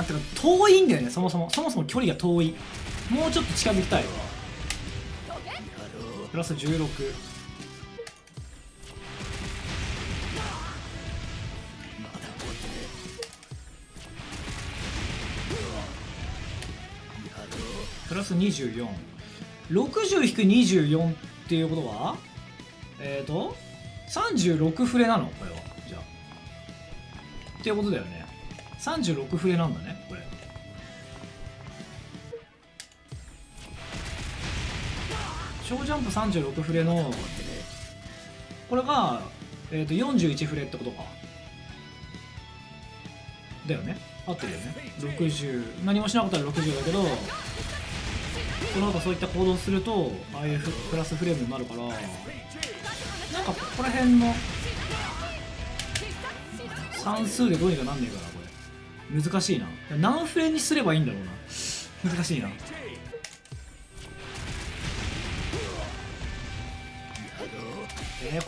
てか遠いんだよね。そもそも距離が遠い。もうちょっと近づきたいわ。プラス16。プラス24。60-24っていうことは36フレなのこれは。じゃあっていうことだよね。36フレなんだねこれ。小ジャンプ36フレのこれが、41フレってことかだよね。合ってるよね。60何もしなかったら60だけど、その後そういった行動するとああいうプラスフレームになるから、なんかここら辺の算数でどうにかなんねえかなこれ。難しいな。何フレにすればいいんだろうな。難しいな。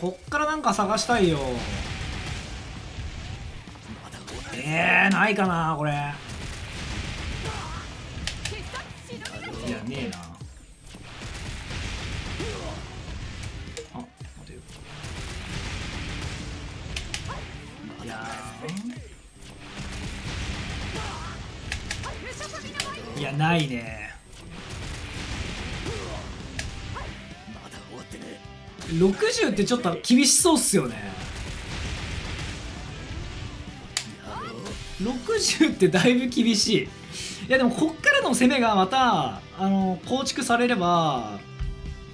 こっからなんか探したいよ。ないかなこれ。いやねえな。あ待てよ。いやいやないね。60ってちょっと厳しそうっすよね。60ってだいぶ厳しい。いやでもこっからの攻めがまた構築されれば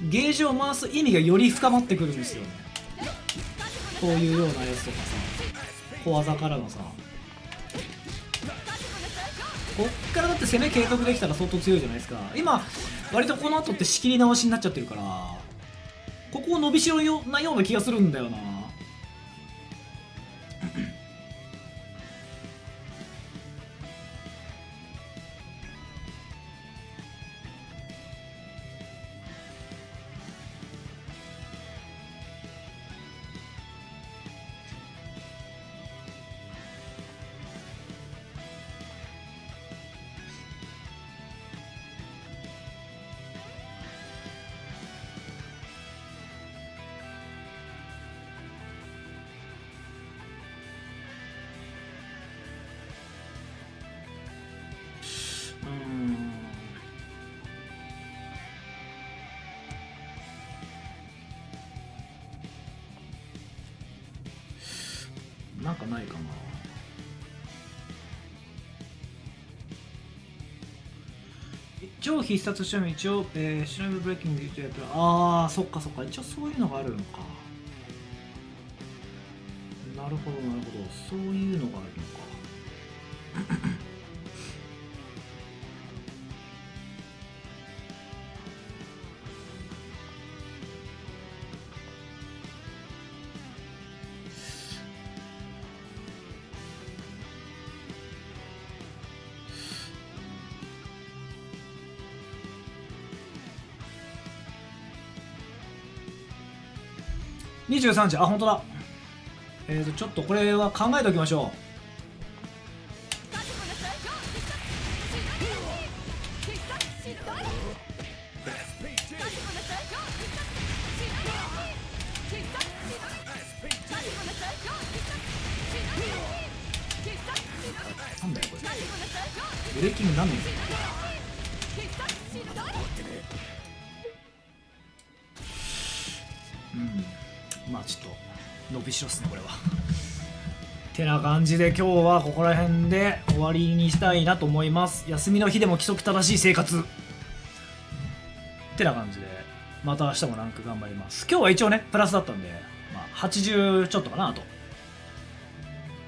ゲージを回す意味がより深まってくるんですよね。こういうようなやつとかさ、小技からのさ、こっからだって攻め継続できたら相当強いじゃないですか。今割とこの後って仕切り直しになっちゃってるから、ここを伸びしろなような気がするんだよな。なんかないかな。超必殺しても一応、シナブブレイキングでやったら、そっかそっか、一応そういうのがあるのか。なるほどなるほど、そういうのがあるのか。23時、あ、本当だ。ちょっとこれは考えておきましょう。なんだよこれ。ブレーキングなんねん。まあちょっと伸びしろっすねこれは。てな感じで今日はここら辺で終わりにしたいなと思います。休みの日でも規則正しい生活てな感じで、また明日もランク頑張ります。今日は一応ねプラスだったんで、まあ、80ちょっとかな。あと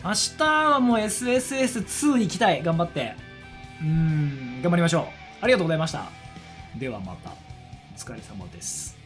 明日はもう SSS2 に行きたい。頑張って頑張りましょう。ありがとうございました。ではまたお疲れ様です。